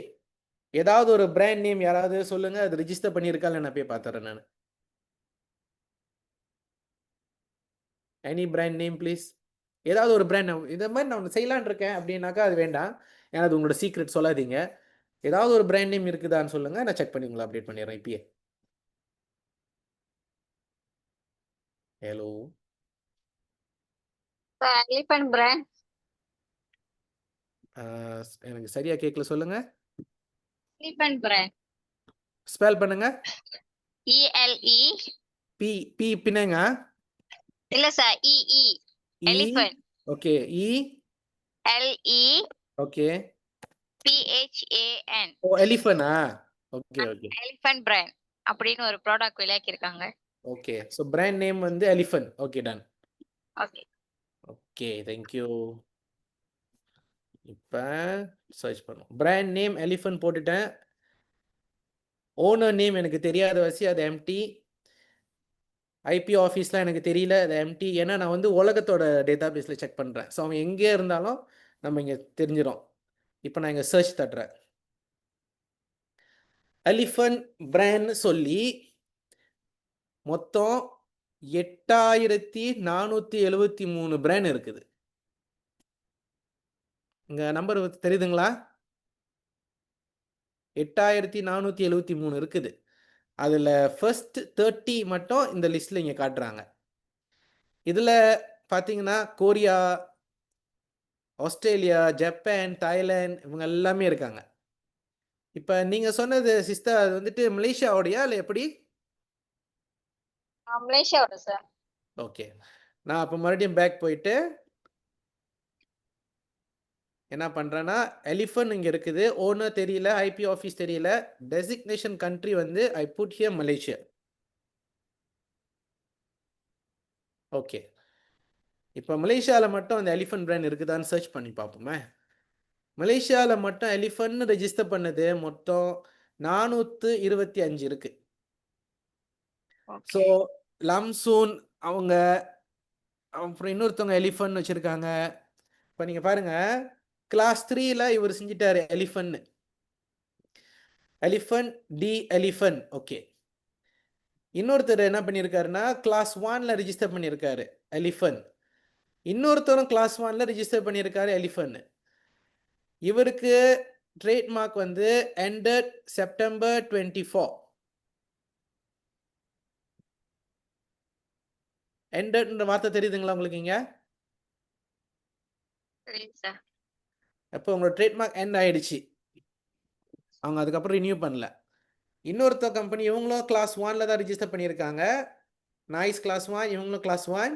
ஏதாவது ஒரு பிராண்ட் நேம் யாராவது சொல்லுங்க, அது ரிஜிஸ்டர் பண்ணியிருக்கால நான் போய் பார்த்துறேன். நான் எனி பிராண்ட் நேம் ப்ளீஸ். ஏதாவது ஒரு பிராண்ட் இந்த மாதிரி நான் ஒன்று செய்யலான் இருக்கேன் அப்படின்னாக்கா அது வேண்டாம். ஏன்னா அது உங்களோட சீக்ரெட் சொல்லாதீங்க. ஏதாவது ஒரு பிராண்ட் நேம் இருக்குதான்னு சொல்லுங்க, நான் செக் பண்ணி உங்களை அப்டேட் பண்ணிடுறேன் இப்பயே. Hello, elephant brand. எனக்கு சரியா கேட்கல, சொல்லுங்க. Elephant brand. ஸ்பெல் பண்ணுங்க. ELE. பி பி பின்னங்க. இல்ல sir, EE. Elephant. Okay, E LE. Okay. PHAN. Oh, எலிஃபனா. ஓகே ஓகே எலிஃபண்ட் பிராண்ட் அப்படின்னு ஒரு ப்ராடக்ட் விளையாக்கிருக்காங்க. ஓகே. ஸோ பிராண்ட் நேம் வந்து elephant. Okay, done. Okay. Okay, thank you. இப்போ சர்ச் பண்ணும். பிராண்ட் நேம் எலிஃபண்ட் போட்டுட்டேன். ஓனர் நேம் எனக்கு தெரியாத வசி, அது எம்டி. ஐபி ஆஃபீஸ்லாம் எனக்கு தெரியல, அது எம்டி. ஏன்னா நான் வந்து உலகத்தோட டேட்டா பேஸில் செக் பண்ணுறேன். ஸோ அவன் எங்கே இருந்தாலும் நம்ம இங்கே தெரிஞ்சிடும். இப்போ நான் இங்கே சர்ச் தட்டுறேன். எலிஃபண்ட் பிராண்ட்னு சொல்லி மொத்தம் 8473 பிராண்ட் இருக்குது. இங்கே நம்பர் தெரியுதுங்களா? 8473 இருக்குது. அதில் ஃபர்ஸ்ட் 30 மட்டும் இந்த லிஸ்ட்டில் இங்கே காட்டுறாங்க. இதில் பார்த்தீங்கன்னா கொரியா, ஆஸ்திரேலியா, ஜப்பான், தாய்லாந்து இவங்க எல்லாமே இருக்காங்க. இப்போ நீங்கள் சொன்னது சிஸ்டர், அது வந்துட்டு மலேசியாவோடையா இல்லை எப்படி? மலேசியாவோட சார். ஓகே, நான் அப்போ மறுபடியும் பேக் போயிட்டு என்ன பண்ணுறேன்னா, எலிஃபண்ட் இங்கே இருக்குது, ஓனர் தெரியல, ஐபி ஆஃபீஸ் தெரியல, டெசிக்னேஷன் கண்ட்ரி வந்து I put here Malaysia. Okay, இப்போ மலேசியாவில் மட்டும் அந்த எலிஃபண்ட் பிராண்ட் இருக்குதான்னு சர்ச் பண்ணி பார்ப்போமே. மலேசியாவில் மட்டும் எலிஃபண்ட் ரெஜிஸ்டர் பண்ணது மொத்தம் 425 இருக்கு. ஸோ லம்சூன் அவங்க, அப்புறம் இன்னொருத்தவங்க எலிஃபண்ட் வச்சுருக்காங்க. இப்போ நீங்கள் பாருங்கள், கிளாஸ் 3ல் இவர் செஞ்சிட்டாரு elephant. Elephant D elephant. Okay, இன்னொருத்தர் என்ன பண்ணியிருக்காருன்னா கிளாஸ் 1ல் ரெஜிஸ்டர் பண்ணியிருக்காரு எலிஃபண்ட். இன்னொருத்தரும் கிளாஸ் 1ல் ரெஜிஸ்டர் பண்ணியிருக்காரு எலிஃபண்ட். இவருக்கு ட்ரேட்மார்க் வந்து ended September 24. endedன்ற வார்த்தை தெரியுதுங்களா உங்களுக்கு? இங்க சரிங்க சார். அப்போ உங்களோட ட்ரேட்மார்க் எண்ட் ஆயிடுச்சு. அவங்க அதுக்கப்புறம் ரினியூ பண்ணல. இன்னொருத்த கம்பெனி இவங்களும் கிளாஸ் 1ல் தான் ரிஜிஸ்டர் பண்ணியிருக்காங்க. நாய்ஸ் கிளாஸ் 1, இவங்களும் கிளாஸ் 1.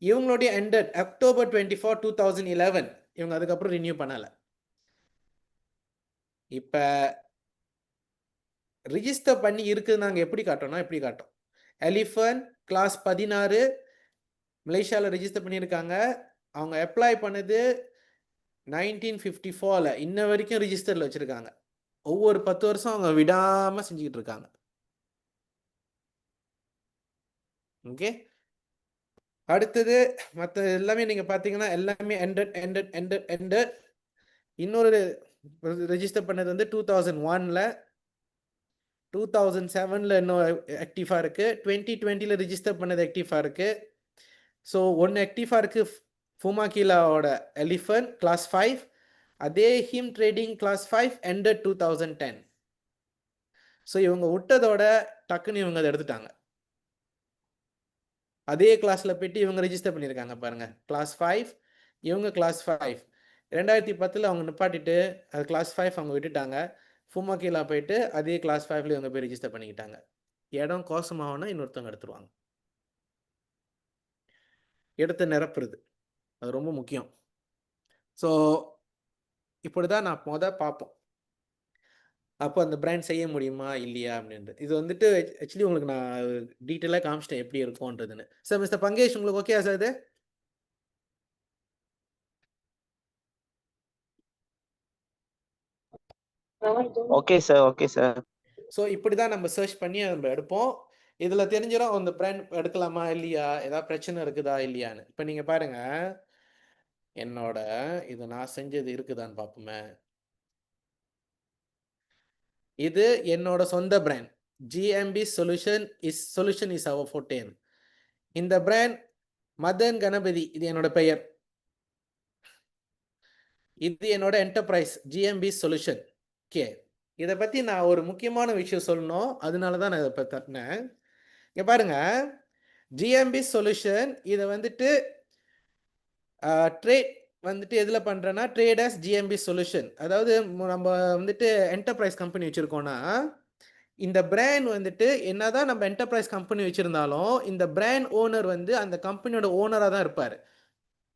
இவங்களுடைய ended October 24, 2011. இவங்க அதுக்கப்புறம் ரினியூ பண்ணலை. இப்போ ரிஜிஸ்டர் பண்ணி இருக்குது நாங்கள் எப்படி காட்டோம்னா எப்படி காட்டும். எலிஃபண்ட் கிளாஸ் 16 மலேசியாவில் ரிஜிஸ்டர் பண்ணியிருக்காங்க. அவங்க அப்ளை பண்ணது 1954 இன்ன வரைக்கும் ரிஜிஸ்டரில் வச்சுருக்காங்க. ஒவ்வொரு 10 வருஷம் அவங்க விடாமல் செஞ்சுக்கிட்டு இருக்காங்க. ஓகே, அடுத்தது மற்ற எல்லாமே நீங்கள் பார்த்தீங்கன்னா எல்லாமே எண்டட். இன்னொரு ரெஜிஸ்டர் பண்ணது வந்து 2001, 2007 இன்னும் ஆக்டிவாக இருக்குது. 2020 ரெஜிஸ்டர் பண்ணது ஆக்டிவாக இருக்குது. ஸோ ஒன்று ஆக்டிவாக இருக்குது ஃபுமாகிலாவோட எலிஃபண்ட் கிளாஸ் 5. அதே him trading class 5 ended 2010. So இவங்க விட்டதோட டக்குன்னு இவங்க அதை எடுத்துட்டாங்க. அதே கிளாஸில் போய்ட்டு இவங்க ரெஜிஸ்டர் பண்ணியிருக்காங்க பாருங்கள், கிளாஸ் 5, இவங்க கிளாஸ் 5. 2010 அவங்க நிப்பாட்டிட்டு அது கிளாஸ் 5 அவங்க விட்டுட்டாங்க. ஃபுமாகிலா போயிட்டு அதே கிளாஸ் 5ல இவங்க போய் ரெஜிஸ்டர் பண்ணிக்கிட்டாங்க. இடம் கோசமாகனா இன்னொருத்தவங்க எடுத்துருவாங்க. இடத்த நிரப்புறது அது ரொம்ப முக்கியம். ஸோ இப்படி தான் நான் பார்ப்போம் அப்போ அந்த பிராண்ட் செய்ய முடியுமா இல்லையா அப்படின்றது. இது வந்துட்டு ஆக்சுவலி உங்களுக்கு நான் டீட்டெயிலாக காமிச்சிட்டேன் எப்படி இருக்கும்ன்றதுன்னு. சார் மிஸ்டர் பங்கேஷ் உங்களுக்கு ஓகே சார் இது? Okay sir, okay sir. So இப்படி தான் நம்ம சர்ச் பண்ணி நம்ம எடுப்போம். இதில் தெரிஞ்சிடும் அந்த பிராண்ட் எடுக்கலாமா இல்லையா, ஏதாவது பிரச்சனை இருக்குதா இல்லையான்னு. இப்போ நீங்கள் பாருங்கள், என்னோட இது நான் செஞ்சது இருக்குதான்னு பார்ப்போமே. இது என்னோட சொந்த பிராண்ட் GMB சொல்யூஷன் இஸ் அவர் ஃபோர்டேன். இந்த பிராண்ட் மதன் கணபதி, இது என்னோட பெயர். இது என்னோட என்டர்பிரைஸ் GMB சொல்யூஷன். ஓகே, இதை பற்றி நான் ஒரு முக்கியமான விஷயம் சொல்லணும், அதனால தான் நான் இதை இப்போ தட்டினேன். இங்கே பாருங்க, GMB சொல்யூஷன் இதை வந்துட்டு ட்ரேட் வந்துட்டு எதில் பண்ணுறேன்னா ட்ரேடர்ஸ் GMB சொல்யூஷன். அதாவது நம்ம வந்துட்டு என்டர்பிரைஸ் கம்பெனி வச்சுருக்கோன்னா இந்த பிராண்ட் வந்துட்டு என்னதான் நம்ம என்டர்பிரைஸ் கம்பெனி வச்சுருந்தாலும் இந்த பிராண்ட் ஓனர் வந்து அந்த கம்பெனியோட ஓனராக தான் இருப்பார்.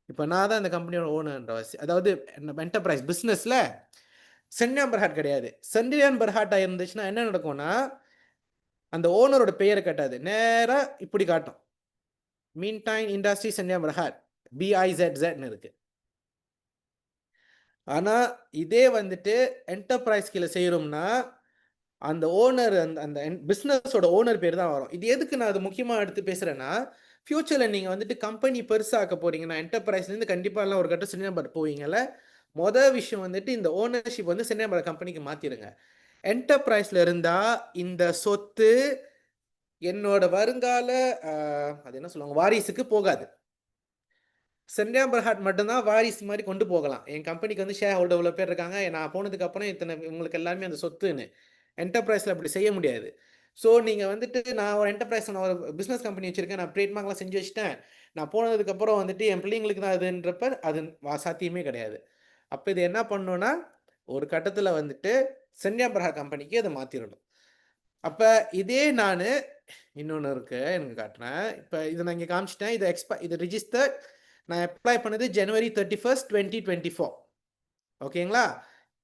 இப்போ நான் தான் இந்த கம்பெனியோட ஓனர்ன்ற வாசி, அதாவது நம்ம என்டர்பிரைஸ் பிஸ்னஸில் சென்னியான் பர்ஹாட் கிடையாது. சென்னியான் பர்ஹாட்டாக இருந்துச்சுன்னா என்ன நடக்கும்னா அந்த ஓனரோட பெயரை காட்டாது, நேராக இப்படி காட்டும், மீன்டைன் இண்டஸ்ட்ரி சென்னியான் பர்ஹாட் BIZZன்னு இருக்குது. ஆனால் இதே வந்துட்டு என்டர்பிரைஸ் கீழே செய்கிறோம்னா அந்த ஓனர் அந்த பிஸ்னஸோட ஓனர் பேர் தான் வரும். இது எதுக்கு நான் அது முக்கியமாக எடுத்து பேசுகிறேன்னா, ஃப்யூச்சரில் நீங்கள் வந்துட்டு கம்பெனி பெருசாக்க போகிறீங்கன்னா என்டர்பிரைஸ்லேருந்து கண்டிப்பாக எல்லாம் ஒரு கட்டம் சென்னை நம்பர் போவீங்கல்ல. மொதல் விஷயம் வந்துட்டு இந்த ஓனர்ஷிப் வந்து சென்னை நம்பர் கம்பெனிக்கு மாற்றிடுங்க. என்டர்பிரைஸில் இருந்தால் இந்த சொத்து என்னோட வருங்கால அது என்ன சொல்லுவாங்க வாரிசுக்கு போகாது. சென்னியான் பர்ஹாட் மட்டும்தான் வாரிசு மாதிரி கொண்டு போகலாம். என் கம்பெனிக்கு வந்து ஷேர் ஹோல்டர் இவ்வளோ பேர் இருக்காங்க, நான் போனதுக்கப்புறம் இத்தனை உங்களுக்கு எல்லாருமே அந்த சொத்துன்னு. என்டர்பிரைஸில் அப்படி செய்ய முடியாது. ஸோ நீங்கள் வந்துட்டு நான் ஒரு என்டர்பிரைஸ், நான் ஒரு பிஸ்னஸ் கம்பெனி வச்சுருக்கேன், நான் ட்ரேட்மார்க்லாம் செஞ்சு வச்சுட்டேன், நான் போனதுக்கப்புறம் வந்துட்டு என் பிள்ளைங்களுக்கு தான் அதுன்றப்ப அது சாத்தியமே கிடையாது. அப்போ இது என்ன பண்ணணுன்னா ஒரு கட்டத்தில் வந்துட்டு சென்னியான் பர்ஹாட் கம்பெனிக்கு அதை மாற்றிடணும். அப்போ இதே நான் இன்னொன்று இருக்குது எனக்கு காட்டுறேன். இப்போ இதை நான் இங்கே காமிச்சிட்டேன். இது ரிஜிஸ்டர்ட், நான் அப்ளை பண்ணது January 31, 2024. ஓகேங்களா?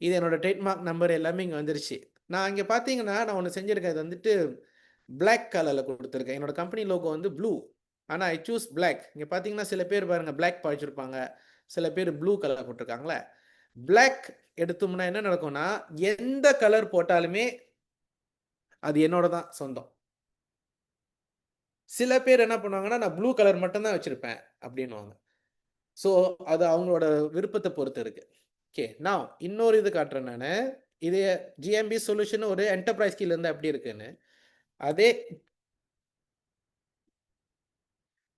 இது என்னோடய ட்ரேட்மார்க் நம்பர் எல்லாமே இங்கே வந்துருச்சு. நான் இங்கே பார்த்தீங்கன்னா நான் ஒன்று செஞ்சுருக்கேன். இது வந்துட்டு பிளாக் கலரில் கொடுத்துருக்கேன். என்னோடய கம்பெனி லோகோ வந்து ப்ளூ, ஆனால் ஐ சூஸ் பிளாக். இங்கே பார்த்தீங்கன்னா சில பேர் பாருங்கள் பிளாக் படிச்சிருப்பாங்க, சில பேர் ப்ளூ கலர் போட்டிருக்காங்களே. பிளாக் எடுத்தோம்னா என்ன நடக்கும்னா எந்த கலர் போட்டாலுமே அது என்னோட தான் சொந்தம். சில பேர் என்ன பண்ணுவாங்கன்னா நான் ப்ளூ கலர் மட்டும்தான் வச்சுருப்பேன் அப்படின்வாங்க. ஸோ அது அவங்களோட விருப்பத்தை பொறுத்து இருக்குது. ஓகே, நான் இன்னொரு இது காட்டுறேன். நான் இதே GMB சொல்யூஷன் ஒரு என்டர்பிரைஸ் கீழே இருந்தால் எப்படி இருக்குன்னு அதே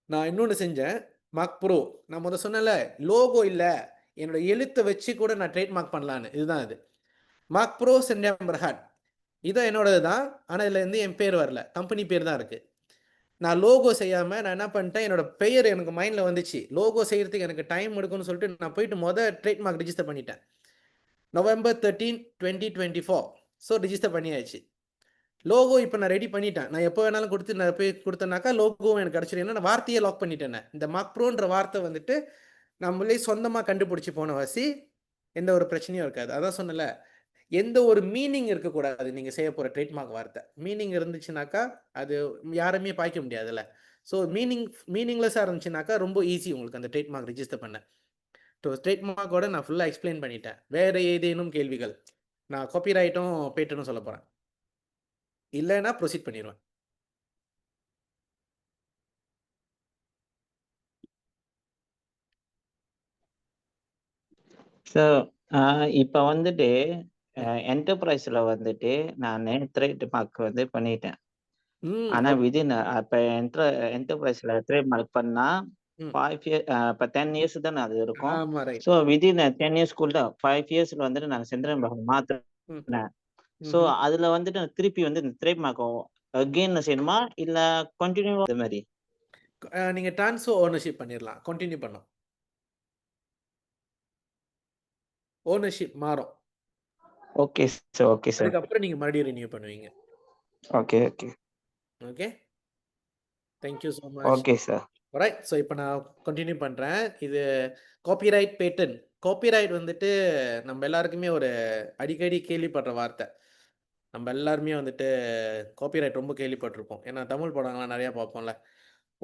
நான் இன்னொன்று செஞ்சேன். மார்க் ப்ரோ, நான் முதல்ல சொன்னல லோகோ இல்லை, என்னோட எழுத்தை வச்சு கூட நான் ட்ரேட்மார்க் பண்ணலான்னு. இதுதான் இது மார்க் ப்ரோ சென்னியான் பர்ஹாட். இதுவும் என்னோடது தான், ஆனால் இதில் இருந்து என் பேர் வரல, கம்பெனி பேர் தான் இருக்குது. நான் லோகோ செய்யாமல் நான் என்ன பண்ணிட்டேன், என்னோட பெயர் எனக்கு மைண்டில் வந்துச்சு, லோகோ செய்கிறதுக்கு எனக்கு டைம் எடுக்கும்னு சொல்லிட்டு நான் போயிட்டு ட்ரேட்மார்க் ரிஜிஸ்டர் பண்ணிட்டேன் November 13, 2024. ஸோ ரிஜிஸ்டர் பண்ணியாச்சு. லோகோ இப்போ நான் ரெடி பண்ணிட்டேன். நான் எப்போ வேணாலும் நான் போய் கொடுத்தேனாக்கா லோகோவும் எனக்கு கிடச்சிடும். ஏன்னா நான் வார்த்தையே லாக் பண்ணிட்டேன். இந்த மார்க் ப்ரோன்ற வார்த்தை வந்துட்டு நம்மளே சொந்தமாக கண்டுபிடிச்சி போன வாசி எந்த ஒரு பிரச்சனையும் இருக்காது. அதான் சொன்னல, எந்த ஒரு மீனிங் இருக்கக்கூடாது. நீங்கள் செய்ய போகிற ட்ரேட்மார்க் வார்த்தை மீனிங் இருந்துச்சுனாக்கா அது யாருமே பாய்க்க முடியாதுல்ல. ஸோ மீனிங்லெஸ்ஸாக இருந்துச்சுனாக்கா ரொம்ப ஈஸி உங்களுக்கு அந்த ட்ரேட்மார்க் ரிஜிஸ்டர் பண்ண. ஸோ ட்ரேட்மார்க்கோட நான் ஃபுல்லாக எக்ஸ்பிளைன் பண்ணிட்டேன். வேறு ஏதேனும் கேள்விகள்? நான் காப்பிரைட்டும் பேட்டனும் சொல்ல போகிறேன், இல்லைன்னா ப்ரொசீட் பண்ணிடுவேன். ஸோ இப்போ வந்துட்டு என்டர்பிரைஸில் வந்துட்டு நான் ட்ரேட் மார்க் வந்து பண்ணிட்டேன். ம் ஆனா ஓகே. விதின் இப்போ என்டர்பிரைஸ்ல ட்ரேட் மார்க் பண்ணா ம் 5 இயர் இப்போ 10 இயர்ஸ் தானே அது இருக்கும். ஆமாம் ரைட். ஸோ விதின் 10 இயர்ஸ்க்குள்ள 5 இயர்ஸ்ல வந்துட்டு நான் செந்திரன் பகன் மாத்தினேன். ஸோ ம் அதுல வந்துட்டு நான் திருப்பி வந்து இந்த ட்ரேட் மார்க் அகெயின் செய்யணுமா இல்ல கண்டினியூ அது மாதிரி? நீங்கள் ட்ரான்ஸ்ஃபர் ஓனர்ஷிப் பண்ணிடலாம், கண்டினியூ பண்ணோம். ஓனர்ஷிப் மாறும், ஓகே சார், ஓகே சார், அதுக்கப்புறம் நீங்கள் மறுபடியும் ரினியூ பண்ணுவீங்க. Okay okay okay, thank you so much. Okay sir. Right, so இப்போ நான் கண்டினியூ பண்ணுறேன். இது காப்பிரைட் பேட்டன். காப்பிரைட் வந்துட்டு நம்ம எல்லாருக்குமே ஒரு அடிக்கடி கேள்விப்படுற வார்த்தை. நம்ம எல்லாருமே வந்துட்டு காப்பிரைட் ரொம்ப கேள்விப்பட்டிருப்போம். ஏன்னா தமிழ் படங்கள்லாம் நிறையா பார்ப்போம்ல.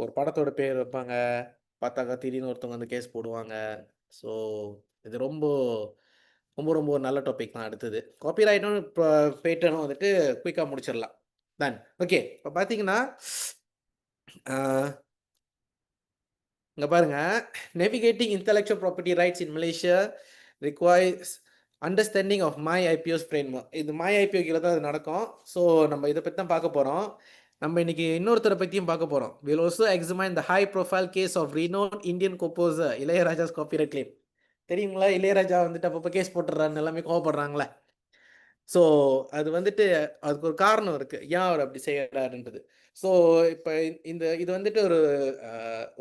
ஒரு படத்தோட பேர் வைப்பாங்க, பார்த்தாக்கா திடீர்னு ஒருத்தவங்க வந்து கேஸ் போடுவாங்க. ஸோ இது ரொம்ப ரொம்ப ரொம்ப ஒரு நல்ல டாபிக் தான். அடுத்தது காப்பிரைட்டும் இப்போ பேட்டனும் வந்துட்டு குயிக்காக முடிச்சிடலாம் தான். ஓகே, இப்போ பார்த்தீங்கன்னா இங்கே பாருங்க, navigating intellectual property rights in Malaysia requires understanding of my IPO's framework. இது மை ஐபிஓ கீழே தான் அது நடக்கும். ஸோ நம்ம இதை பற்றி தான் பார்க்க போகிறோம். நம்ம இன்னைக்கு இன்னொருத்தரை பற்றியும் பார்க்க போகிறோம். Will also examine the high profile case of renowned Indian composer Ilaiyaraaja's copyright claim. தெரியுங்களா, இளையராஜா வந்துட்டு அப்பப்போ கேஸ் போட்டுறாருன்னு எல்லாமே கோவப்படுறாங்களே. ஸோ அது வந்துட்டு அதுக்கு ஒரு காரணம் இருக்குது, ஏன் அவர் அப்படி செய்யறாருன்றது. ஸோ இப்போ இது வந்துட்டு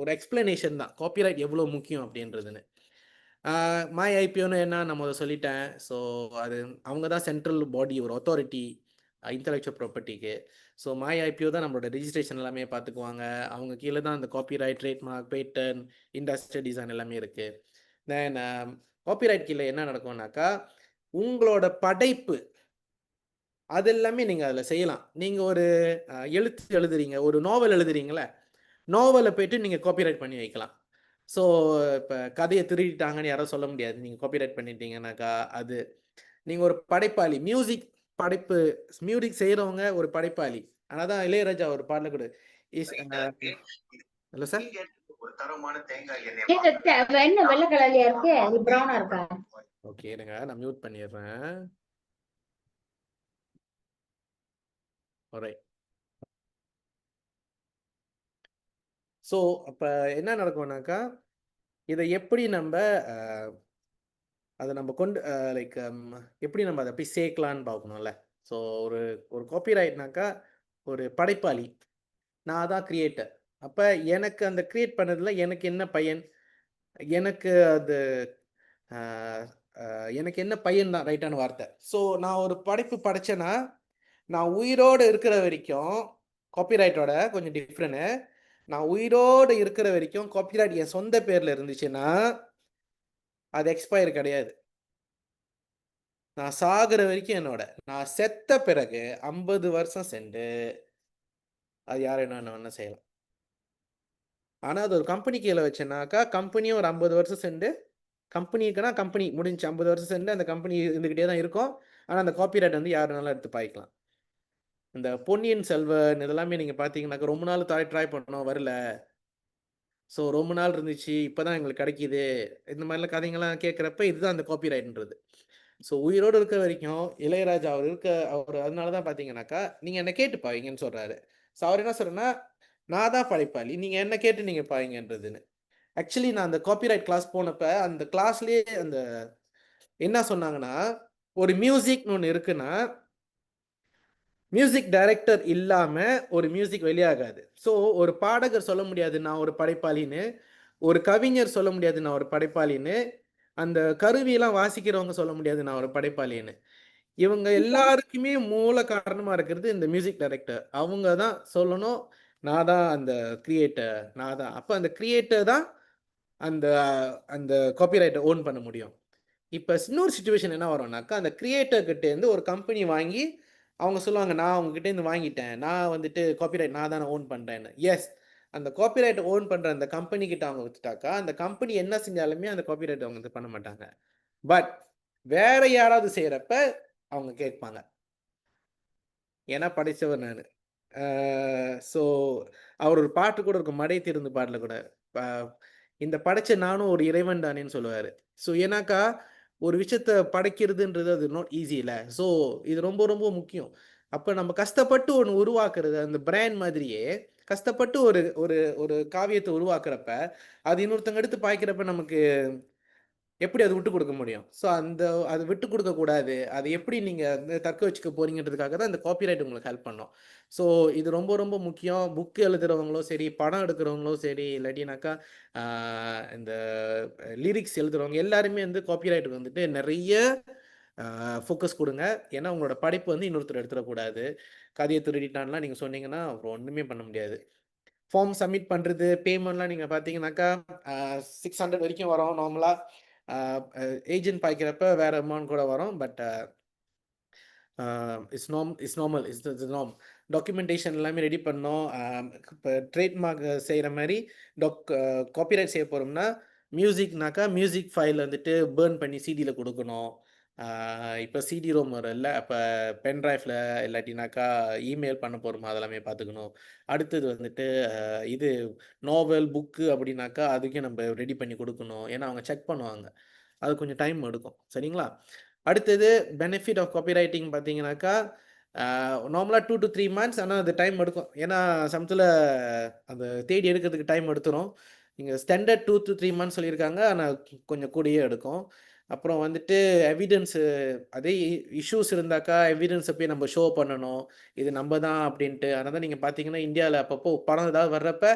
ஒரு எக்ஸ்பிளனேஷன் தான் காப்பிரைட் எவ்வளோ முக்கியம் அப்படின்றதுன்னு. மை ஐபிஓன்னு என்ன நம்ம சொல்லிட்டேன். ஸோ அது அவங்க தான் சென்ட்ரல் பாடி, ஒரு அத்தாரிட்டி இன்டெலெக்சுவல் ப்ராப்பர்ட்டிக்கு. ஸோ மை ஐபிஓ தான் நம்மளோட ரெஜிஸ்ட்ரேஷன் எல்லாமே பார்த்துக்குவாங்க. அவங்க கீழே தான் அந்த copyright, trademark, patent, industrial design எல்லாமே இருக்குது. தென் காப்பிரைட் கீழே என்ன நடக்கும்னாக்கா, உங்களோட படைப்பு அது எல்லாமே நீங்கள் அதில் செய்யலாம். நீங்கள் ஒரு எழுத்து எழுதுறீங்க, ஒரு நாவல் எழுதுறீங்களே, நாவலை போய்ட்டு நீங்கள் காப்பிரைட் பண்ணி வைக்கலாம். ஸோ இப்போ கதையை திருடிட்டாங்கன்னு யாரும் சொல்ல முடியாது. நீங்கள் காப்பிரைட் பண்ணிட்டீங்கன்னாக்கா அது நீங்கள் ஒரு படைப்பாளி. படைப்பு மியூசிக் செய்கிறவங்க ஒரு படைப்பாளி. ஆனால் தான் இளையராஜா ஒரு பாடல கூட ஹலோ சார், என்ன வெள்ளை கலர்லயா இருக்கு, அது பிரவுனா இருக்கா? ஓகே இருங்க, நான் மியூட் பண்ணிடுறேன். alright. ஸோ அப்போ என்ன நடக்கும்னாக்கா, இதை எப்படி நம்ம அதை நம்ம கொண்டு லைக் எப்படி நம்ம அதை போய் சேர்க்கலான்னு பார்க்கணும்ல. ஸோ ஒரு காப்பிரைட்னாக்கா ஒரு படைப்பாளி, நான் தான் கிரியேட்டர். அப்போ எனக்கு அந்த கிரியேட் பண்ணதில் எனக்கு என்ன பயன், எனக்கு அது எனக்கு என்ன பயன் தான் ரைட்டான வார்த்தை. ஸோ நான் ஒரு படைப்பு படைச்சேன்னா, நான் உயிரோடு இருக்கிற வரைக்கும் காப்பிரைட்டோட கொஞ்சம் டிஃப்ரெண்ட்டு. நான் உயிரோடு இருக்கிற வரைக்கும் காப்பிரைட் என் சொந்த பேரில் இருந்துச்சுன்னா அது எக்ஸ்பயர் கிடையாது. நான் சாகிற வரைக்கும் என்னோட. நான் செத்த பிறகு 50 வருஷம் சென்று அது யார் என்ன செய்யலாம். ஆனால் அது ஒரு கம்பெனி கீழே வச்சேன்னாக்கா, கம்பெனியும் ஒரு 50 வருஷம் சென்று, கம்பெனிக்குன்னா கம்பெனி முடிஞ்சு 50 வருஷம் சென்று அந்த கம்பெனி இருந்துக்கிட்டே தான் இருக்கும். ஆனால் அந்த காப்பிரைட் வந்து யார் வேணாலும் எடுத்து பாய்க்கலாம். இந்த பொன்னியின் செல்வன் இதெல்லாமே நீங்கள் பார்த்தீங்கன்னாக்கா ரொம்ப நாள் ட்ரை பண்ணோம், வரல. ஸோ ரொம்ப நாள் இருந்துச்சு, இப்போ தான் எங்களுக்கு கிடைக்கிது. இந்த மாதிரிலாம் கதைங்கள்லாம் கேட்குறப்ப இதுதான் அந்த காப்பிரைட்ன்றது. ஸோ உயிரோடு இருக்க வரைக்கும் இளையராஜா அவர் அதனால தான் பார்த்தீங்கன்னாக்கா, நீங்கள் என்னை கேட்டு பாவீங்கன்னு சொல்கிறாரு. ஸோ அவர் என்ன சொல்கிறேன்னா, நான் தான் படைப்பாளி, நீங்கள் என்ன கேட்டு நீங்கள் பாவீங்கன்றதுன்னு. ஆக்சுவலி நான் அந்த காப்பிரைட் கிளாஸ் போனப்போ அந்த கிளாஸ்லேயே அந்த என்ன சொன்னாங்கன்னா, ஒரு மியூசிக்னு ஒன்று இருக்குன்னா, மியூசிக் டைரக்டர் இல்லாமல் ஒரு மியூசிக் வெளியாகாது. ஸோ ஒரு பாடகர் சொல்ல முடியாது நான் ஒரு படைப்பாளின்னு, ஒரு கவிஞர் சொல்ல முடியாது நான் ஒரு படைப்பாளின்னு, அந்த கருவியெல்லாம் வாசிக்கிறவங்க சொல்ல முடியாது நான் ஒரு படைப்பாளின்னு. இவங்க எல்லாருக்குமே மூல காரணமாக இருக்கிறது இந்த மியூசிக் டைரக்டர். அவங்க தான் சொல்லணும், நான் தான் அந்த கிரியேட்டர், நான் தான். அப்போ அந்த கிரியேட்டர் தான் அந்த அந்த காப்பிரைட்டை ஓன் பண்ண முடியும். இப்போ இன்னொரு சுச்சுவேஷன் என்ன வரும்னாக்கா, அந்த கிரியேட்டர் கிட்டேருந்து ஒரு கம்பெனி வாங்கி அவங்க சொல்லுவாங்க, நான் உங்ககிட்டேருந்து வாங்கிட்டேன். நான் வந்துட்டு காப்பிரைட் நான் தானே ஓன் பண்ணுறேன்னு. எஸ், அந்த காப்பிரைட் ஓன் பண்ணுற அந்த கம்பெனி கிட்ட அவங்க வித்துட்டாக்கா, அந்த கம்பெனி என்ன செஞ்சாலுமே அந்த காப்பிரைட் அவங்க இது பண்ண மாட்டாங்க. பட் வேற யாராவது செய்கிறப்ப அவங்க கேட்பாங்க. ஏன்னா படைச்சவர் நான். ஸோ அவர் ஒரு பாட்டு கூட இருக்கும், மடை திறந்து பாடல கூட. இந்த படைச்ச நானும் ஒரு இறைவன் தானேன்னு சொல்லுவார். ஸோ ஏன்னாக்கா ஒரு விஷயத்த படைக்கிறதுன்றது அது நாட் ஈஸி இல்லை. ஸோ இது ரொம்ப ரொம்ப முக்கியம். அப்போ நம்ம கஷ்டப்பட்டு ஒன்று உருவாக்குறது, அந்த பிராண்ட் மாதிரியே கஷ்டப்பட்டு ஒரு ஒரு ஒரு காவியத்தை உருவாக்குறப்ப அது இன்னொருத்தங்க எடுத்து பாய்க்கிறப்ப நமக்கு எப்படி அது விட்டு கொடுக்க முடியும்? ஸோ அது விட்டு கொடுக்கக்கூடாது. அது எப்படி நீங்கள் வந்து தக்க வச்சுக்க போறீங்கன்றதுக்காக தான் இந்த காப்பிரைட் உங்களுக்கு ஹெல்ப் பண்ணும். ஸோ இது ரொம்ப ரொம்ப முக்கியம். புக் எழுதுறவங்களும் சரி, படம் எடுக்கிறவங்களும் சரி, இல்லாட்டினாக்கா இந்த லிரிக்ஸ் எழுதுறவங்க எல்லாருமே வந்து காப்பிரைட்டுக்கு வந்துட்டு நிறைய ஃபோக்கஸ் கொடுங்க. ஏன்னா உங்களோட படைப்பு வந்து இன்னொருத்தர் எடுத்துடக்கூடாது. கதையை திருடிட்டான்லாம் நீங்கள் சொன்னீங்கன்னா அப்புறம் ஒன்றுமே பண்ண முடியாது. ஃபார்ம் சப்மிட் பண்ணுறது, பேமெண்ட்லாம் நீங்கள் பார்த்தீங்கன்னாக்கா 600 வரைக்கும் வரும் நார்மலாக. ஏஜென்ட் பாய்க்கிறப்ப வேறு அமௌண்ட் கூட வரும். But it's normal, it's norm. Documentation எல்லாமே ரெடி பண்ணோம். இப்போ ட்ரேட்மார்க் செய்கிற மாதிரி காப்பிரைட் செய்ய போகிறோம்னா, மியூசிக்னாக்கா மியூசிக் ஃபைல் வந்துட்டு பேர்ன் பண்ணி சிடியில் கொடுக்கணும். இப்போ சிடி ரோம் வரும்ல, அப்போ பென்ட்ரைவில் இல்லாட்டினாக்கா இமெயில் பண்ண போகிறோமா அதெல்லாமே பார்த்துக்கணும். அடுத்தது வந்துட்டு இது நாவல் புக்கு அப்படின்னாக்கா அதுக்கும் நம்ம ரெடி பண்ணி கொடுக்கணும். ஏன்னா அவங்க செக் பண்ணுவாங்க, அது கொஞ்சம் டைம் எடுக்கும். சரிங்களா? அடுத்தது பெனிஃபிட் ஆஃப் காப்பிரைட்டிங் பார்த்தீங்கன்னாக்கா நார்மலாக 2 to 3 months, ஆனால் அது டைம் எடுக்கும். ஏன்னா சமத்தில் அந்த தேடி எடுக்கிறதுக்கு டைம் எடுத்துரும். நீங்கள் ஸ்டாண்டர்ட் 2 to 3 months சொல்லியிருக்காங்க, ஆனால் கொஞ்சம் கூடயே எடுக்கும். அப்புறம் வந்துட்டு எவிடன்ஸு, அதே இஷ்யூஸ் இருந்தாக்கா எவிடன்ஸை போய் நம்ம ஷோ பண்ணணும், இது நம்ம தான் அப்படின்ட்டு. அதனால் தான் நீங்கள் பார்த்தீங்கன்னா இந்தியாவில் அப்பப்போ படம் ஏதாவது வர்றப்ப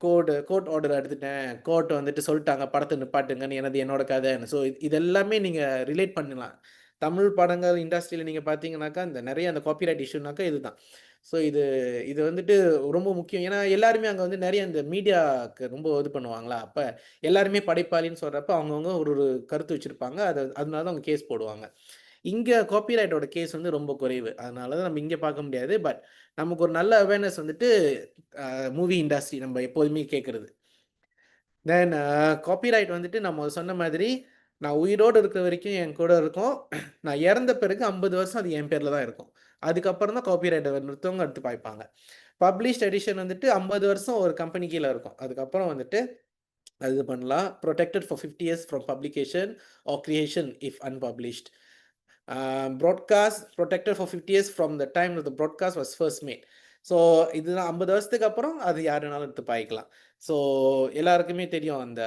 கோர்ட் ஆர்டர் எடுத்துட்டேன், கோர்ட் வந்துட்டு சொல்லிட்டாங்க படத்தை நிப்பாட்டுங்கன்னு, எனது என்னோட கதைன்னு. ஸோ இதெல்லாமே நீங்கள் ரிலேட் பண்ணலாம். தமிழ் படங்கள் இண்டஸ்ட்ரியில் நீங்கள் பார்த்தீங்கன்னாக்கா இந்த நிறைய அந்த காப்பிரைட் இஷ்யூனாக்கா இதுதான். ஸோ இது வந்துட்டு ரொம்ப முக்கியம். ஏன்னா எல்லாருமே அங்கே வந்து நிறைய இந்த மீடியாவுக்கு ரொம்ப இது பண்ணுவாங்களா, அப்போ எல்லாருமே படைப்பாளின்னு சொல்கிறப்ப அவங்கவுங்க ஒரு ஒரு கருத்து வச்சுருப்பாங்க. அதனால தான் அவங்க கேஸ் போடுவாங்க. இங்கே காப்பிரைட்டோட கேஸ் வந்து ரொம்ப குறைவு. அதனால தான் நம்ம இங்கே பார்க்க முடியாது. பட் நமக்கு ஒரு நல்ல அவேர்னஸ் வந்துட்டு மூவி இண்டஸ்ட்ரி நம்ம எப்போதுமே கேட்குறது. தென் காப்பிரைட் வந்துட்டு நம்ம சொன்ன மாதிரி நான் உயிரோடு இருக்கிற வரைக்கும் என் கூட இருக்கும். நான் இறந்த பிறகு 50 வருஷம் அது என் பேரில் தான் இருக்கும். அதுக்கப்புறம் தான் காப்பிரைட்டை நிறுத்தவங்க எடுத்து பாய்ப்பாங்க. பப்ளிஷ்ட் எடிஷன் வந்துட்டு 50 வருஷம் ஒரு கம்பெனி கீழே இருக்கும். அதுக்கப்புறம் வந்துட்டு அது இது பண்ணலாம். Protected for 50 years from publication or creation if unpublished. Broadcast protected for 50 years from the time that the broadcast was first made. So இதுதான் 50 வருஷத்துக்கு அப்புறம் அது யாருனாலும் எடுத்து பாய்க்கலாம். ஸோ எல்லாருக்குமே தெரியும், அந்த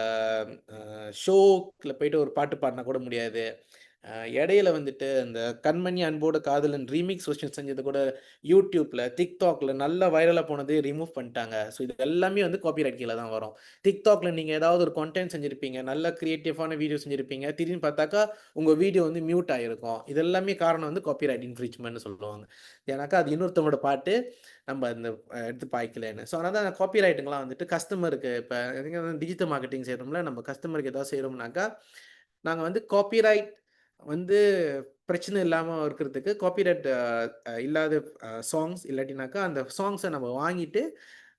ஷோக்கில் போயிட்டு ஒரு பாட்டு பாடினா கூட முடியாது. இடையில வந்துட்டு அந்த கண்மணி அன்போட காதலன் ரீமிக்ஸ் வெர்ஷன் செஞ்சது கூட யூடியூப்பில் டிக்டாக்ல நல்லா வைரலாக போனது ரிமூவ் பண்ணிட்டாங்க. ஸோ இது எல்லாமே வந்து காப்பிரைட் கீழே தான் வரும். டிக்டாக்ல நீங்கள் ஏதாவது ஒரு கான்டென்ட் செஞ்சுருப்பீங்க, நல்ல க்ரியேட்டிவான வீடியோ செஞ்சுருப்பீங்க, திடீர்னு பார்த்தாக்கா உங்கள் வீடியோ வந்து மியூட் ஆகிருக்கும். இது எல்லாமே காரணம் வந்து காப்பிரைட் இன்ஃப்ரிச்மெண்ட்னு சொல்லுவாங்க. ஏன்னாக்கா அது இன்னொருத்தவங்களோட பாட்டு, நம்ம அந்த எடுத்து பாய்க்கலன்னு. ஸோ அதனால் தான் காப்பிரைட்டுங்கெலாம் வந்துட்டு கஸ்டமருக்கு, இப்போ டிஜிட்டல் மார்க்கெட்டிங் செய்கிறோம்ல, நம்ம கஸ்டமருக்கு ஏதாவது செய்கிறோம்னாக்கா நாங்கள் வந்து காப்பிரைட் வந்து பிரச்சனை இல்லாமல் இருக்கிறதுக்கு காப்பிரைட் இல்லாத சாங்ஸ் இல்லாட்டினாக்கா அந்த சாங்ஸை நம்ம வாங்கிட்டு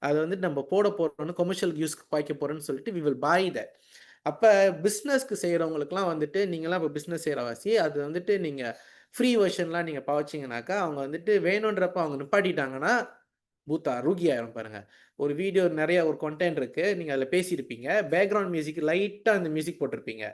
அதை வந்துட்டு நம்ம போட போகிறோம்னு கமர்ஷியல் யூஸ்க்கு பாய்க்க போகிறோன்னு சொல்லிட்டு வி வில் பாய் தட். அப்போ பிஸ்னஸ்க்கு செய்கிறவங்களுக்குலாம் வந்துட்டு நீங்களாம் இப்போ பிஸ்னஸ் செய்கிற வாசி அது வந்துட்டு நீங்கள் ஃப்ரீ வெர்ஷன்லாம் நீங்கள் பாய்ச்சிங்கனாக்கா அவங்க வந்துட்டு வேணுன்றப்ப அவங்க நிப்பாட்டிட்டாங்கன்னா பூத்தா ரூகி ஆயிரும் பாருங்கள். ஒரு வீடியோ நிறைய ஒரு கண்டென்ட் இருக்குது, நீங்கள் அதில் பேசியிருப்பீங்க, பேக்ரவுண்ட் மியூசிக் லைட்டாக அந்த மியூசிக் போட்டிருப்பீங்க.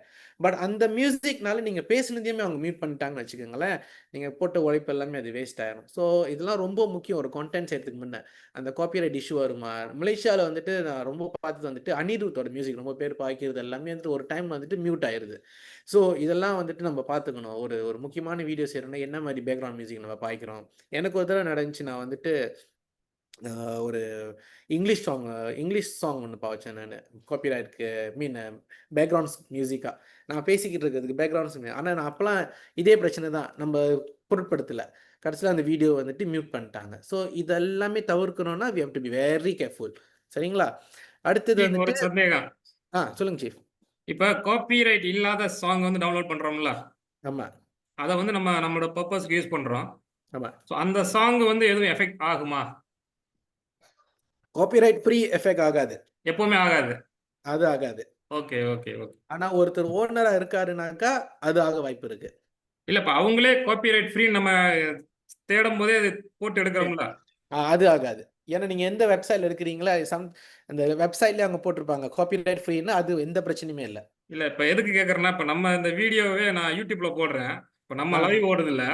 பட் அந்த மியூசிக்னால நீங்கள் பேசுனதையுமே அவங்க மியூட் பண்ணிட்டாங்கன்னு வச்சுக்கோங்களேன், நீங்கள் போட்ட உழைப்பு எல்லாமே அது வேஸ்ட் ஆயிரும். ஸோ இதெல்லாம் ரொம்ப முக்கியம். ஒரு கண்டென்ட் செய்யறதுக்கு முன்னே அந்த காப்பிரைட் இஷ்யூ வருமா. மலேசியாவில் வந்துட்டு நான் ரொம்ப பார்த்தது வந்துட்டு அனிருத்தோட மியூசிக் ரொம்ப பேர் பாய்க்கிறது எல்லாமே வந்துட்டு ஒரு டைம் வந்துட்டு மியூட் ஆயிடுது. ஸோ இதெல்லாம் வந்துட்டு நம்ம பார்த்துக்கணும். ஒரு முக்கியமான வீடியோ செய்யறோம்னா என்ன மாதிரி பேக்ரவுண்ட் மியூசிக் நம்ம பாய்க்கிறோம். எனக்கு ஒரு தடவை நடந்துச்சு, நான் வந்துட்டு ஒரு இங்கிலீஷ் சாங் ஒன்று பாய்ச்சேன் நான், காப்பிரைட்க்கு பேக்ரவுண்ட்ஸ் மியூசிக்காக நான் பேசிக்கிட்டு இருக்கிறதுக்கு பேக்ரவுண்ட்ஸ். ஆனால் நான் அப்போலாம் இதே பிரச்சனை தான், நம்ம பொருட்படுத்தலை. கடைசியில் அந்த வீடியோ வந்துட்டு மியூட் பண்ணிட்டாங்க. ஸோ இதெல்லாமே தவிர்க்கணும்னா we have to be very careful. சரிங்களா? அடுத்தது ஒரு வந்துட்டு சந்தேகம். சொல்லுங்க சீஃப். இப்போ காப்பிரைட் இல்லாத சாங் வந்து டவுன்லோட் பண்றோம்ல, ஆமாம் அதை வந்து நம்மளோட பர்பஸ்க்கு யூஸ் பண்றோம். ஆமாம். ஸோ அந்த சாங் வந்து எதுவும் எஃபெக்ட் ஆகுமா? காப்பிரைட் ஃப்ரீ எஃபெக்ட் ஆகாது, எப்பவுமே ஆகாது. அது ஆகாது. Okay okay okay. ஆனால் ஒருத்தர் ஓனராக இருக்காருனாக்கா அது ஆக வாய்ப்பு இருக்கு. இல்லப்பா அவங்களே காப்பிரைட் ஃப்ரீ நம்ம தேடும் போதே அது போட்டு எடுக்கிறோம்ல. அது ஆகாது. ஏன்னா நீங்கள் எந்த வெப்சைட்டில் இருக்கிறீங்களா அந்த வெப்சைட்லேயே அவங்க போட்டிருப்பாங்க காப்பிரைட் ஃப்ரீன்னு, அது எந்த பிரச்சனையுமே இல்லை. இல்ல இப்ப எதுக்கு கேக்குறேன்னா, இப்ப நம்ம இந்த வீடியோவே நான் யூடியூப்ல போடுறேன். இப்ப நம்ம ஆ. லைவ் ஓடுது இல்ல.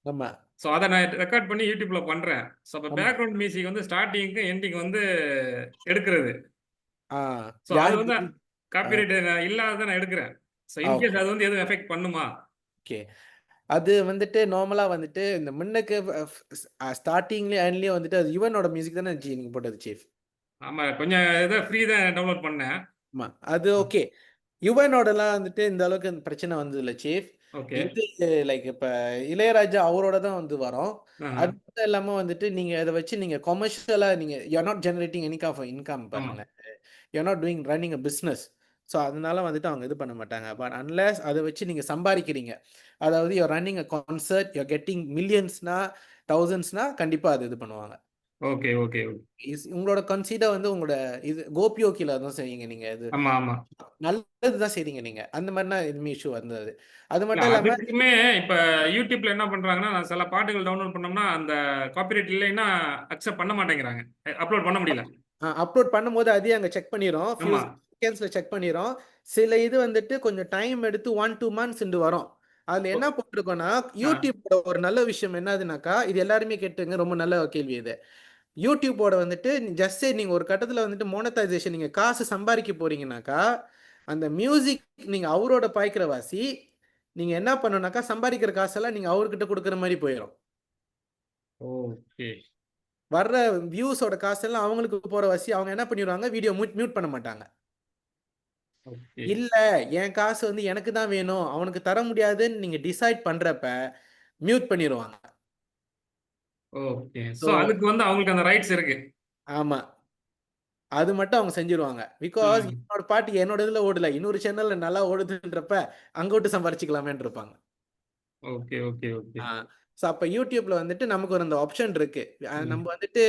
ஆமாம் ஸோ அதை நான் ரெக்கார்ட் பண்ணி யூடியூப்ல பண்றேன். ஸோ அப்போ ஆமா. பேக்ரவுண்ட் மியூசிக் வந்து ஸ்டார்டிங்க்கு எண்டிங் வந்து எடுக்கிறது. ஆ ஸோ அது யாருக்கு வந்து காப்பிரைட் இல்லாத நான் எடுக்கிறேன். ஸோ இன்கேஸ் அது வந்து எதுவும் எஃபெக்ட் பண்ணுமா? ஓகே. அது வந்துட்டு நார்மலாக வந்துட்டு இந்த முன்னுக்கு ஸ்டார்டிங்லேயே எண்ட்லேயே வந்துட்டு அது யுவனோட மியூசிக் தானே நீங்கள் போட்டது சீஃப்? ஆமா கொஞ்சம் இதை ஃப்ரீ தான் டவுன்லோட் பண்ணேன். ஆமாம் அது ஓகே. யுவனோடலாம் வந்துட்டு இந்த அளவுக்கு அந்த பிரச்சனை வந்தது இல்லை சீஃப். ஓகே. இது லைக் இப்போ இளையராஜா அவரோட தான் வந்து வரும். அது மட்டும் இல்லாமல் வந்துட்டு நீங்கள் அதை வச்சு நீங்கள் கொமர்ஷியலாக நீங்கள் you're not generating any of income ஆமா. பாருங்களேன். You're not doing running a business. So அதனால வந்துட்டு அவங்க இது பண்ண மாட்டாங்க. பட் அன்லெஸ் அதை வச்சு நீங்கள் சம்பாதிக்கிறீங்க, அதாவது you're running a concert, you're getting மில்லியன்ஸ்னா தௌசண்ட்ஸ்னா கண்டிப்பாக அது இது பண்ணுவாங்க. Okay okay okay. உங்களோட கன்சிடர் வந்து உங்களோட இது கோபியோக்கில தான் செய்வீங்க நீங்கள். இது ஆமா ஆமா. நல்லது தான் செய்றீங்க நீங்கள். அந்த மாதிரினா எதுவுமே இஷ்யூ வந்தது. அது இல்ல மட்டும் இல்லாமல் அதுக்குமே இப்ப யூடியூப்ல என்ன பண்றாங்கன்னா, சில பாட்டுகள் டவுன்லோட் பண்ணோம்னா அந்த காப்பிரைட் இல்லைன்னா அக்செப்ட் பண்ண மாட்டேங்கிறாங்க. அப்லோட் பண்ண முடியல. அப்லோட் பண்ணும்போது அதே அங்கே செக் பண்ணிடும், ஃபியூ ஆமா. செகண்ட்ஸில் செக் பண்ணிடும். சில இது வந்துட்டு கொஞ்சம் டைம் எடுத்து 1-2 months வரும். அதில் என்ன போட்டிருக்கோன்னா, யூடியூப்போட ஒரு நல்ல விஷயம் என்னதுனாக்கா, இது எல்லாருமே கேட்டுங்க, ரொம்ப நல்ல கேள்வி இது. யூடியூப்போட வந்துட்டு ஜஸ்ட் நீங்கள் ஒரு கட்டத்தில் வந்துட்டு மோனடைசேஷன் நீங்கள் காசு சம்பாதிக்க போறீங்கனாக்கா, அந்த மியூசிக் நீங்கள் அவரோட பாய்க்கிற வாசி நீங்கள் என்ன பண்ணணுனாக்கா, சம்பாதிக்கிற காசெல்லாம் நீங்கள் அவர்கிட்ட கொடுக்குற மாதிரி போயிடும். ஓகே. வர்ற வியூஸோட காசெல்லாம் அவங்களுக்கு போகிற வாசி அவங்க என்ன பண்ணிடுவாங்க, வீடியோ மியூட் பண்ண மாட்டாங்க. ஓகே. இல்ல என் காசு வந்து எனக்கு தான் வேணும், அவனுக்கு தர முடியாதுன்னு நீங்க டிசைட் பண்றப்ப மியூட் பண்ணிடுவாங்க. ஓகே. ஸோ ஸோ அதுக்கு வந்து அவங்களுக்கு அந்த ரைட்ஸ் இருக்கு. ஆமா, அது மட்டும் அவங்க செஞ்சிருவாங்க. பிகாஸ் ம். என்னோட பாட்டு என்னோட இதுல ஓடல, இன்னொரு சேனல்ல நல்லா ஓடுதுன்றப்ப அங்கோட்டு சம்பாரிச்சுக்கலாமேன்னு இருப்பாங்க. Okay okay okay. ஸோ அப்போ யூடியூப்ல வந்துட்டு நமக்கு ஒரு அந்த ஆப்ஷன் இருக்கு. நம்ம வந்துட்டு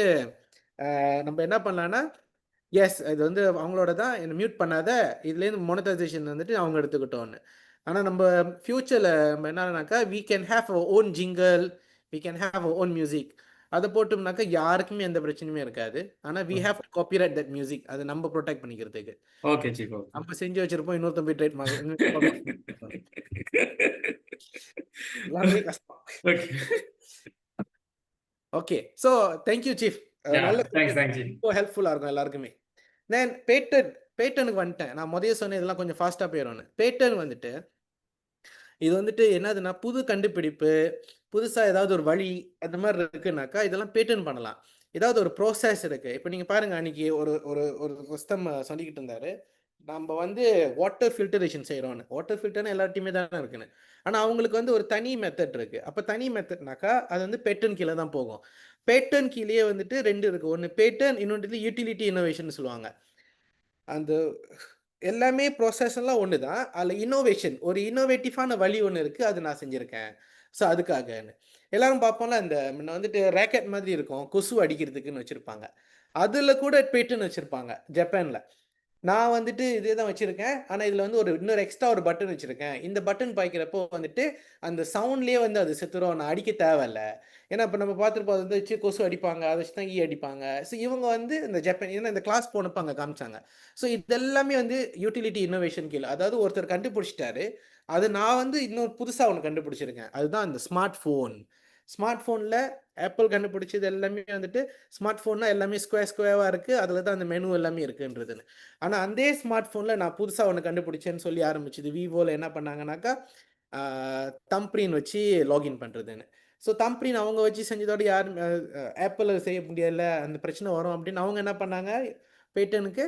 நம்ம என்ன பண்ணலாம்னா, எஸ் இது வந்து அவங்களோட தான், என்ன மியூட் பண்ணாத, இதுலேருந்து மோனடைசேஷன் வந்துட்டு அவங்க எடுத்துக்கிட்டோன்னு. ஆனால் நம்ம ஃப்யூச்சரில் நம்ம என்னன்னாக்கா, we can have our own jingle, we can have our own music. அதை போட்டோம்னாக்கா யாருக்குமே எந்த பிரச்சனையுமே இருக்காது. ஆனால் we have to copyright that music, அதை நம்ம ப்ரொடெக்ட் பண்ணிக்கிறதுக்கு. Okay chief. ஓகே. நம்ம செஞ்சு வச்சிருப்போம், இன்னொருத்தன் போய் ட்ரேட் எல்லாமே கஷ்டம். Okay. Okay, so thank you chief. நல்ல தேங்க்ஸ் தேங்க்ஸ் சீஃப். ரொம்ப ஹெல்ப்ஃபுல்லாக இருக்கும் எல்லாருக்குமே. தென் பேட்டர்னுக்கு வந்துட்டேன். நான் முதல்ல சொன்னேன் இதெல்லாம் கொஞ்சம் ஃபாஸ்ட்டாக போயிடும்னு. பேட்டர்ன் வந்துட்டு இது வந்துட்டு என்னதுன்னா, புது கண்டுபிடிப்பு, புதுசாக ஏதாவது ஒரு வழி அந்த மாதிரி இருக்குனாக்கா இதெல்லாம் பேட்டர்ன் பண்ணலாம். ஏதாவது ஒரு ப்ரோசஸ் இருக்குது. இப்போ நீங்கள் பாருங்கள், அன்றைக்கி ஒரு ஒரு ஒரு புஸ்தம் சொல்லிக்கிட்டு இருந்தார், நம்ம வந்து வாட்டர் ஃபில்டரேஷன் செய்கிறோன்னு. வாட்டர் ஃபில்டர்னு எல்லார்ட்டையுமே தானே இருக்குன்னு. ஆனால் அவங்களுக்கு வந்து ஒரு தனி மெத்தட் இருக்குது. அப்போ தனி மெத்தட்னாக்கா அது வந்து பேட்டர்ன் கீழே தான் போகும். பேட்டர்ன் கீழேயே வந்துட்டு 2 இருக்குது. ஒன்று பேட்டர்ன், இன்னொன்று யூட்டிலிட்டி இன்னோவேஷன் சொல்லுவாங்க. அந்த எல்லாமே ப்ராசஸ் எல்லாம் ஒன்று தான். அதில் இன்னோவேஷன், ஒரு இன்னோவேட்டிவான வழி ஒன்று இருக்குது, அது நான் செஞ்சுருக்கேன். ஸோ அதுக்காகன்னு எல்லாரும் பார்ப்போம்ல, இந்த முன்ன வந்துட்டு ரேக்கெட் மாதிரி இருக்கும், கொசு அடிக்கிறதுக்குன்னு வச்சுருப்பாங்க. அதில் கூட பேட்டர்ன் வச்சுருப்பாங்க ஜப்பானில். நான் வந்துட்டு இதே தான் வச்சுருக்கேன். ஆனால் இதில் வந்து இன்னொரு எக்ஸ்ட்ரா ஒரு பட்டன் வச்சுருக்கேன். இந்த பட்டன் பாய்க்கிறப்போ வந்துட்டு அந்த சவுண்ட்லேயே வந்து அது செத்துரும், நான் அடிக்க தேவையில்ல. ஏன்னா இப்போ நம்ம பார்த்துருப்போம், அது வந்து வச்சு கொசு அடிப்பாங்க, அதை வச்சு தான் ஈ அடிப்பாங்க. ஸோ இவங்க வந்து இந்த ஜப்பான், ஏன்னா இந்த கிளாஸ் போனப்போ அங்கே காமிச்சாங்க. ஸோ இதெல்லாமே வந்து யூட்டிலிட்டி இன்னோவேஷன் கீழே, அதாவது ஒருத்தர் கண்டுபிடிச்சிட்டாரு, அது நான் வந்து இன்னொரு புதுசாக ஒன்று கண்டுபிடிச்சிருக்கேன். அதுதான் இந்த ஸ்மார்ட் ஃபோன். ஸ்மார்ட் ஃபோனில் ஆப்பிள் கண்டுபிடிச்சது எல்லாமே வந்துட்டு, ஸ்மார்ட் ஃபோன்னா எல்லாமே ஸ்கொயராக இருக்குது, அதில் தான் அந்த மெனு எல்லாமே இருக்குன்றதுன்னு. ஆனால் அதே ஸ்மார்ட் ஃபோனில் நான் புதுசாக ஒன்று கண்டுபிடிச்சேன்னு சொல்லி ஆரம்பிச்சுது. விவோவில் என்ன பண்ணாங்கனாக்கா, தம்ப்ரீன் வச்சு லாகின் பண்ணுறதுன்னு. ஸோ தம்ப்ரீன் அவங்க வச்சு செஞ்சதோட யாரும் ஆப்பிளில் செய்ய முடியல, அந்த பிரச்சனை வரும் அப்படின்னு அவங்க என்ன பண்ணாங்க, பேட்டனுக்கு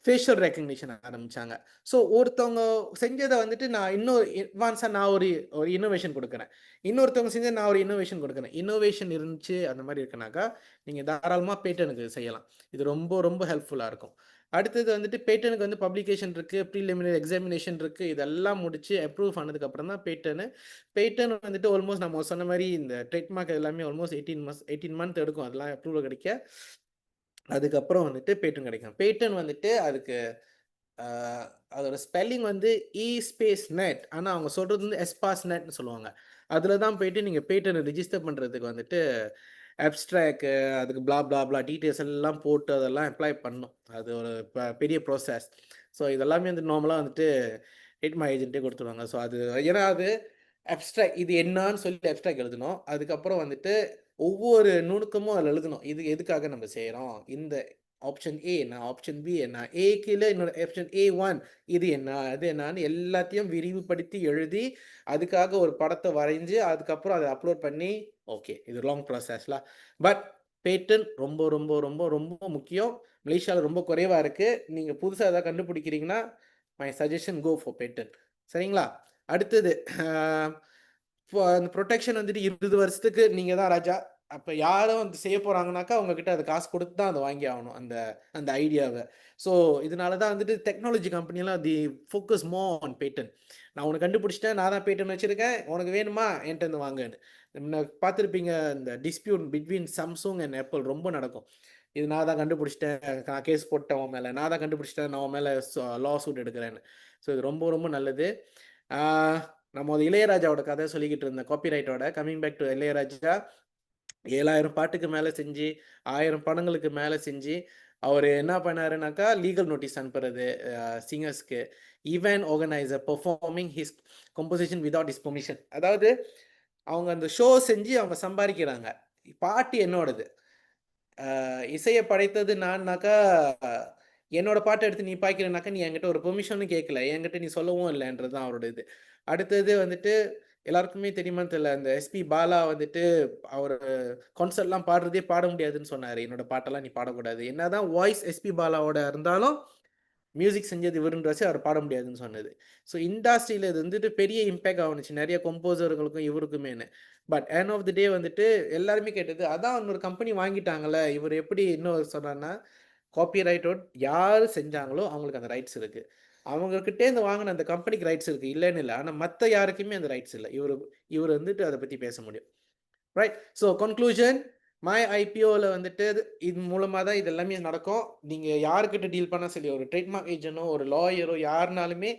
ஃபேஷியல் ரெக்கக்னிஷன் ஆரம்பித்தாங்க. ஸோ ஒருத்தவங்க செஞ்சதை வந்துட்டு நான் இன்னும் அட்வான்ஸாக நான் ஒரு இன்னோவேஷன் கொடுக்குறேன், இன்னொருத்தவங்க செஞ்ச நான் ஒரு இன்னோவேஷன் கொடுக்குறேன். இன்னோவேஷன் இருந்துச்சு அந்த மாதிரி இருக்குனாக்கா நீங்கள் தாராளமாக பேட்டனுக்கு செய்யலாம். இது ரொம்ப ரொம்ப ஹெல்ப்ஃபுல்லாக இருக்கும். அடுத்தது வந்துட்டு பேட்டனுக்கு வந்து பப்ளிகேஷன் இருக்குது, ப்ரீலிமினரி எக்ஸாமினேஷன் இருக்குது, இதெல்லாம் முடிச்சு அப்ரூவ் பண்ணதுக்கப்புறம் தான் பேட்டன் வந்துட்டு ஆல்மோஸ்ட் நம்ம சொன்ன மாதிரி இந்த ட்ரேட்மார்க் எல்லாமே ஆல்மோஸ்ட் 18 மந்த் எடுக்கும் அதெல்லாம் அப்ரூவல் கிடைக்க. அதுக்கப்புறம் வந்துட்டு பேட்டன் கிடைக்கும். பேட்டன் வந்துட்டு அதுக்கு அதோட ஸ்பெல்லிங் வந்து ஸ்பேஸ் நெட், ஆனால் அவங்க சொல்கிறது வந்து எஸ்பாஸ் நெட்னு சொல்லுவாங்க. அதில் தான் போயிட்டு நீங்கள் பேட்டனை ரிஜிஸ்டர் பண்ணுறதுக்கு வந்துட்டு அப்ஸ்ட்ராக்டு அதுக்கு blah டீட்டெயில்ஸ் எல்லாம் போட்டு அதெல்லாம் அப்ளை பண்ணணும். அது ஒரு பெரிய ப்ராசஸ். ஸோ இதெல்லாமே வந்து நார்மலாக வந்துட்டு ட்ரேட்மார்க் ஏஜென்ட்டே கொடுத்துருவாங்க. ஸோ அது ஏன்னா அது அப்ஸ்ட்ராக்ட் இது என்னன்னு சொல்லி அப்ஸ்ட்ராக்ட் எழுதணும். அதுக்கப்புறம் வந்துட்டு ஒவ்வொரு நுணுக்கமும் அதில் எழுதணும். இது எதுக்காக நம்ம செய்கிறோம், இந்த ஆப்ஷன் ஏ என்ன, ஆப்ஷன் பி என்ன, ஏ கீழே இன்னொரு ஆப்ஷன் A1 இது என்ன, அது என்னன்னு எல்லாத்தையும் விரிவுபடுத்தி எழுதி அதுக்காக ஒரு படத்தை வரைஞ்சி அதுக்கப்புறம் அதை அப்லோட் பண்ணி ஓகே இது லாங் ப்ராசஸ்லாம். பட் பேட்டன் ரொம்ப ரொம்ப ரொம்ப ரொம்ப முக்கியம். மலேசியாவில் ரொம்ப குறைவாக இருக்குது. நீங்கள் புதுசாக எதாவது கண்டுபிடிக்கிறீங்கன்னா my suggestion go for patent. சரிங்களா? அடுத்தது அந்த ப்ரொடெக்ஷன் வந்துட்டு 20 வருஷத்துக்கு நீங்கள் தான் ராஜா. அப்போ யாரும் வந்து செய்ய போகிறாங்கனாக்கா அவங்கக்கிட்ட அது காசு கொடுத்து தான் அதை வாங்கி ஆகணும் அந்த ஐடியாவை. ஸோ இதனால தான் வந்துட்டு டெக்னாலஜி கம்பெனிலாம் they focus more on patent. நான் உனக்கு கண்டுபிடிச்சிட்டேன், நான் தான் பேட்டன் வச்சுருக்கேன், உனக்கு வேணுமா என்கிட்ட இருந்து வாங்கன்னு. பார்த்துருப்பீங்க இந்த dispute between Samsung and apple ரொம்ப நடக்கும். இது நான் தான் கண்டுபிடிச்சிட்டேன், நான் கேஸ் போட்டேன் உன் மேலே, நான் தான் கண்டுபிடிச்சிட்டேன், நான் உன் மேலே லா சூட் எடுக்கிறேன்னு. ஸோ இது ரொம்ப ரொம்ப நல்லது. நம்ம அது இளையராஜாவோட கதை சொல்லிக்கிட்டு இருந்தேன், காப்பிரைட்டோட. கம்மிங் பேக் டு இளையராஜா, 7000 பாட்டுக்கு மேலே செஞ்சு 1000 படங்களுக்கு மேலே செஞ்சு அவர் என்ன பண்ணாருனாக்கா லீகல் நோட்டீஸ் அனுப்புறது சிங்கர்ஸ்க்கு, event organiser performing his composition without his permission. அதாவது அவங்க அந்த ஷோ செஞ்சு அவங்க சம்பாதிக்கிறாங்க, பாட்டு என்னோடது, இசையை படைத்தது நான்னாக்கா என்னோட பாட்டை எடுத்து நீ பாய்க்கிறனாக்கா நீ என்கிட்ட ஒரு பெர்மிஷனும் கேட்கல, என்கிட்ட நீ சொல்லவும் இல்லைன்றது தான் அவரோட இது. அடுத்தது வந்துட்டு எல்லாருக்குமே தெரியுமான்னு தெரியல, அந்த எஸ்பி பாலா வந்துட்டு அவர் கான்சர்ட்லாம் பாடுறதே பாட முடியாதுன்னு சொன்னார், என்னோட பாட்டெல்லாம் நீ பாடக்கூடாது. என்னதான் வாய்ஸ் எஸ்பி பாலாவோட இருந்தாலும் மியூசிக் செஞ்சது இவருன்ற வச்சு அவர் பாட முடியாதுன்னு சொன்னது. ஸோ இண்டஸ்ட்ரியில் இது வந்துட்டு பெரிய இம்பேக்ட் ஆகுனுச்சு நிறைய கம்போசர்களுக்கும் இவருக்குமேனு. பட் எண்ட் ஆஃப் தி டே வந்துட்டு எல்லாருமே கேட்டது அதான் இன்னொரு கம்பெனி வாங்கிட்டாங்கல்ல, இவர் எப்படி இன்னும் சொன்னார்னா காப்பிரைட்டோட யார் செஞ்சாங்களோ அவங்களுக்கு அந்த ரைட்ஸ் இருக்குது, அவங்கக்கிட்டே இந்த வாங்கின அந்த கம்பெனிக்கு ரைட்ஸ் இருக்குது இல்லைன்னு இல்லை, ஆனால் மற்ற யாருக்குமே அந்த ரைட்ஸ் இல்லை. இவர் வந்துட்டு அதை பற்றி பேச முடியும். ரைட். ஸோ கன்க்ளூஷன், மை ஐபிஓவில் வந்துட்டு இது மூலமாக தான் இது எல்லாமே நடக்கும். நீங்கள் யாருக்கிட்ட டீல் பண்ணால் சரி, ஒரு ட்ரேட்மார்க் ஏஜென்ட்டோ ஒரு லாயரோ யாருனாலுமே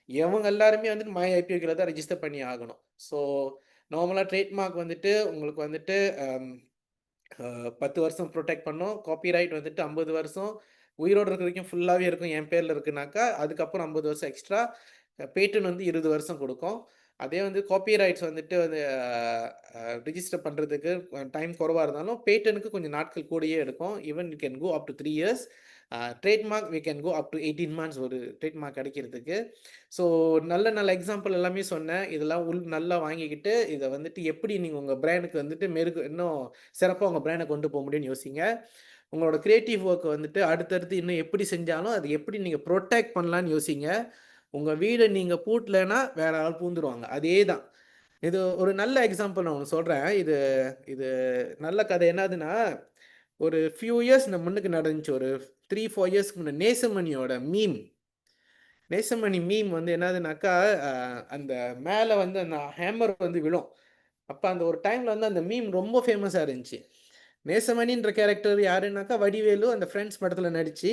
இவங்க எல்லாருமே வந்துட்டு மை ஐபிஓ தான் ரெஜிஸ்டர் பண்ணி ஆகணும். ஸோ நார்மலாக ட்ரேட்மார்க் வந்துட்டு உங்களுக்கு வந்துட்டு 10 வருஷம் ப்ரொடெக்ட் பண்ணோம், காப்பிரைட் வந்துட்டு 50 வருஷம் உயிரோடு இருக்கிற வரைக்கும் ஃபுல்லாகவே இருக்கும் என் பேரில் இருக்குனாக்கா, அதுக்கப்புறம் 50 வருஷம் எக்ஸ்ட்ரா. பேட்டன் வந்து 20 வருஷம் கொடுக்கும். அதே வந்து காப்பிரைட்ஸ் வந்துட்டு வந்து ரிஜிஸ்டர் பண்ணுறதுக்கு டைம் குறவாக இருந்தாலும் பேட்டனுக்கு கொஞ்சம் நாட்கள் கூடயே எடுக்கும். Even you can go up to 3 years. Trademark we can go up to 18 months ஒரு ட்ரேட்மார்க் கிடைக்கிறதுக்கு. ஸோ நல்ல எக்ஸாம்பிள் எல்லாமே சொன்னேன். இதெல்லாம் நல்லா வாங்கிக்கிட்டு இதை வந்துட்டு எப்படி நீங்கள் உங்கள் பிராண்டுக்கு வந்துட்டு இன்னும் சிறப்பாக உங்கள் பிராண்டை கொண்டு போக முடியும்னு யோசிங்க. உங்களோட க்ரியேட்டிவ் ஒர்க்கை வந்துட்டு அடுத்தடுத்து இன்னும் எப்படி செஞ்சாலும் அது எப்படி நீங்கள் ப்ரொடெக்ட் பண்ணலான்னு யோசிங்க. உங்கள் வீடை நீங்கள் பூட்டலைன்னா வேற ஆள் பூந்துருவாங்க, அதே தான். இது ஒரு நல்ல எக்ஸாம்பிள் நான் ஒன்று சொல்கிறேன். இது நல்ல கதை. என்னதுன்னா, ஒரு ஃபியூ இயர்ஸ் முன்னுக்கு நடந்துச்சு, ஒரு 3-4 இயர்ஸ்க்கு முன்னே நேசமணியோட நேசமணி மீம் வந்து என்னதுனாக்கா அந்த மேலே வந்து அந்த ஹேமர் வந்து விழும். அப்போ அந்த ஒரு டைமில் வந்து அந்த மீம் ரொம்ப ஃபேமஸாக இருந்துச்சு. நேசமணின்ற கேரக்டர் யாருன்னாக்கா வடிவேலு அந்த ஃப்ரெண்ட்ஸ் படத்தில் நடித்து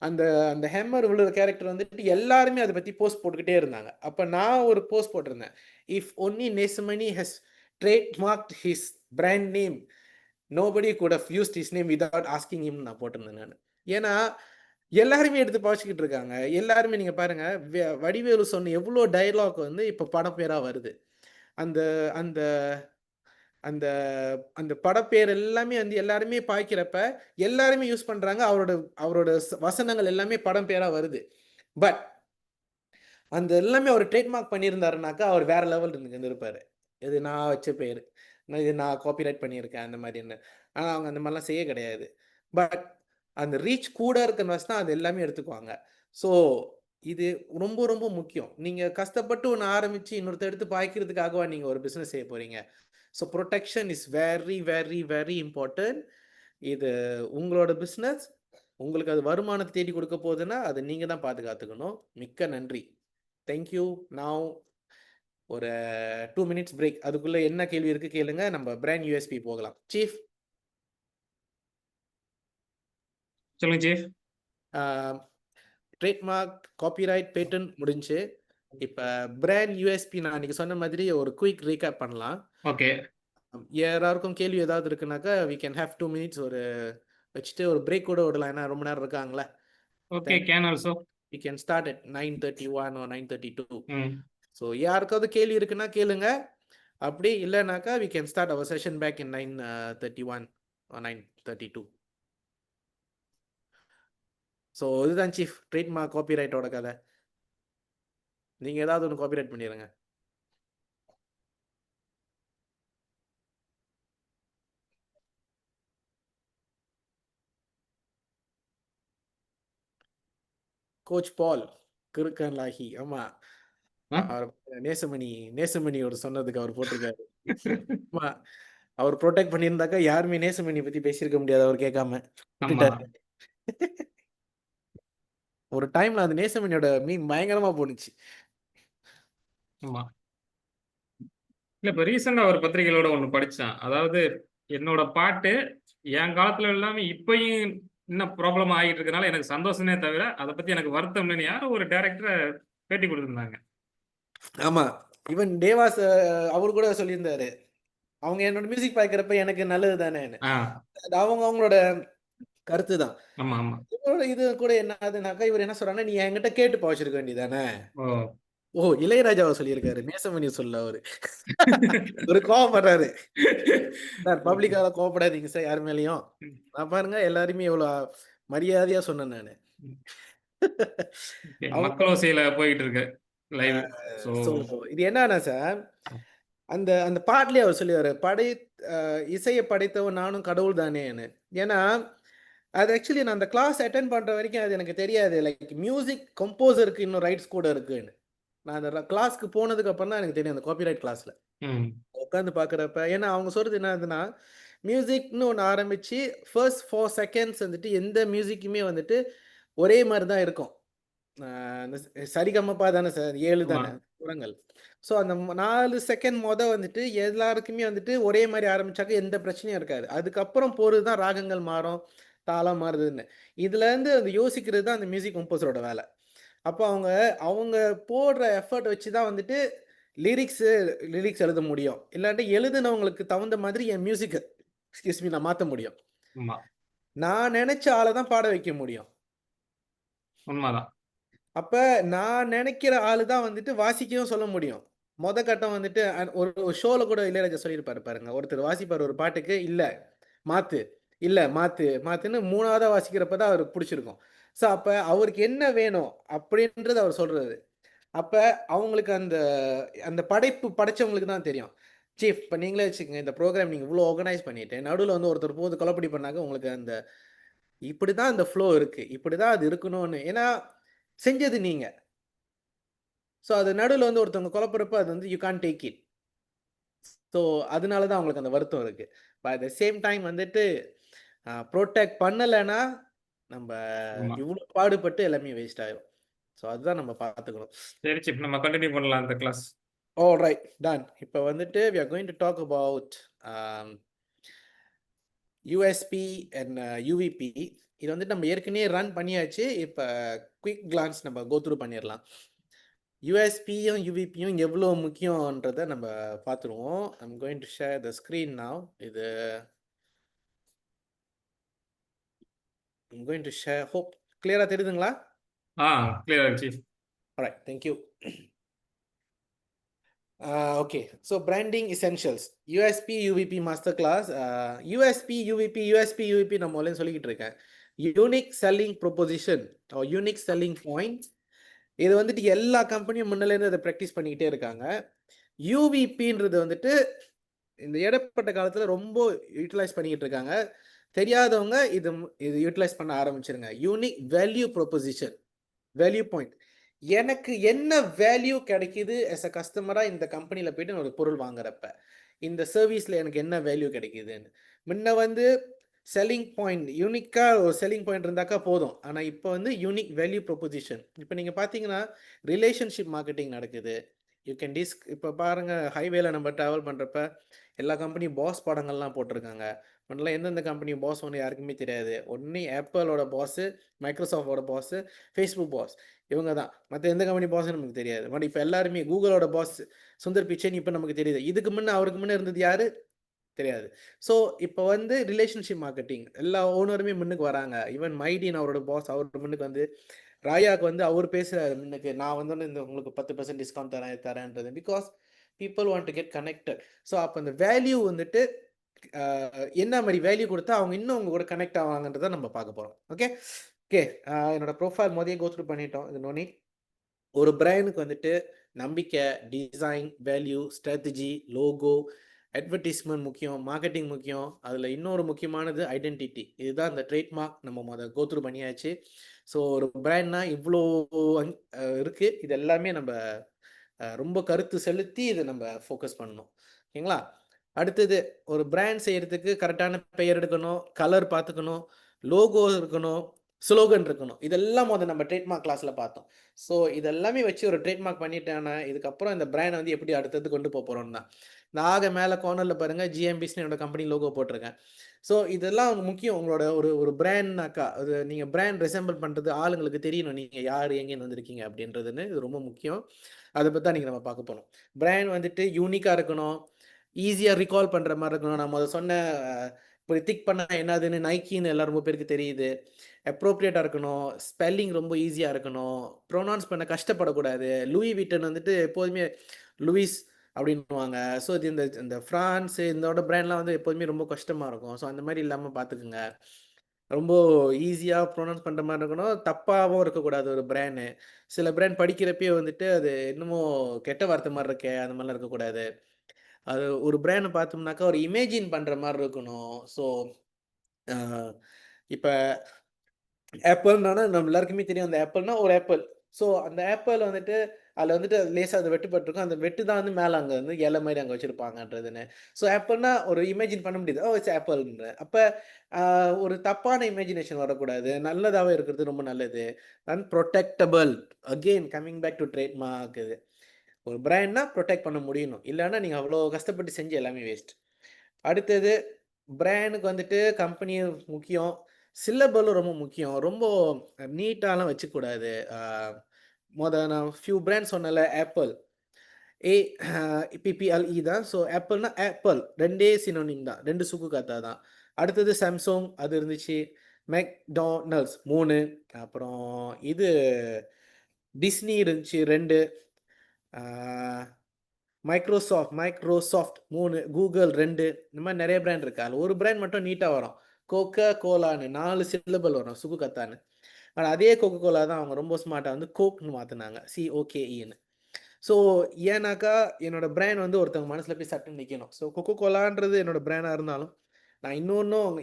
அந்த அந்த ஹேமர் விழுற கேரக்டர் வந்துட்டு எல்லாருமே அதை பற்றி போஸ்ட் போட்டுக்கிட்டே இருந்தாங்க. அப்போ நான் ஒரு போஸ்ட் போட்டிருந்தேன், if only Nesamani has trademarked his brand name nobody could have used his name without asking him நான் போட்டிருந்தேன் நான். ஏன்னா எல்லாருமே எடுத்து பாய்ச்சிக்கிட்டு இருக்காங்க. எல்லாருமே நீங்கள் பாருங்கள், வடிவேலு சொன்ன எவ்வளோ டைலாக் வந்து இப்போ படப்பேராக வருது. அந்த அந்த அந்த அந்த படப்பேர் எல்லாமே வந்து எல்லாருமே பாய்க்கிறப்ப எல்லாருமே யூஸ் பண்ணுறாங்க. அவரோட வசனங்கள் எல்லாமே படம் பேராக வருது. பட் அந்த எல்லாமே அவர் ட்ரேட்மார்க் பண்ணியிருந்தாருனாக்கா அவர் வேற லெவல் இருந்திருப்பார். இது நான் வச்ச பேர், இது நான் காப்பிரைட் பண்ணியிருக்கேன் அந்த மாதிரி என்ன. ஆனால் அவங்க அந்த மாதிரிலாம் செய்ய கிடையாது. பட் அந்த ரீச் கூட இருக்கிற வச்சு தான் அது எல்லாமே எடுத்துக்குவாங்க. ஸோ இது ரொம்ப ரொம்ப முக்கியம். நீங்கள் கஷ்டப்பட்டு ஒன்று ஆரம்பித்து இன்னொருத்த எடுத்து பாய்க்கிறதுக்காகவா நீங்கள் ஒரு பிஸ்னஸ் செய்ய போகிறீங்க. So protection is very very very important. இது உங்களோட பிஸ்னஸ் உங்களுக்கு அது வருமானத்தை தேடி கொடுக்க போகுதுன்னா அதை நீங்கள் தான் பாதுகாத்துக்கணும். மிக்க நன்றி. தேங்க்யூ. நான் ஒரு 2 minutes பிரேக். அதுக்குள்ளே என்ன கேள்வி இருக்குது கேளுங்க. நம்ம பிராண்ட் யூஎஸ்பி போகலாம். சீஃப், சொல்லுங்க சீஃப். ட்ரேட்மார்க், காப்பிரைட், பேட்டன் முடிஞ்சு. இப்போ பிராண்ட் யூஎஸ்பி நான் அன்றைக்கி சொன்ன மாதிரி ஒரு குயிக் ரீகேப் பண்ணலாம். ஓகே. யாராருக்கும் கேள்வி ஏதாவது இருக்குனாக்கா we can have 2 minutes ஒரு வச்சுட்டு ஒரு பிரேக் கூட விடலாம். ஏன்னா ரொம்ப நேரம் இருக்காங்களே. Okay, can also. we can start at 9:31 or 9:32. ம். ஸோ யாருக்காவது கேள்வி இருக்குன்னா கேளுங்க. அப்படி இல்லைனாக்கா we can start our session back in 9:31 or 9:32. So இதுதான் சீஃப் ட்ரேட்மார்க் காப்பிரைட்டோட கதை. நீங்கள் ஏதாவது ஒன்று காப்பிரைட் பண்ணிடுங்க. கோச் பால் கிருக்கன்லாகி. ஆமாம், ஆ? அவர் நேசமணியோட சொன்னதுக்கு அவர் போட்டிருக்காரு. ஆமா, அவர் ப்ரொடெக்ட் பண்ணியிருந்தாக்கா யாருமே நேசமணி பற்றி பேசியிருக்க முடியாது. அவர் கேட்காம ஆமா. விட்டுட்டாரு. ஒரு டைம்ல அந்த நேசமணியோட மீன் பயங்கரமா போணுச்சு. ஆமா. இல்ல இப்ப ரீசெண்டா ஒரு பத்திரிகைகளோட ஒண்ணு படிச்சேன். அதாவது என்னோட பாட்டு என் காலத்துல இல்லாம இப்பயும் இன்னும் ப்ராப்ளம் ஆகிட்டு இருக்கனால எனக்கு சந்தோஷமே தவிர அதை பத்தி எனக்கு வருத்தம் இல்லைன்னு யாரும் ஒரு டைரக்டர் பேட்டி கொடுத்திருந்தாங்க. ஆமா, ஈவன் தேவாஸ் அவர் கூட சொல்லியிருந்தாரு, அவங்க என்னோட மியூசிக் பார்க்கிறப்ப எனக்கு நல்லது தானே. ஆ, அவங்களோட கருத்து தான். ஆமா ஆமா. இவரோட இது கூட என்ன ஆகுதுனாக்கா, இவர் என்ன சொல்றாங்கன்னா, நீ என்கிட்ட கேட்டு வச்சிருக்க வேண்டியதானே. ஓ, இளையராஜாவை சொல்லியிருக்காரு, நேசமணி சொல்ல அவரு. ஒரு கோவப்படுறாரு. சார் பப்ளிக்காக கோவப்படாதீங்க சார் யார் மேலேயும். நான் பாருங்க எல்லாருமே எவ்வளவு மரியாதையா சொன்னேன் நானு. Okay, மக்களோசையில போயிட்டு இருக்கு லைவ். ஸோ So, இது என்னன்னா சார், அந்த அந்த பாட்டுலயே அவர் சொல்லுவாரு, இசையை படைத்தவன் நானும் கடவுள் தானேன்னு. ஏன்னா அது ஆக்சுவலி நான் அந்த கிளாஸ் அட்டென்ட் பண்ற வரைக்கும் அது எனக்கு தெரியாது. லைக் மியூசிக் கம்போசருக்கு இன்னும் ரைட்ஸ் கூட இருக்குன்னு. நான் அந்த கிளாஸ்க்கு போனதுக்கு அப்புறம் தான் எனக்கு தெரியும், அந்த காப்பிரைட் கிளாஸ்ல ம், உட்காந்து பார்க்குறப்ப. ஏன்னா அவங்க சொல்றது என்னதுன்னா, மியூசிக்னு ஒன்று ஆரம்பிச்சு ஃபர்ஸ்ட் 4 seconds வந்துட்டு எந்த மியூசிக்குமே வந்துட்டு ஒரே மாதிரி தான் இருக்கும். இந்த சரிகமப்பா தானே சார், 7 ஆமா. தானே சுரங்கள். ஸோ அந்த 4 செகண்ட் வந்துட்டு எல்லாருக்குமே வந்துட்டு ஒரே மாதிரி ஆரம்பிச்சாக்க எந்த பிரச்சனையும் இருக்காது. அதுக்கப்புறம் போகிறது தான் ராகங்கள் மாறும், தாளம் மாறுதுன்னு. இதுலேருந்து அந்த யோசிக்கிறது தான் அந்த மியூசிக் கம்போசரோட வேலை. அப்போ அவங்க போடுற எஃபர்ட் வச்சு தான் வந்துட்டு லிரிக்ஸ் எழுத முடியும். இல்லாட்டி எழுதுனவங்களுக்கு தகுந்த மாதிரி என் மியூசிக் நான் மாற்ற முடியும். ஆமா, நான் நினைச்ச ஆளை தான் பாட வைக்க முடியும். உண்மைதான். அப்ப நான் நினைக்கிற ஆளு தான் வந்துட்டு வாசிக்கவும் சொல்ல முடியும். மொத கட்டம் வந்துட்டு ஒரு ஷோல கூட இளையராஜா சொல்லியிருப்பாரு பாருங்க. ஒருத்தர் வாசிப்பார் ஒரு பாட்டுக்கு, இல்ல மாத்து, இல்ல மாத்துன்னு 3வதா வாசிக்கிறப்ப தான் அவருக்கு பிடிச்சிருக்கும். ஸோ அப்ப அவருக்கு என்ன வேணும் அப்படின்றது அவர் சொல்றாரு. அப்ப அவங்களுக்கு அந்த அந்த படைச்சவங்களுக்கு தான் தெரியும். சீஃப் இப்போ நீங்களே வச்சுக்கோங்க, இந்த ப்ரோக்ராம் நீங்கள் இவ்வளோ ஆர்கனைஸ் பண்ணிட்டு நடுவில் வந்து ஒருத்தர் போது கொலப்படி பண்ணாங்க, உங்களுக்கு அந்த இப்படி தான் அந்த ஃப்ளோ இருக்கு, இப்படி தான் அது இருக்கணும்னு. ஏன்னா செஞ்சது நீங்க. ஸோ அது நடுவில் வந்து ஒருத்தவங்க குழப்பறப்ப அது வந்து you can't take it. So அதனால தான் அவங்களுக்கு அந்த வருத்தம் இருக்கு. But at the same time வந்துட்டு ப்ரொடெக்ட் பண்ணலைன்னா நம்ம ஆமா. இவ்வளோ பாடுபட்டு எல்லாமே வேஸ்ட் ஆயிரும். ஸோ அதுதான் நம்ம பார்த்துக்கணும். சரி சீஃப், நம்ம கண்டினியூ பண்ணலாம் இந்த கிளாஸ். All right, ton. இப்போ வந்துட்டு we are going to talk about USP and UVP. இது வந்துட்டு நம்ம ஏற்கனவே ரன் பண்ணியாச்சு. இப்போ குயிக் கிளான்ஸ் நம்ம கோ த்ரூ பண்ணிடலாம். யூஎஸ்பியும் யூவிபியும் எவ்வளோ முக்கியன்றதை நம்ம பார்த்துருவோம். I'm going to share the screen now. இது I'm going to share. Hope கிளியராக தெரியுதுங்களா? Clear chief. Alright, thank you. Okay, so branding essentials, USP UVP master class. USP நம்ம முதல்ல சொல்லிக்கிட்டு இருக்கேன். Unique selling proposition, unique selling point. இது வந்துட்டு எல்லா கம்பெனியும் முன்னிலேருந்து அதை ப்ராக்டிஸ் பண்ணிக்கிட்டே இருக்காங்க. யூவிபின்றது வந்துட்டு இந்த இடைப்பட்ட காலத்தில் ரொம்ப யூட்டிலைஸ் பண்ணிக்கிட்டு இருக்காங்க. தெரியாதவங்க இது யூட்டிலைஸ் பண்ண ஆரம்பிச்சிருங்க. Unique value proposition, value point. எனக்கு என்ன வேல்யூ கிடைக்குது as a கஸ்டமராக இந்த கம்பெனியில் போயிட்டு நான் ஒரு பொருள் வாங்குறப்ப, இந்த சர்வீஸில் எனக்கு என்ன வேல்யூ கிடைக்குதுன்னு. முன்ன வந்து செல்லிங் பாயிண்ட் யூனிக்காக ஒரு செல்லிங் பாயிண்ட் இருந்தாக்கா போதும். ஆனால் இப்போ வந்து யூனிக் வேல்யூ ப்ரொபோசிஷன். இப்போ நீங்கள் பார்த்தீங்கன்னா ரிலேஷன்ஷிப் மார்க்கெட்டிங் நடக்குது. யூ கேன் இப்போ பாருங்கள், ஹைவேல நம்ம ட்ராவல் பண்ணுறப்ப எல்லா கம்பெனி பாஸ் படங்கள்லாம் போட்டிருக்காங்க. முன்னெல்லாம் எந்தெந்த கம்பெனி பாஸ் ஒன்று யாருக்குமே தெரியாது. ஒன்று ஆப்பிளோட பாஸு, மைக்ரோசாஃப்டோட பாஸு, ஃபேஸ்புக் பாஸ், இவங்க தான். மற்ற எந்த கம்பெனி பாஸும் நமக்கு தெரியாது. பட் இப்போ எல்லாருமே கூகுளோட பாஸ் சுந்தர் பிச்சைன்னு இப்போ நமக்கு தெரியுது. இதுக்கு முன்னே அவருக்கு முன்னே இருந்தது யாரு தெரியாது. ஸோ இப்போ வந்து ரிலேஷன்ஷிப் மார்க்கெட்டிங் எல்லா ஓனருமே முன்னுக்கு வராங்க. ஈவன் மைடின் அவரோட பாஸ் அவர் முன்னுக்கு வந்து ராயாவுக்கு வந்து அவர் பேசுகிறாரு முன்னுக்கு, நான் வந்து இந்த உங்களுக்கு 10% டிஸ்கவுண்ட் தரேன்றது. Because people want to get connected. So அப்போ அந்த வேல்யூ வந்துட்டு என்ன மாதிரி வேல்யூ கொடுத்தா அவங்க இன்னும் அவங்க கூட கனெக்ட் ஆவாங்கன்றதை நம்ம பார்க்க போகிறோம். ஓகே, என்னோட ப்ரொஃபைல் முதல்ல கோ த்ரூ பண்ணிட்டோம். இது நோனி ஒரு பிராண்டுக்கு வந்துட்டு நம்பிக்கை, design, value, strategy, logo, advertisement முக்கியம், மார்க்கெட்டிங் முக்கியம். அதில் இன்னொரு முக்கியமானது ஐடென்டிட்டி. இதுதான் இந்த ட்ரேட்மார்க். நம்ம கோ த்ரூ பண்ணியாச்சு. ஸோ ஒரு பிராண்ட்னா இவ்வளோ இருக்குது. இது எல்லாமே நம்ம ரொம்ப கருத்து செலுத்தி இதை நம்ம ஃபோக்கஸ் பண்ணணும். ஓகேங்களா? அடுத்தது ஒரு பிராண்ட் செய்கிறதுக்கு கரெக்டான பெயர் எடுக்கணும், கலர் பார்த்துக்கணும், லோகோ இருக்கணும், ஸ்லோகன் இருக்கணும். இதெல்லாம் நம்ம ட்ரேட்மார்க் கிளாஸில் பார்த்தோம். ஸோ இதெல்லாமே வச்சு ஒரு ட்ரேட்மார்க் பண்ணிட்டேன்னா இதுக்கப்புறம் இந்த பிராண்டை வந்து எப்படி அடுத்தது கொண்டு போக போகிறோம் தான். இந்த மேலே கார்னரில் பாருங்கள், ஜிஎம்பிஸ்னு என்னோட கம்பெனி லோகோ போட்டிருக்கேன். ஸோ இதெல்லாம் முக்கியம். உங்களோட ஒரு பிராண்ட்னாக்கா அது நீங்கள் பிராண்ட் ரெசம்பிள் பண்ணுறது ஆளுங்களுக்கு தெரியணும் நீங்கள் யார் எங்கேன்னு வந்திருக்கீங்க அப்படின்றதுன்னு. இது ரொம்ப முக்கியம். அதை பற்றி தான் நீங்கள் நம்ம பார்க்க போகிறோம். பிராண்ட் வந்துட்டு யூனிக்காக இருக்கணும், ஈஸியாக ரிகால் பண்ணுற மாதிரி இருக்கணும். நம்ம அதை சொன்ன இப்போ திக் பண்ணால் என்னதுன்னு நைக்கின்னு எல்லாம் ரொம்ப பேருக்கு தெரியுது. அப்ரோப்ரியேட்டாக இருக்கணும், ஸ்பெல்லிங் ரொம்ப ஈஸியாக இருக்கணும், ப்ரொனவுன்ஸ் பண்ண கஷ்டப்படக்கூடாது. லூயி விட்டன் வந்துட்டு எப்போதுமே லூயிஸ் அப்படின்னுவாங்க. ஸோ இது இந்த ஃப்ரான்ஸு இதோட பிராண்ட்லாம் வந்து எப்போதுமே ரொம்ப கஷ்டமாக இருக்கும். ஸோ அந்த மாதிரி இல்லாமல் பார்த்துக்குங்க. ரொம்ப ஈஸியாக ப்ரொனவுன்ஸ் பண்ணுற மாதிரி இருக்கணும், தப்பாகவும் இருக்கக்கூடாது ஒரு பிராண்டு. சில பிராண்ட் படிக்கிறப்பயே வந்துட்டு அது என்னமோ கெட்ட வார்த்தை மாதிரி இருக்கே அந்த மாதிரிலாம் இருக்கக்கூடாது. அது ஒரு பிராண்டை பார்த்தோம்னாக்கா ஒரு இமேஜின் பண்ணுற மாதிரி இருக்கணும். ஸோ இப்போ ஆப்பிள்னா நம்ம எல்லாருக்குமே தெரியும், அந்த ஆப்பிள்னா ஒரு ஆப்பிள். ஸோ அந்த ஆப்பிள் வந்துட்டு அதில் வந்துட்டு லேசாக அது வெட்டுப்பட்டிருக்கும். அந்த வெட்டு தான் வந்து மேலே அங்கே வந்து இலை மாதிரி அங்கே வச்சுருப்பாங்கன்றதுன்னு. ஸோ ஆப்பிள்னா ஒரு இமேஜின் பண்ண முடியுது, ஓ இட்ஸ் ஆப்பிள்ன்ற. அப்போ ஒரு தப்பான இமேஜினேஷன் வரக்கூடாது, நல்லதாகவே இருக்கிறது ரொம்ப நல்லது. Unprotectable, again coming back to trademark. இது ஒரு பிராண்ட்னா ப்ரொடெக்ட் பண்ண முடியணும், இல்லைன்னா நீங்கள் அவ்வளோ கஷ்டப்பட்டு செஞ்சு எல்லாமே வேஸ்ட். அடுத்தது பிராண்டுக்கு வந்துட்டு கம்பெனி முக்கியம், சில்லபலும் ரொம்ப முக்கியம். ரொம்ப நீட்டாலாம் வச்சுக்கூடாது. நான் ஃபியூ பிராண்ட் சொன்னல, ஆப்பிள் APPLE தான். ஸோ ஆப்பிள்னா ஆப்பிள் ரெண்டே சினோனிம் தான், ரெண்டு சுக்கு காத்தா தான். அடுத்தது சாம்சங் அது இருந்துச்சு, மெக்டானல்ட்ஸ் 3, அப்புறம் இது டிஸ்னி இருந்துச்சு 2, மைக்ரோசாஃப்ட் 3, கூகுள் 2, இந்த மாதிரி நிறைய பிராண்ட் இருக்குது. அதில் ஒரு பிராண்ட் மட்டும் நீட்டாக வரும், கோகா கோலான்னு 4 சில்லபிள் வரும், சுகு கத்தான்னு. ஆனால் அதே கோகோ கோலா தான் அவங்க ரொம்ப ஸ்மார்ட்டாக வந்து கோக்னு மாற்றினாங்க, COKEன்னு. ஸோ ஏன்னாக்கா என்னோடய பிராண்ட் வந்து ஒருத்தவங்க மனசில் போய் சட்டுன்னு நிற்கணும். ஸோ கோகோ கோலான்றது என்னோடய பிராண்டாக இருந்தாலும் நான் இன்னொன்றும்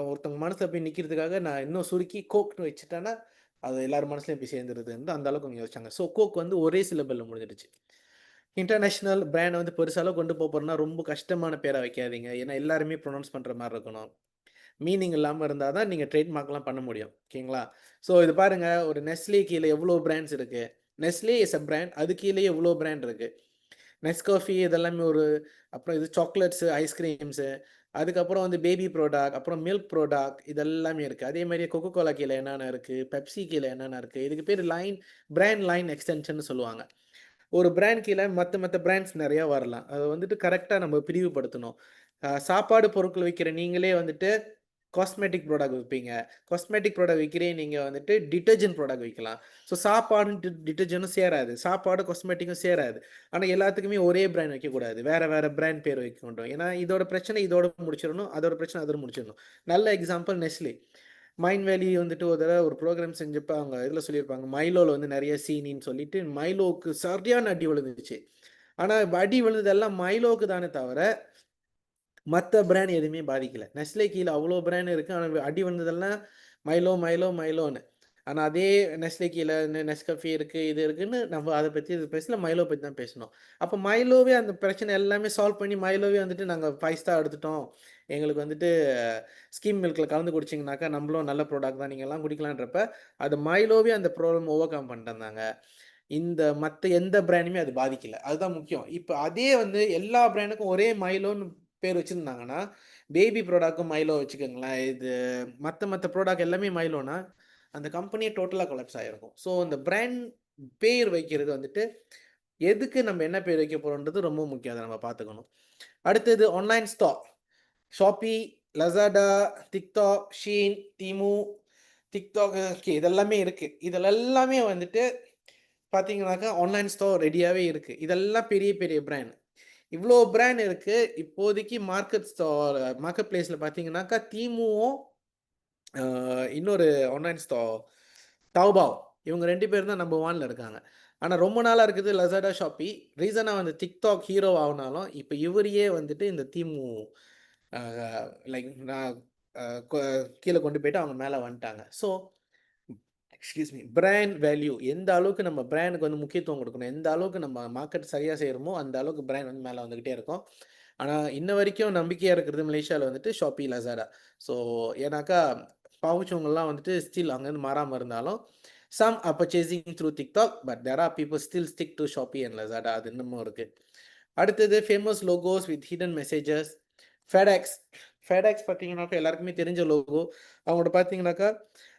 ஒருத்தவங்க மனசில் போய் நிற்கிறதுக்காக நான் இன்னும் சுருக்கி கோக்னு வச்சுட்டேன்னா அது எல்லாரும் மனசுலையும் போய் சேர்ந்துருதுன்னு அந்த அளவுக்கு அவங்க யோசிச்சாங்க. ஸோ கோக் வந்து ஒரே சிலபிளில் முடிஞ்சிடுச்சு. இன்டர்நேஷ்னல் பிராண்டை வந்து பெருசாலும் கொண்டு போகிறோன்னா ரொம்ப கஷ்டமான பேரை வைக்காதீங்க. ஏன்னா எல்லாருமே ப்ரொனவுன்ஸ் பண்ணுற மாதிரி இருக்கணும், மீனிங் இல்லாமல் இருந்தால் தான் நீங்கள் ட்ரேட்மார்க்லாம் பண்ண முடியும். ஓகேங்களா? ஸோ இது பாருங்கள், ஒரு நெஸ்லே கீழே எவ்வளோ பிராண்ட்ஸ் இருக்குது. நெஸ்லே இஸ் அ பிராண்ட், அது கீழே எவ்வளோ பிராண்ட் இருக்குது. நெஸ்காஃபி இதெல்லாமே அப்புறம் இது சாக்லேட்ஸு, ஐஸ்கிரீம்ஸு, அதுக்கப்புறம் வந்து பேபி ப்ராடக்ட், அப்புறம் மில்க் ப்ராடக்ட், இதெல்லாமே இருக்குது. அதே மாதிரி கொக்கோ கோலா கீழே என்னென்ன இருக்குது, பெப்சி கீழே என்னென்ன இருக்குது. இதுக்கு பேர் பிராண்ட் லைன் எக்ஸ்டென்ஷன் சொல்லுவாங்க. ஒரு பிராண்ட் கீழே மற்ற பிராண்ட்ஸ் நிறையா வரலாம். அதை வந்துட்டு கரெக்டாக நம்ம பிரிவுபடுத்தணும். சாப்பாடு பொருட்கள் விற்கிற நீங்களே வந்துட்டு காஸ்மெட்டிக் ப்ராடக்ட் விற்பீங்க, காஸ்மெட்டிக் ப்ராடக்ட் விற்கிறே நீங்கள் வந்துட்டு டிட்டர்ஜென்ட் ப்ராடக்ட் விற்கலாம். ஸோ சாப்பாடும் டிட்டர்ஜென்ட்டும் சேராது, சாப்பாடு காஸ்மெட்டிக்கும் சேராது. ஆனால் எல்லாத்துக்குமே ஒரே பிராண்ட் வைக்கக்கூடாது, வேறு பிராண்ட் பேர் வைக்கணும். ஏன்னா இதோட பிரச்சனை இதோட முடிச்சிடணும், அதோட பிரச்சனை அதோட முடிச்சிடணும். நல்ல எக்ஸாம்பிள் நெஸ்லே. மைண்ட் வேலி வந்துட்டு ஒரு ப்ரோக்ராம் செஞ்சப்போ அவங்க இதில் சொல்லியிருப்பாங்க, மைலோவில் வந்து நிறைய சீனின்னு சொல்லிட்டு மைலோவுக்கு சரியான அடி விழுந்துச்சு. ஆனால் அடி விழுந்ததெல்லாம் மைலோவுக்கு தானே தவிர மற்ற பிராண்ட் எதுவுமே பாதிக்கலை. நெஸ்லே கீழே அவ்வளோ பிராண்ட் இருக்குது, ஆனால் அடி வந்ததெல்லாம் மைலோன்னு. ஆனால் அதே நெஸ்லே கீழே நெஸ்கஃபே இருக்குது இது இருக்குன்னு நம்ம அதை பற்றி இது பேசல, மைலோ பற்றி தான் பேசணும். அப்போ மைலோவே அந்த பிரச்சனை எல்லாமே சால்வ் பண்ணி மைலோவே வந்துட்டு நாங்கள் 5 ஸ்டார் எடுத்துட்டோம், எங்களுக்கு வந்துட்டு ஸ்கீம் மில்கில் கலந்து குடிச்சிங்கனாக்கா நம்மளும் நல்ல ப்ராடக்ட் தான் நீங்கள்லாம் குடிக்கலான்றப்ப அது மைலோவே அந்த ப்ராப்ளம் ஓவர் கம் பண்ணிட்டு இருந்தாங்க. இந்த மற்ற எந்த பிராண்டுமே அது பாதிக்கல, அதுதான் முக்கியம். இப்போ அதே வந்து எல்லா பிராண்டுக்கும் ஒரே மைலோன்னு பேர் வச்சுருந்தாங்கன்னா, பேபி ப்ராடக்ட்க்கும் மைலோ வச்சுக்கோங்களேன், இது மற்ற ப்ராடக்ட் எல்லாமே மைலோனா அந்த கம்பெனியே டோட்டலாக கொலாப்ஸ் ஆகிருக்கும். ஸோ அந்த பிராண்ட் பேர் வைக்கிறது வந்துட்டு எதுக்கு நம்ம என்ன பேர் வைக்க போகிறோன்றது ரொம்ப முக்கியம், அதை நம்ம பார்த்துக்கணும். அடுத்தது online stock, Shopee, Lazada, TikTok, Shein, Temu, TikTok, இதெல்லாமே இருக்குது. இதில் எல்லாமே வந்துட்டு பார்த்தீங்கன்னாக்கா ஆன்லைன் ஸ்டோர் ரெடியாகவே இருக்குது. இதெல்லாம் பெரிய பெரிய பிராண்ட். இவ்வளோ பிராண்ட் இருக்குது. இப்போதைக்கு மார்க்கெட் பிளேஸில் பார்த்தீங்கன்னாக்கா தீமுவும் இன்னொரு ஆன்லைன் ஸ்டோர் தௌபாவ், இவங்க 2 பேர் தான் நம்பர் 1ல இருக்காங்க. ஆனால் ரொம்ப நாளாக இருக்குது லசாடா, ஷாப்பி. ரீசனாக வந்து டிக்டாக் ஹீரோ ஆகினாலும் இப்போ இவரையே வந்துட்டு இந்த தீமு லைக் நான் கீழே கொண்டு போயிட்டு அவங்க மேலே வந்துட்டாங்க. ஸோ பிராண்ட் வேல்யூ, எந்த அளவுக்கு நம்ம பிராண்டுக்கு வந்து முக்கியத்துவம் கொடுக்கணும், எந்த அளவுக்கு நம்ம மார்க்கெட் சரியாக செய்கிறோமோ அந்த அளவுக்கு பிராண்ட் வந்து மேலே வந்துக்கிட்டே இருக்கும். ஆனால் இன்ன வரைக்கும் நம்பிக்கையாக இருக்கிறது மலேசியாவில் வந்துட்டு ஷாப்பி, லசாடா. ஸோ ஏன்னாக்கா பாவச்சவங்கள்லாம் வந்துட்டு ஸ்டில் அங்கேருந்து மாறாமல் இருந்தாலும் some are purchasing through TikTok, but there are people still stick to Shopee and Lazada. அது இன்னமும் இருக்குது. அடுத்தது famous logos with hidden messages. FedEx பார்த்தீங்கன்னாக்கா எல்லாருக்குமே தெரிஞ்ச லோகோ. அவங்களோட பார்த்தீங்கன்னாக்கா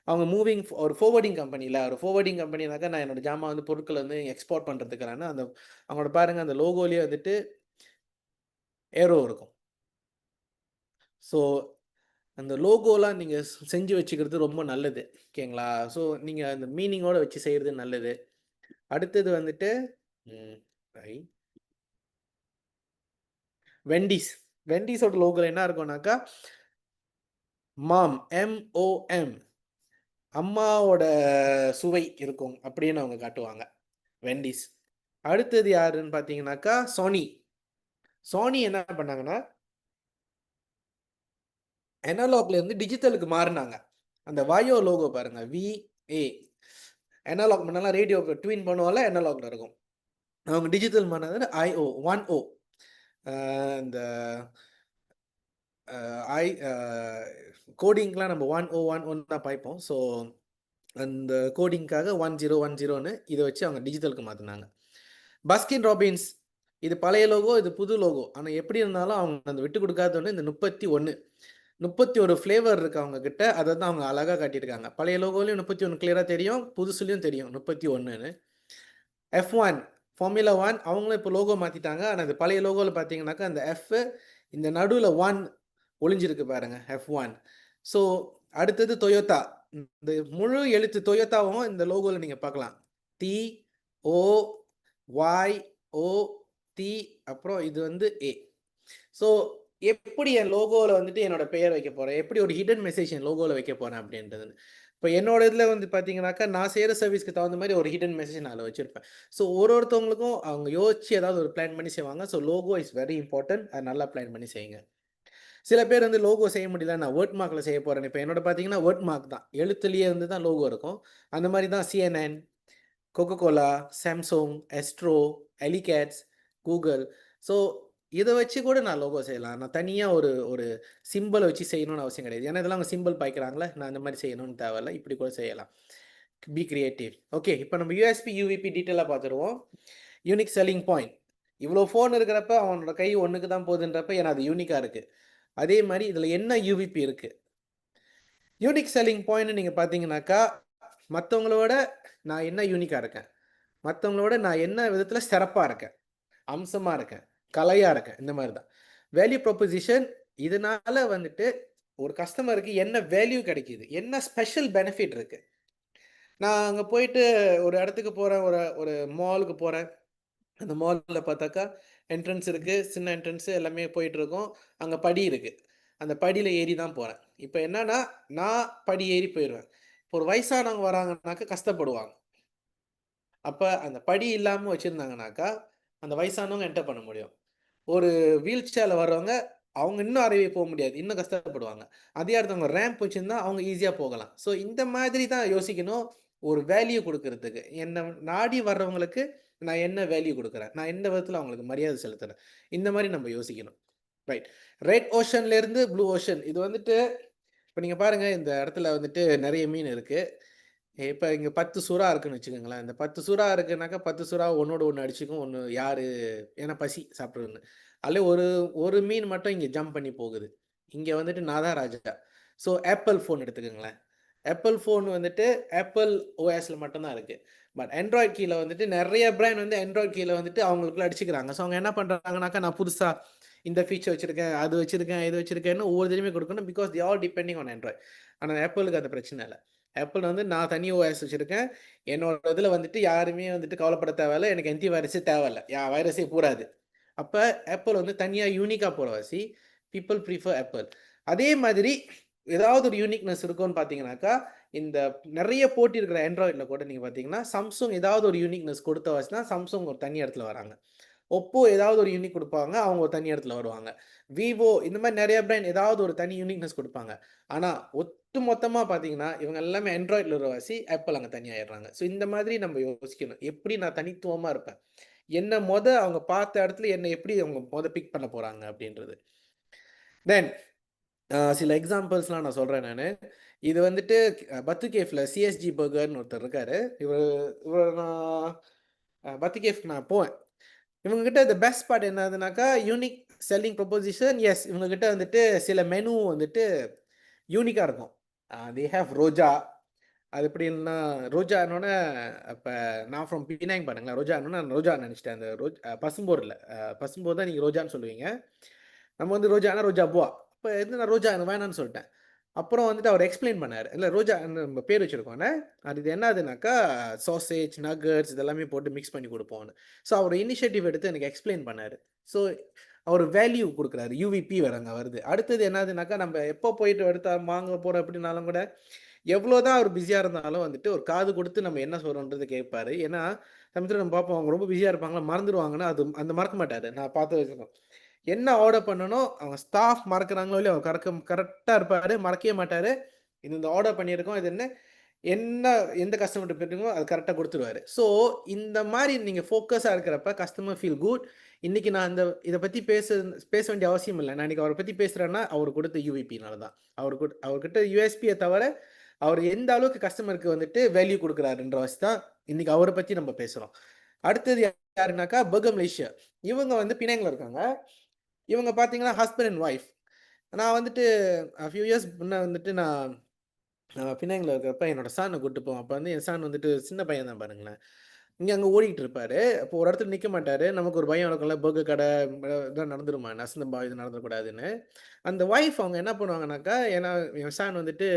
அவங்க மூவிங் ஒரு ஃபார்வர்டிங் கம்பெனியில், ஒரு ஃபார்வர்டிங் கம்பெனினாக்கா நான் என்னோடய ஜாமான் வந்து பொருட்களை வந்து எக்ஸ்போர்ட் பண்ணுறதுக்கான அந்த அவங்களோட பாருங்கள் அந்த லோகோலேயே வந்துட்டு ஏரோ இருக்கும். ஸோ அந்த லோகோலாம் நீங்கள் செஞ்சு வச்சுக்கிறது ரொம்ப நல்லது, ஓகேங்களா? ஸோ நீங்கள் அந்த மீனிங்கோடு வச்சு செய்கிறது நல்லது. அடுத்தது வந்துட்டு வெண்டீஸோட லோகோவில் என்ன இருக்கும்னாக்கா மாம், MOM, அம்மாவோட சுவை இருக்கும் அப்படின்னு அவங்க காட்டுவாங்க வெண்டீஸ். அடுத்தது யாருன்னு பார்த்தீங்கன்னாக்கா சோனி என்ன பண்ணாங்கன்னா அனலாக்ல இருந்து டிஜிட்டலுக்கு மாறினாங்க. அந்த வாயோ லோகோ பாருங்க, VA, அனலாக் முன்னெல்லாம் ரேடியோ ட்வின் பண்ணுவால அனலாக்ல இருக்கும். அவங்க டிஜிட்டல் மாறினது IO 1O. இந்த கோடிங்லாம் நம்ம 1011 தான் பார்ப்போம். ஸோ அந்த கோடிங்காக 1010ன்னு இதை வச்சு அவங்க டிஜிட்டலுக்கு மாற்றினாங்க. பஸ்கின் ராபின்ஸ், இது பழைய லோகோ, இது புது லோகோ. ஆனால் எப்படி இருந்தாலும் அவங்க அந்த விட்டு கொடுக்காத ஒன்று இந்த 31 ஃப்ளேவர் இருக்குது அவங்க கிட்ட. அதை தான் அவங்க அழகாக காட்டியிருக்காங்க. பழைய லோகோலையும் 31 கிளியராக தெரியும், புதுசுலையும் தெரியும் 31ன்னு. F1 ஃபார்முலா 1 அவங்களும் இப்போ லோகோ மாற்றிட்டாங்க. ஆனால் அது பழைய லோகோவில் பார்த்தீங்கன்னாக்கா அந்த F இந்த நடுவில் 1 ஒளிஞ்சிருக்கு பாருங்க, F1. ஸோ அடுத்தது டொயோட்டா, இந்த முழு எழுத்து டொயோட்டாவும் இந்த லோகோவில் நீங்கள் பார்க்கலாம். TOYOT, அப்புறம் இது வந்து A. ஸோ எப்படி என் லோகோவில் வந்துட்டு என்னோட பெயர் வைக்க போகிறேன், எப்படி ஒரு ஹிடன் மெசேஜ் என் லோகோவில் வைக்க போகிறேன் அப்படின்றது. இப்போ என்னோட இதில் வந்து பார்த்தீங்கன்னாக்கா நான் செய்கிற சர்வீஸ்க்கு தகுந்த மாதிரி ஒரு ஹிடன் மெசேஜ் நான் அதில் வச்சுருப்பேன். ஸோ ஒருத்தவங்களுக்கும் அவங்க யோசிச்சு ஏதாவது ஒரு பிளான் பண்ணி செய்வாங்க. So logo is very important, அது நல்லா பிளான் பண்ணி செய்யுங்க. சில பேர் வந்து லோகோ செய்ய முடியல, நான் வேர்ட் மார்க்கில் செய்ய போகிறேன். இப்போ என்னோட பார்த்தீங்கன்னா வேர்ட் மார்க் தான், எழுத்துலேயே வந்து தான் லோகோ இருக்கும். அந்த மாதிரி தான் CNN, கோகோகோலா, சாம்சங், எஸ்ட்ரோ, எலிகேட்ஸ், கூகுள். ஸோ இதை வச்சு கூட நான் லோகோ செய்யலாம். நான் தனியாக ஒரு சிம்பிளை வச்சு செய்யணும்னு அவசியம் கிடையாது. ஏன்னா இதெல்லாம் அவங்க சிம்பிள் பாய்க்கிறாங்களே, நான் அந்த மாதிரி செய்யணும்னு தேவையில்லை, இப்படி கூட செய்யலாம். B creative. ஓகே, இப்போ நம்ம USP UVP டீட்டெயிலாக பார்த்துருவோம். யூனிக் செல்லிங் பாயிண்ட், இவ்வளோ ஃபோன் இருக்கிறப்ப அவனோட கை ஒன்றுக்கு தான் போகுதுன்றப்ப ஏன்னா அது யூனிக்காக இருக்குது. அதே மாதிரி இதில் என்ன UVP இருக்குது, யூனிக் செல்லிங் பாயிண்ட் நீங்கள் பார்த்தீங்கன்னாக்கா மற்றவங்களோட நான் என்ன யூனிக்காக இருக்கேன், மற்றவங்களோட நான் என்ன விதத்தில் சிறப்பாக இருக்கேன், அம்சமாக இருக்கேன், கலையாக இருக்கேன், இந்த மாதிரி தான் வேல்யூ ப்ரொப்போசிஷன். இதனால வந்துட்டு ஒரு கஸ்டமருக்கு என்ன வேல்யூ கிடைக்கிது, என்ன ஸ்பெஷல் பெனிஃபிட் இருக்குது. நான் அங்கே போயிட்டு ஒரு இடத்துக்கு போகிறேன், ஒரு மாலுக்கு போகிறேன். அந்த மாலில் பார்த்தாக்கா என்ட்ரன்ஸ் இருக்குது, சின்ன என்ட்ரன்ஸு எல்லாமே போயிட்டுருக்கோம். அங்கே படி இருக்குது, அந்த படியில் ஏறி தான் போகிறேன். இப்போ என்னன்னா நான் படி ஏறி போயிடுவேன். இப்போ ஒரு வயசானவங்க வராங்கனாக்கா கஷ்டப்படுவாங்க. அப்போ அந்த படி இல்லாமல் வச்சுருந்தாங்கனாக்கா அந்த வயசானவங்க என்டர் பண்ண முடியும். ஒரு வீல் சேரில் வர்றவங்க அவங்க இன்னும் அறவே போக முடியாது, இன்னும் கஷ்டப்படுவாங்க. அதே அடுத்தவங்க ரேம்ப் வச்சுருந்தா அவங்க ஈஸியாக போகலாம். ஸோ இந்த மாதிரி தான் யோசிக்கணும் ஒரு வேல்யூ கொடுக்கறதுக்கு. என்னை நாடி வர்றவங்களுக்கு நான் என்ன வேல்யூ கொடுக்குறேன், நான் எந்த விதத்தில் அவங்களுக்கு மரியாதை செலுத்துறேன், இந்த மாதிரி நம்ம யோசிக்கணும். ரைட். ரெட் ஓஷன்லேருந்து ப்ளூ ஓஷன், இது வந்துட்டு இப்போ நீங்கள் பாருங்கள், இந்த இடத்துல வந்துட்டு நிறைய மீன் இருக்குது. இப்போ இங்கே 10 சுறா இருக்குன்னு வச்சுக்கோங்களேன். இந்த 10 சுறா இருக்குனாக்கா 10 சுறா ஒன்னோட ஒன்று அடிச்சுக்கும். ஒன்று யார், ஏன்னா பசி சாப்பிட்றதுன்னு. அதில் ஒரு மீன் மட்டும் இங்கே ஜம்ப் பண்ணி போகுது. இங்கே வந்துட்டு நான் தான் ராஜா. ஸோ ஆப்பிள் ஃபோன் எடுத்துக்கோங்களேன். ஆப்பிள் ஃபோன் வந்துட்டு ஆப்பிள் ஓஎஸில் மட்டும்தான் இருக்குது. பட் ஆண்ட்ராய்ட் கீழே வந்துட்டு நிறைய பிராண்ட் வந்து ஆண்ட்ராய்ட் கீழே வந்துட்டு அவங்களுக்குள்ள அடிச்சுக்கிறாங்க. ஸோ அவங்க என்ன பண்ணுறாங்கனாக்கா, நான் புதுசாக இந்த ஃபீச்சர் வச்சுருக்கேன், அது வச்சுருக்கேன், இது வச்சுருக்கேன்னு ஒவ்வொரு இதுலையுமே கொடுக்கணும். Because the all depending on Android. ஆனால் ஆப்பிளுக்கு அந்த பிரச்சனை இல்லை. ஆப்பிள் வந்து நான் தனி ஓஎஸ் வச்சுருக்கேன். என்னோட இதில் வந்துட்டு யாருமே வந்துட்டு கவலைப்பட தேவையில்ல. எனக்கு என்டி வைரஸே தேவையில்ல, வைரஸே பூராது. அப்போ ஆப்பிள் வந்து தனியாக யூனிக்காக போகிறவாசி பீப்புள் ப்ரீஃபர் ஆப்பிள். அதே மாதிரி ஏதாவது ஒரு யூனிக்னஸ் இருக்கும்னு பார்த்தீங்கன்னாக்கா, இந்த நிறைய போட்டி இருக்கிற ஆண்ட்ராய்டில் கூட நீங்கள் பார்த்தீங்கன்னா, சாம்சங் ஏதாவது ஒரு யூனிக்னஸ் கொடுத்த வாசி தான் சாம்சங் ஒரு தனி இடத்துல வராங்க. ஒப்போ ஏதாவது ஒரு யூனிக் கொடுப்பாங்க, அவங்க ஒரு தனி இடத்துல வருவாங்க. விவோ இந்த மாதிரி நிறைய பிராண்ட் ஏதாவது ஒரு தனி யூனிக்னஸ் கொடுப்பாங்க. ஆனால் ஒட்டு மொத்தமாக பார்த்தீங்கன்னா, இவங்க எல்லாமே ஆண்ட்ராய்டில் வருவாசி ஆப்பிள் அங்கே தனியாகிடுறாங்க. ஸோ இந்த மாதிரி நம்ம யோசிக்கணும், எப்படி நான் தனித்துவமாக இருப்பேன், என்ன அவங்க பார்த்த இடத்துல என்னை எப்படி அவங்க பிக் பண்ண போகிறாங்க அப்படின்றது. தென் சில எக்ஸாம்பிள்ஸ்லாம் நான் சொல்கிறேன் நான். இது வந்துட்டு பத்து கேஃபில் சிஎஸ்ஜி பர்கர்னு ஒருத்தர் இருக்கார். இவர் நான் பத்து கேஃப்க்கு நான் போவேன். இவங்ககிட்ட இந்த பெஸ்ட் பார்ட் என்னதுனாக்கா, யூனிக் செல்லிங் ப்ரொபோசிஷன். எஸ், இவங்ககிட்ட வந்துட்டு சில மெனு வந்துட்டு யூனிக்காக இருக்கும். They have roja. அது எப்படி இல்லைன்னா ரோஜானோட, இப்போ நான் ஃப்ரம் பினாங் பாருங்களேன், ரோஜானோட நான் ரோஜா நினச்சிட்டேன். அந்த பசும்போர் இல்லை, பசும்போர் தான் நீங்கள் ரோஜான்னு சொல்லுவீங்க. நம்ம வந்து ரோஜானா ரோஜா பூவா. இப்போ எது நான் ரோஜா எனக்கு வேணான்னு சொல்லிட்டேன். அப்புறம் வந்துட்டு அவர் எக்ஸ்பிளைன் பண்ணார், இல்லை ரோஜா நம்ம பேர் வச்சுருக்கோன்னே, அது இது என்னதுனாக்கா சாசேஜ் நகட்ஸ் இதெல்லாமே போட்டு மிக்ஸ் பண்ணி கொடுப்போன்னு. ஸோ அவர் இனிஷியேட்டிவ் எடுத்து எனக்கு எக்ஸ்பிளைன் பண்ணார். ஸோ அவர் வேல்யூ கொடுக்குறாரு, யூவிபி வரங்க வருது. அடுத்தது என்னதுனாக்கா, நம்ம எப்போ போயிட்டு எடுத்தால் வாங்க போகிறோம் அப்படின்னாலும் கூட, எவ்வளோ தான் அவர் பிஸியாக இருந்தாலும் வந்துட்டு ஒரு காது கொடுத்து நம்ம என்ன சொல்கிறோன்றது கேட்பாரு. ஏன்னா சமயத்தில் நம்ம பார்ப்போம், அவங்க ரொம்ப பிஸியாக இருப்பாங்களா, மறந்துடுவாங்கன்னா அது அந்த மறக்க மாட்டார். நான் பார்த்து வச்சுருக்கோம், என்ன ஆர்டர் பண்ணணும் அவங்க ஸ்டாஃப் மறக்கிறாங்களோ இல்லையோ, அவர் கரெக்டாக இருப்பார், மறக்கவே மாட்டார். இந்த ஆர்டர் பண்ணியிருக்கோம், இது என்ன எந்த கஸ்டமர்கிட்ட போயிருக்கோ அது கரெக்டாக கொடுத்துருவாரு. ஸோ இந்த மாதிரி நீங்கள் ஃபோக்கஸாக இருக்கிறப்ப கஸ்டமர் ஃபீல் குட். இன்றைக்கி நான் இதை பற்றி பேச வேண்டிய அவசியம் இல்லை. நான் இன்றைக்கி அவரை பற்றி பேசுகிறேன்னா அவர் கொடுத்த யூவிபினால தான். அவர்கிட்ட யூஎஸ்பியை தவிர அவர் எந்த அளவுக்கு கஸ்டமருக்கு வந்துட்டு வேல்யூ கொடுக்குறாருன்ற வச்சு தான் இன்றைக்கி அவரை பற்றி நம்ம பேசுகிறோம். அடுத்தது யாருனாக்கா, பர்கர் மலேசியா. இவங்க வந்து பினாங்கில் இருக்காங்க. இவங்க பார்த்தீங்கன்னா ஹஸ்பண்ட் அண்ட் ஒய்ஃப். நான் வந்துட்டு ஃபியூ இயர்ஸ் முன்னே வந்துட்டு நான் பினாங்கில் இருக்கிறப்ப என்னோட சனை கூப்பிட்டு போவோம். அப்போ வந்து என் சன் வந்துட்டு சின்ன பையன் தான் பாருங்களேன், அங்கே ஓடிக்கிட்டு இருப்பார். அப்போ ஒரு இடத்துல நிற்க மாட்டார். நமக்கு ஒரு பயம் இருக்கும்ல, பர்கர் கடை இதான் நடந்துருமா, நசந்தம்பா இது நடந்துடக்கூடாதுன்னு. அந்த ஒய்ஃப் அவங்க என்ன பண்ணுவாங்கனாக்கா, ஏன்னா என் சன் வந்துட்டு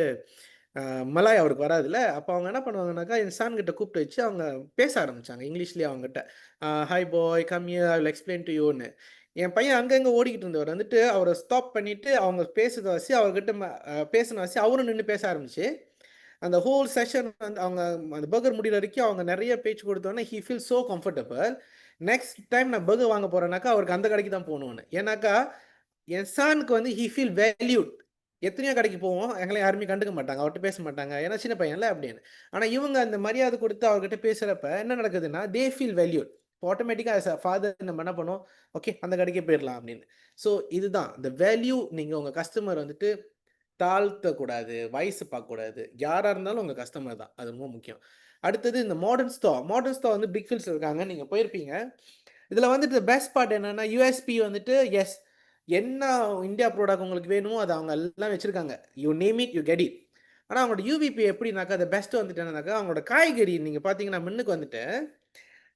மலாய் அவருக்கு வராதுல்ல, அப்போ அவங்க என்ன பண்ணுவாங்கனாக்கா, என் சன் கிட்ட கூப்பிட்டு வச்சு அவங்க பேச ஆரம்பித்தாங்க இங்கிலீஷ்லேயே அவங்ககிட்ட. Hi boy come here, I will explain to யூன்னு. என் பையன் அங்கங்கே ஓடிக்கிட்டு இருந்தவர் வந்துட்டு அவரை ஸ்டாப் பண்ணிவிட்டு அவங்க பேசுகிறத வாசி அவர்கிட்ட பேசின வாசி அவரும் நின்று பேச ஆரம்பிச்சு. அந்த ஹோல் செஷன் வந்து அவங்க அந்த பர்கர் முடிகிற வரைக்கும் அவங்க நிறைய பேச்சு கொடுத்தோன்னே he feel so comfortable. Next time நான் பர்கர் வாங்க போகிறேன்னாக்கா அவருக்கு அந்த கடைக்கு தான் போகணுன்னு. ஏன்னாக்கா என் சனுக்கு வந்து ஹீ ஃபீல் வேல்யூட். எத்தனையோ கடைக்கு போவோம், எங்களை யாருமே கண்டுக்க மாட்டாங்க, அவர்கிட்ட பேச மாட்டாங்க, ஏன்னா சின்ன பையன்ல அப்படின்னு. ஆனால் இவங்க அந்த மரியாதை கொடுத்து அவர்கிட்ட பேசுகிறப்ப என்ன நடக்குதுன்னா, தே ஃபீல் வேல்யூட். இப்போ ஆட்டோமேட்டிக்காக ஆஸ் அ ஃபாதர் நம்ம என்ன பண்ணுவோம், ஓகே அந்த கடைக்கே போயிடலாம் அப்படின்னு. ஸோ இதுதான் இந்த வேல்யூ. நீங்கள் உங்கள் கஸ்டமர் வந்துட்டு தாழ்த்தக்கூடாது, வயசு பார்க்கக்கூடாது, யாராக இருந்தாலும் உங்கள் கஸ்டமர் தான், அது ரொம்ப முக்கியம். அடுத்தது இந்த மாடர்ன் ஸ்டோர் வந்து பிக் ஃபீல்ட்ஸ் இருக்காங்க, நீங்கள் போயிருப்பீங்க. இதில் வந்துட்டு பெஸ்ட் பார்ட் என்னென்னா, யூஎஸ்பி வந்துட்டு எஸ் என்ன இந்தியா ப்ராடக்ட் உங்களுக்கு வேணுமோ அதை அவங்க எல்லாம் வச்சுருக்காங்க. You name it you get it. ஆனால் அவங்களோட யூவிபி எப்படின்னாக்கா, அந்த பெஸ்ட்டு வந்துட்டு என்னன்னாக்கா, அவங்களோட காய்கறி நீங்கள் பார்த்தீங்கன்னா முன்னுக்கு வந்துட்டு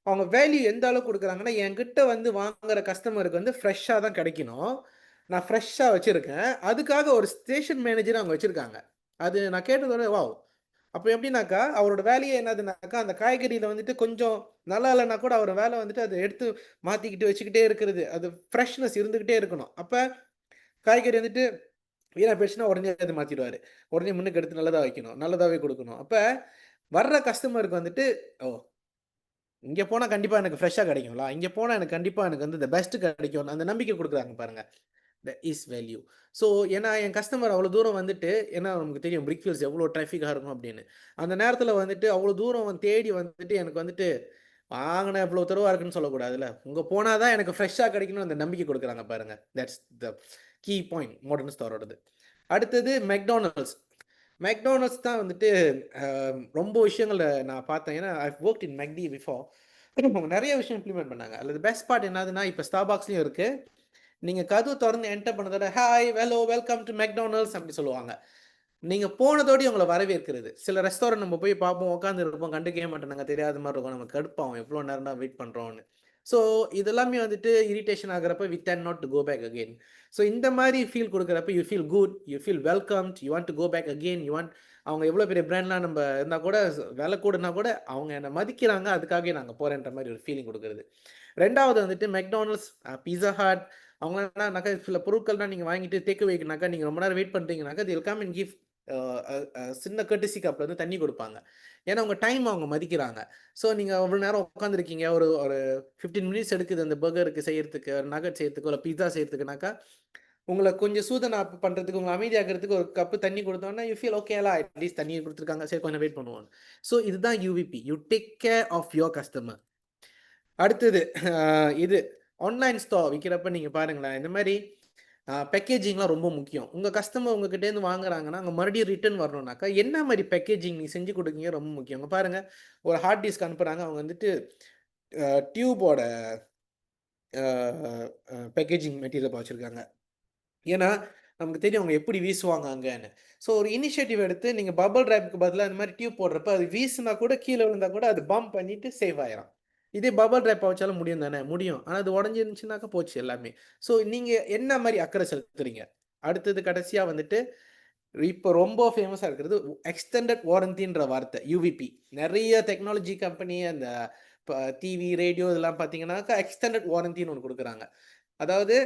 அவங்க வேல்யூ எந்த அளவுக்கு கொடுக்குறாங்கன்னா, என்கிட்ட வந்து வாங்குகிற கஸ்டமருக்கு வந்து ஃப்ரெஷ்ஷாக தான் கிடைக்கணும், நான் ஃப்ரெஷ்ஷாக வச்சுருக்கேன், அதுக்காக ஒரு ஸ்டேஷன் மேனேஜர் அவங்க வச்சுருக்காங்க. அது நான் கேட்டதோட வாவ். அப்போ எப்படின்னாக்கா அவரோட வேலையே என்னதுனாக்கா, அந்த காய்கறியில் வந்துட்டு கொஞ்சம் நல்லா இல்லைன்னா கூட அவர் வேலை வந்துட்டு அதை எடுத்து மாற்றிக்கிட்டு வச்சுக்கிட்டே இருக்கிறது, அது ஃப்ரெஷ்னஸ் இருந்துக்கிட்டே இருக்கணும். அப்போ காய்கறி வந்துட்டு வீணாக போயிடுச்சுன்னா உடனே அதை மாற்றிடுவார், உடனே முன்னுக்கு எடுத்து நல்லதாக வைக்கணும், நல்லதாகவே கொடுக்கணும். அப்போ வர்ற கஸ்டமருக்கு வந்துட்டு ஓ இங்கே போனால் கண்டிப்பாக எனக்கு ஃப்ரெஷ்ஷாக கிடைக்கும்ல, இங்கே போனால் எனக்கு கண்டிப்பாக எனக்கு வந்து இந்த பெஸ்ட்டு கிடைக்கும், அந்த நம்பிக்கை கொடுக்குறாங்க பாருங்கள். Is value. ஸோ ஏன்னா என் கஸ்டமர் அவ்வளோ தூரம் வந்துட்டு, ஏன்னா நமக்கு தெரியும் பிரிக்ஃபீல்ட்ஸ் எவ்வளோ டிராஃபிக்காக இருக்கும் அப்படின்னு. அந்த நேரத்தில் வந்துட்டு அவ்வளோ தூரம் தேடி வந்துட்டு எனக்கு வந்துட்டு வாங்கின இவ்வளோ தருவா இருக்குன்னு சொல்லக்கூடாதுல்ல. உங்கள் போனால் தான் எனக்கு ஃப்ரெஷ்ஷாக கிடைக்கணும் அந்த நம்பிக்கை கொடுக்குறாங்க பாருங்கள். That's the key point modern ஸ்டோரோடது. அடுத்தது மெக்டானல்ட்ஸ் தான் வந்துட்டு ரொம்ப விஷயங்களை நான் பார்த்தேன். ஏன்னா ஐ ஒர்க் இன் மெக்டி பிஃபோர். நிறைய விஷயம் இம்ப்ளிமெண்ட் பண்ணாங்க. அல்லது பெஸ்ட் பார்ட் என்னதுன்னா, இப்போ ஸ்டார்பாக்ஸ்லையும் இருக்குது. நீங்கள் கதவு திறந்து என்டர் பண்ணதோட hi hello welcome to McDonald's அப்படி சொல்லுவாங்க. நீங்கள் போனதோடய உங்களை வரவேற்கிறது. சில ரெஸ்டாரண்ட் நம்ம போய் பார்ப்போம், உட்காந்து இருப்போம், கண்டுக்கவே மாட்டோம், தெரியாத மாதிரி இருக்கும், நமக்கு கடுப்பாகும் எவ்வளோ நேரம் தான் வெயிட் பண்ணுறோன்னு. ஸோ இதெல்லாமே வந்துட்டு இரிட்டேஷன் ஆகிறப்ப we can not to go back again. So இந்த மாதிரி ஃபீல் கொடுக்குறப்ப you feel good, you feel welcomed, you want to go back again, you want. அவங்க எவ்வளோ பெரிய பிராண்ட்லாம் நம்ம இருந்தால் கூட, விலை கூடனா கூட அவங்க என்னை மதிக்கிறாங்க, அதுக்காகவே நாங்கள் போகிறேன்ற மாதிரி ஒரு ஃபீலிங் கொடுக்குறது. ரெண்டாவது வந்துட்டு மெக்டானல்ட்ஸ், பீஸா ஹட், அவங்களாம்னாக்கா சில பொருட்கள்லாம் நீங்கள் வாங்கிட்டு டேக் அவேக்குனாக்கா நீங்கள் ரொம்ப நேரம் வெயிட் பண்ணுறீங்கனாக்கா தில் கம் அண்ட் கிவ் சின்ன கர்டிசி கப்பில் வந்து தண்ணி கொடுப்பாங்க. ஏன்னா உங்கள் டைம் அவங்க மதிக்கிறாங்க. ஸோ நீங்கள் அவ்வளோ நேரம் உட்காந்துருக்கீங்க, ஒரு 15 மினிட்ஸ் எடுக்குது அந்த பர்கருக்கு செய்யறதுக்கு, ஒரு நகட் செய்யறதுக்கு, ஒரு பீஸா செய்யறதுக்குனாக்கா உங்களை கொஞ்சம் சூதனை பண்ணுறதுக்கு, உங்களை அமைதியாகிறதுக்கு ஒரு கப்பு தண்ணி கொடுத்தோன்னா யூ ஃபீல் ஓகேலா, அட்லீஸ்ட் தண்ணி கொடுத்துருக்காங்க, சரி கொஞ்சம் வெயிட் பண்ணுவோம். ஸோ இதுதான் UVP, you take care of your customer. அடுத்தது இது ஆன்லைன் ஸ்டோர் விற்கிறப்ப நீங்கள் பாருங்களேன், இந்த மாதிரி பேக்கேஜிங்லாம் ரொம்ப முக்கியம். உங்கள் கஸ்டமர் உங்ககிட்டேருந்து வாங்குறாங்கன்னா அங்கே மறுபடியும் ரிட்டர்ன் வரணும்னாக்கா என்ன மாதிரி பேக்கேஜிங் நீங்கள் செஞ்சு கொடுக்கீங்க ரொம்ப முக்கியம். அங்கே பாருங்கள், ஒரு ஹார்ட் டிஸ்க் அனுப்புகிறாங்க, அவங்க வந்துட்டு டியூபோட பேக்கேஜிங் மெட்டீரியல் வச்சுருக்காங்க. ஏன்னா நமக்கு தெரியும் அவங்க எப்படி வீசுவாங்க அங்கேன்னு. ஸோ ஒரு இனிஷியேட்டிவ் எடுத்து நீங்கள் பபிள் ட்ராப்புக்கு பதிலாக இந்த மாதிரி டியூப் போடுறப்ப அது வீசுனா கூட கீழே விழுந்தால் கூட அது பம்ப் பண்ணிவிட்டு சேவ் ஆயிரும். இதே பபிள் ட்ராப் வச்சாலும் முடியும் தானே, முடியும். ஆனால் அது உடஞ்சிருந்துச்சுனாக்கா போச்சு எல்லாமே. ஸோ நீங்கள் என்ன மாதிரி அக்கறை செலுத்துறீங்க. அடுத்தது கடைசியாக வந்துட்டு இப்போ ரொம்ப ஃபேமஸாக இருக்கிறது எக்ஸ்டெண்டட் வாரண்டின்ற வார்த்தை, யூவிபி. நிறைய டெக்னாலஜி கம்பெனி அந்த டிவி ரேடியோ இதெல்லாம் பார்த்தீங்கன்னாக்கா எக்ஸ்டெண்டட் வாரண்டின்னு ஒன்று கொடுக்குறாங்க. அதாவது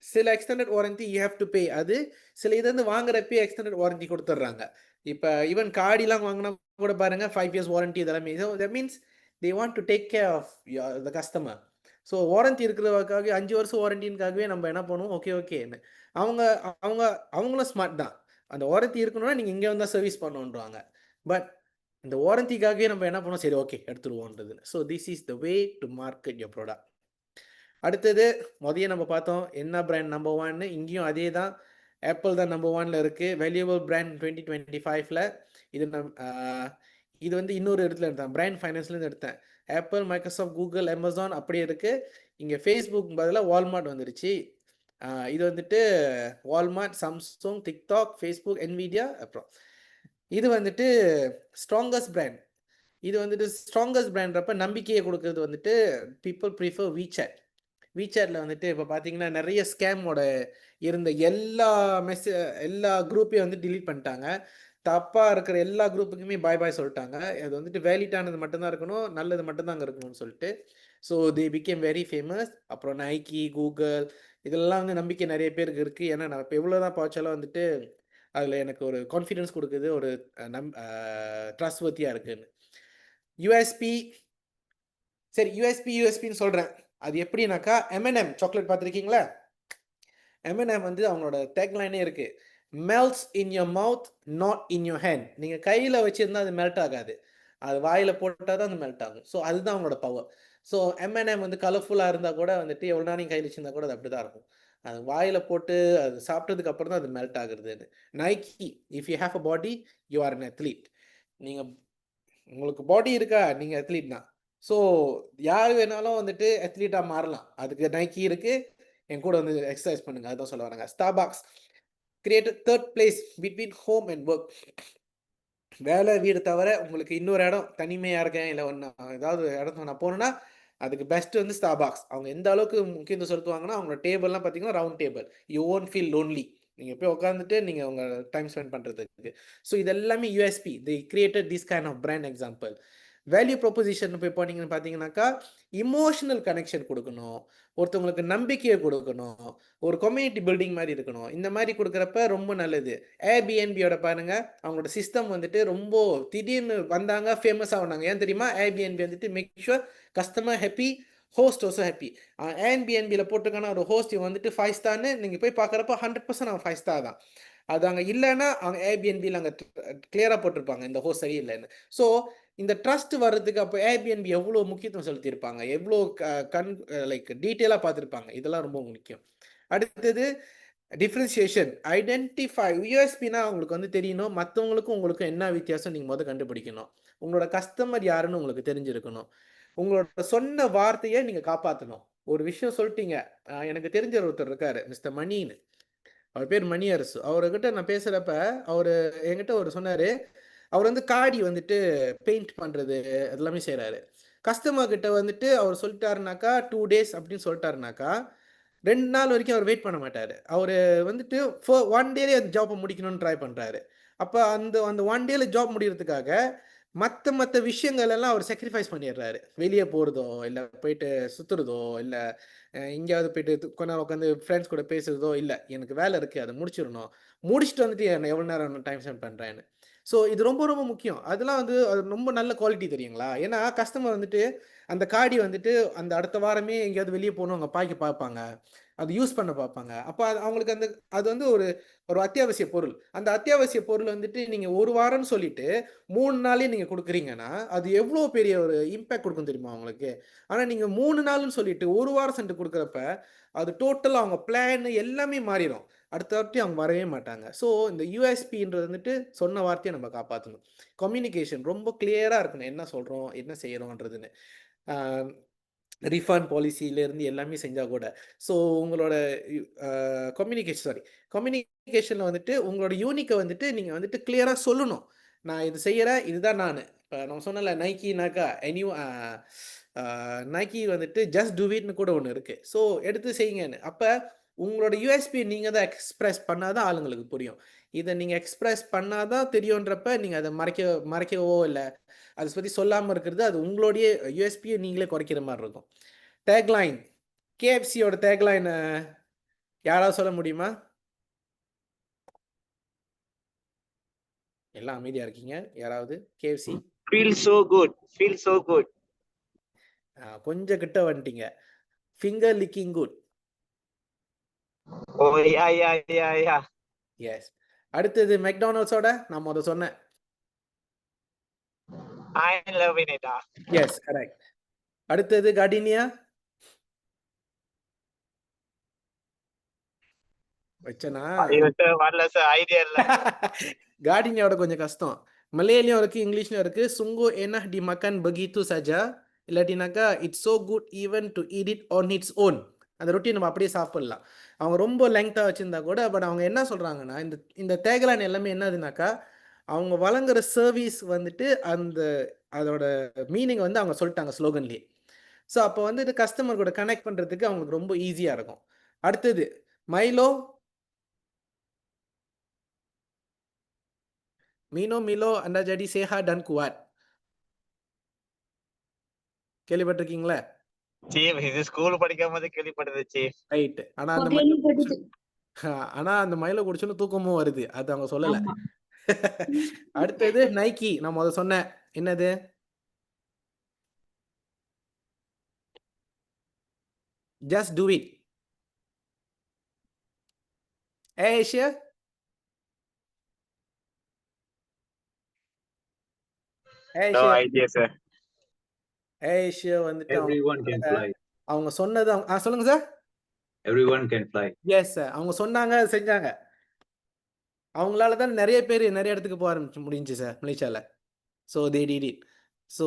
சில extended warranty you have to pay. அது சில இது வந்து வாங்குறப்பே எக்ஸ்டெண்டட் வாரண்டி கொடுத்துட்றாங்க. இப்போ ஈவன் காடிலாம் வாங்கினா கூட பாருங்கள் 5 years வாரண்டி இதெல்லாமே. So that means they want to take care of the customer. So warranty இருக்கிறதுக்காக 5 வருஷம் வாரண்டின்காகவே நம்ம என்ன பண்ணுவோம், ஓகேன்னு அவங்களும் ஸ்மார்ட் தான். அந்த வாரண்டி இருக்கணும்னா நீங்கள் இங்கே வந்தால் சர்வீஸ் பண்ணணுன்றாங்க. பட் இந்த வாரண்டிக்காகவே நம்ம என்ன பண்ணுவோம், சரி ஓகே எடுத்துருவோன்றது. So this is the way to market your product. அடுத்தது நம்ம பார்த்தோம் என்ன பிராண்ட் நம்பர் 1. இங்கேயும் அதே தான், ஆப்பிள் தான் நம்பர் 1ல இருக்குது. வேல்யூபிள் பிராண்ட் 2025ல். இது வந்து இன்னொரு இடத்துல எடுத்தேன், பிராண்ட் ஃபைனான்ஸ்லேருந்து எடுத்தேன். ஆப்பிள், மைக்ரோசாஃப்ட், கூகுள், அமேசான் அப்படியே இருக்குது. இங்கே ஃபேஸ்புக் பதிலாக வால்மார்ட் வந்துருச்சு. இது வந்துட்டு Walmart, Samsung, TikTok, Facebook, Nvidia. அப்புறம் இது வந்துட்டு ஸ்ட்ராங்கஸ்ட் பிராண்ட். இது வந்துட்டு ஸ்ட்ராங்கஸ்ட் பிராண்ட்றப்ப நம்பிக்கையை கொடுக்குறது வந்துட்டு பீப்புள் ப்ரிஃபர் வீசாட்டில் வந்துட்டு இப்போ பார்த்தீங்கன்னா நிறைய ஸ்கேமோட இருந்த எல்லா குரூப்பையும் வந்து டிலீட் பண்ணிட்டாங்க. தப்பாக இருக்கிற எல்லா குரூப்புக்குமே பாய் சொல்லிட்டாங்க. அது வந்துட்டு வேலிட்டானது மட்டும்தான் இருக்கணும், நல்லது மட்டும்தான் அங்கே இருக்கணும்னு சொல்லிட்டு. So they became very famous. அப்புறம் நைக்கி, கூகுள் இதெல்லாம் வந்து நம்பிக்கை நிறைய பேருக்கு இருக்குது. ஏன்னா நான் இப்போ எவ்வளோ தான் பார்த்தாலும் வந்துட்டு அதில் எனக்கு ஒரு கான்ஃபிடென்ஸ் கொடுக்குது, ஒரு ட்ரஸ்ட்வர்த்தியாக இருக்குன்னு. யூஎஸ்பி, சரி யூஎஸ்பின்னு சொல்கிறேன். அது எப்படின்னாக்கா M&M சாக்லேட் பார்த்துருக்கீங்களா? M&M வந்து அவங்களோட டேக்லைனே இருக்குது, melts in your mouth not in your hand. நீங்கள் கையில் வச்சுருந்தா அது மெல்ட் ஆகாது, அது வாயில் போட்டால் தான் அது மெல்ட் ஆகும். ஸோ அதுதான் அவங்களோட பவர். ஸோ M&M வந்து கலர்ஃபுல்லாக இருந்தால் கூட வந்துட்டு எவ்வளோ நேரம் நீங்கள் கையில் வச்சுருந்தா கூட அது அப்படி தான் இருக்கும். அது வாயில் போட்டு அது சாப்பிட்டதுக்கு அப்புறம் தான் அது மெல்ட் ஆகுறதுன்னு. Nike, if you have a body you are an athlete. நீங்கள் உங்களுக்கு பாடி இருக்கா, நீங்கள் அத்லீட் தான். ஸோ யார் வேணாலும் வந்துட்டு அத்லீட்டாக மாறலாம். அதுக்கு நைக்கி இருக்குது, என் கூட வந்து எக்ஸசைஸ் பண்ணுங்கள், அதுதான் சொல்ல வராங்க. Starbucks created 3rd place between home and work. வேலை வீடு தவிர உங்களுக்கு இன்னொரு இடம் தனிமையாக இருக்கேன், இல்லை ஒன்று ஏதாவது இடத்துல நான் போகணுன்னா அதுக்கு பெஸ்ட்டு வந்து ஸ்டார்பாக்ஸ். அவங்க எந்த அளவுக்கு முக்கியத்துவம் செலுத்துவாங்கன்னா அவங்களோட டேபிள்லாம் பார்த்தீங்கன்னா round table, you won't feel lonely. நீங்கள் போய் உட்காந்துட்டு நீங்கள் உங்கள் டைம் ஸ்பெண்ட் பண்ணுறதுக்கு. ஸோ இது எல்லாமே USP, they created this kind of brand example. Value proposition போய் போனீங்கன்னு பார்த்தீங்கன்னாக்கா இமோஷனல் கனெக்ஷன் கொடுக்கணும், ஒருத்தவங்களுக்கு நம்பிக்கையை கொடுக்கணும், ஒரு கம்யூனிட்டி பில்டிங் மாதிரி இருக்கணும். இந்த மாதிரி கொடுக்குறப்ப ரொம்ப நல்லது. ஏர்பிஎன்பியோட பாருங்க, அவங்களோட சிஸ்டம் வந்துட்டு ரொம்ப திடீர்னு வந்தாங்க, ஃபேமஸ் ஆகினாங்க. ஏன் தெரியுமா? ஏர்பிஎன்பி வந்துட்டு make sure customer happy, host also happy. ஏர்பிஎன்பியில் போட்டிருக்கான ஒரு ஹோஸ்ட் வந்துட்டு 5 ஸ்டார்னு நீங்கள் போய் பார்க்குறப்ப 100% அவன் 5 ஸ்டார் தான். அது அங்கே இல்லைன்னா அவங்க ஏர்பிஎன்பியில் அங்கே கிளியராக போட்டிருப்பாங்க இந்த ஹோஸ்ட் சரியில்லைன்னு. ஸோ இந்த ட்ரஸ்ட் வர்றதுக்கு அப்போ ஏர்பிஎன்பி எவ்வளோ முக்கியத்துவம் செலுத்தியிருப்பாங்க, எவ்வளோ லைக் டீட்டெயிலாக பார்த்துருப்பாங்க, இதெல்லாம் ரொம்ப முக்கியம். அடுத்தது டிஃப்ரென்சியேஷன், ஐடென்டிஃபை. யூஎஸ்பினா உங்களுக்கு வந்து தெரியணும், மற்றவங்களுக்கும் உங்களுக்கும் என்ன வித்தியாசம் நீங்கள் முதல் கண்டுபிடிக்கணும். உங்களோட கஸ்டமர் யாருன்னு உங்களுக்கு தெரிஞ்சிருக்கணும். உங்களோட சொன்ன வார்த்தையை நீங்கள் காப்பாற்றணும். ஒரு விஷயம் சொல்லிட்டீங்க, எனக்கு தெரிஞ்ச ஒருத்தர் இருக்காரு மிஸ்டர் மணின்னு, அவர் பேர் மணி அரசு. அவர்கிட்ட நான் பேசுகிறப்ப அவர் என்கிட்ட ஒரு சொன்னார், அவர் வந்து காடி வந்துட்டு பெயிண்ட் பண்ணுறது எல்லாமே செய்கிறாரு. கஸ்டமர் கிட்ட வந்துட்டு அவர் சொல்லிட்டாருனாக்கா 2 days அப்படின்னு சொல்லிட்டாருனாக்கா 2 நாள் வரைக்கும் அவர் வெயிட் பண்ண மாட்டார். அவர் வந்துட்டு 1 டேலே அந்த ஜாப்பை முடிக்கணும்னு ட்ரை பண்ணுறாரு. அப்போ அந்த அந்த 1 டேல ஜாப் முடிகிறதுக்காக மற்ற விஷயங்கள் எல்லாம் அவர் சாக்ரிஃபைஸ் பண்ணிடுறாரு. வெளியே போகிறதோ, இல்லை போயிட்டு சுற்றுறதோ, இல்லை எங்கேயாவது போயிட்டு கொஞ்ச நேரம் உட்காந்து ஃப்ரெண்ட்ஸ் கூட பேசுகிறதோ, இல்லை எனக்கு வேலை இருக்குது அதை முடிச்சிடணும், முடிச்சுட்டு வந்துட்டு என்ன எவ்வளோ நேரம் டைம் ஸ்பெண்ட் பண்ணுறேன்னு. ஸோ இது ரொம்ப ரொம்ப முக்கியம். அதெல்லாம் வந்து அது ரொம்ப நல்ல குவாலிட்டி தெரியுங்களா. ஏன்னா கஸ்டமர் வந்துட்டு அந்த காடி வந்துட்டு அந்த அடுத்த வாரமே எங்கேயாவது வெளியே போகணும் அவங்க பாய்க்க பார்ப்பாங்க, அது யூஸ் பண்ண பார்ப்பாங்க. அப்போ அது அவங்களுக்கு அது வந்து ஒரு அத்தியாவசிய பொருள். அந்த அத்தியாவசிய பொருள் வந்துட்டு நீங்கள் 1 வாரம்னு சொல்லிட்டு 3 நாளே நீங்கள் கொடுக்குறீங்கன்னா அது எவ்வளோ பெரிய ஒரு இம்பேக்ட் கொடுக்கும் தெரியுமா அவங்களுக்கு. ஆனால் நீங்கள் 3 நாள்னு சொல்லிட்டு 1 வாரம் சென்று கொடுக்குறப்ப அது டோட்டலாக அவங்க பிளான் எல்லாமே மாறிடும். அடுத்த வாட்டி அவங்க வரவே மாட்டாங்க. ஸோ இந்த யூஎஸ்பின்றது வந்துட்டு சொன்ன வார்த்தையை நம்ம காப்பாற்றணும். கம்யூனிகேஷன் ரொம்ப கிளியராக இருக்கணும், என்ன சொல்கிறோம் என்ன செய்கிறோன்றதுன்னு. ரீஃபண்ட் பாலிசியிலேருந்து எல்லாமே செஞ்சால் கூட. ஸோ உங்களோட கம்யூனிகேஷனில் வந்துட்டு உங்களோட யூனிக்கை வந்துட்டு நீங்கள் வந்துட்டு கிளியராக சொல்லணும். நான் இது செய்கிறேன், இதுதான் நான். இப்போ நம்ம சொன்னல நைக்கினாக்கா நைக்கி வந்துட்டு ஜஸ்ட் டூ இட்னு கூட ஒன்று இருக்குது. ஸோ எடுத்து செய்யுங்கன்னு. அப்போ உங்களோட யூஎஸ்பி நீங்கள் தான் எக்ஸ்ப்ரெஸ் பண்ணாதான் ஆளுங்களுக்கு புரியும். இதை நீங்கள் எக்ஸ்ப்ரெஸ் பண்ணாதான் தெரியுன்றப்ப நீங்கள் அதை மறைக்கவோ இல்லை அதை பற்றி சொல்லாமல் இருக்கிறது, அது உங்களுடைய யூஎஸ்பியை நீங்களே குறைக்கிற மாதிரி இருக்கும். டேக்லைன், கேஎஃப்சியோட டேக்லைன் யாராவது சொல்ல முடியுமா? எல்லாம் அமைதியாக இருக்கீங்க. யாராவது KFC? Feel so good, feel so good. கொஞ்சம் கிட்ட வந்துட்டீங்க. Finger licking good. Oh yeah. Yes. அடுத்தது மெக்டானல்ட்ஸோட நான் முதல்ல சொன்னேன். I'm loving it. Yes correct. அடுத்தது கார்டினியா வச்சனா? வரல சார், ஐடியா இல்ல. கார்டினியாவோட கொஞ்சம் கஷ்டம். மலையாளியும் இருக்கு, இங்கிலீஷ்லயும் இருக்கு. சுங்கு enah dimakan begitu saja, இல்லாட்டினாக்கா it's so good even to eat it on its own. அந்த ரொட்டி நம்ம அப்படியே சாப்பிடலாம். அவங்க ரொம்ப லெங்க்தாக வச்சுருந்தா கூட, பட் அவங்க என்ன சொல்கிறாங்கன்னா இந்த தேகலான் எல்லாமே என்னதுனாக்கா அவங்க வழங்குற சர்வீஸ் வந்துட்டு அதோட மீனிங் வந்து அவங்க சொல்லிட்டாங்க ஸ்லோகன்லேயே. ஸோ அப்போ வந்துட்டு கஸ்டமர் கூட கனெக்ட் பண்ணுறதுக்கு அவங்களுக்கு ரொம்ப ஈஸியாக இருக்கும். அடுத்தது மிலோ anda jadi sehat dan kuat. கேள்விப்பட்டிருக்கீங்களா? சீஃப், இது ஸ்கூல் படிக்கும் போது கேள்விப்பட்டது சீஃப். ரைட். ஆனா அந்த மைலோ குடிச்சோன்னு தூக்கமும் வருது, அது அவங்க சொல்லல. அடுத்தது நைக்கி, நான் முதல்ல சொன்னேன். என்னது? Just do it. Asia No idea sir. Asia வந்துட்டு Everyone can fly. அவங்க சொன்னது சொல்லுங்க sir. Everyone can fly. Yes sir, அவங்க சொன்னாங்க, அது செஞ்சாங்க. அவங்களால தான் நிறைய பேர் நிறைய இடத்துக்கு போக ஆரம்பிச்சு முடிஞ்சு சார் மலேசியாவில். So they did it. So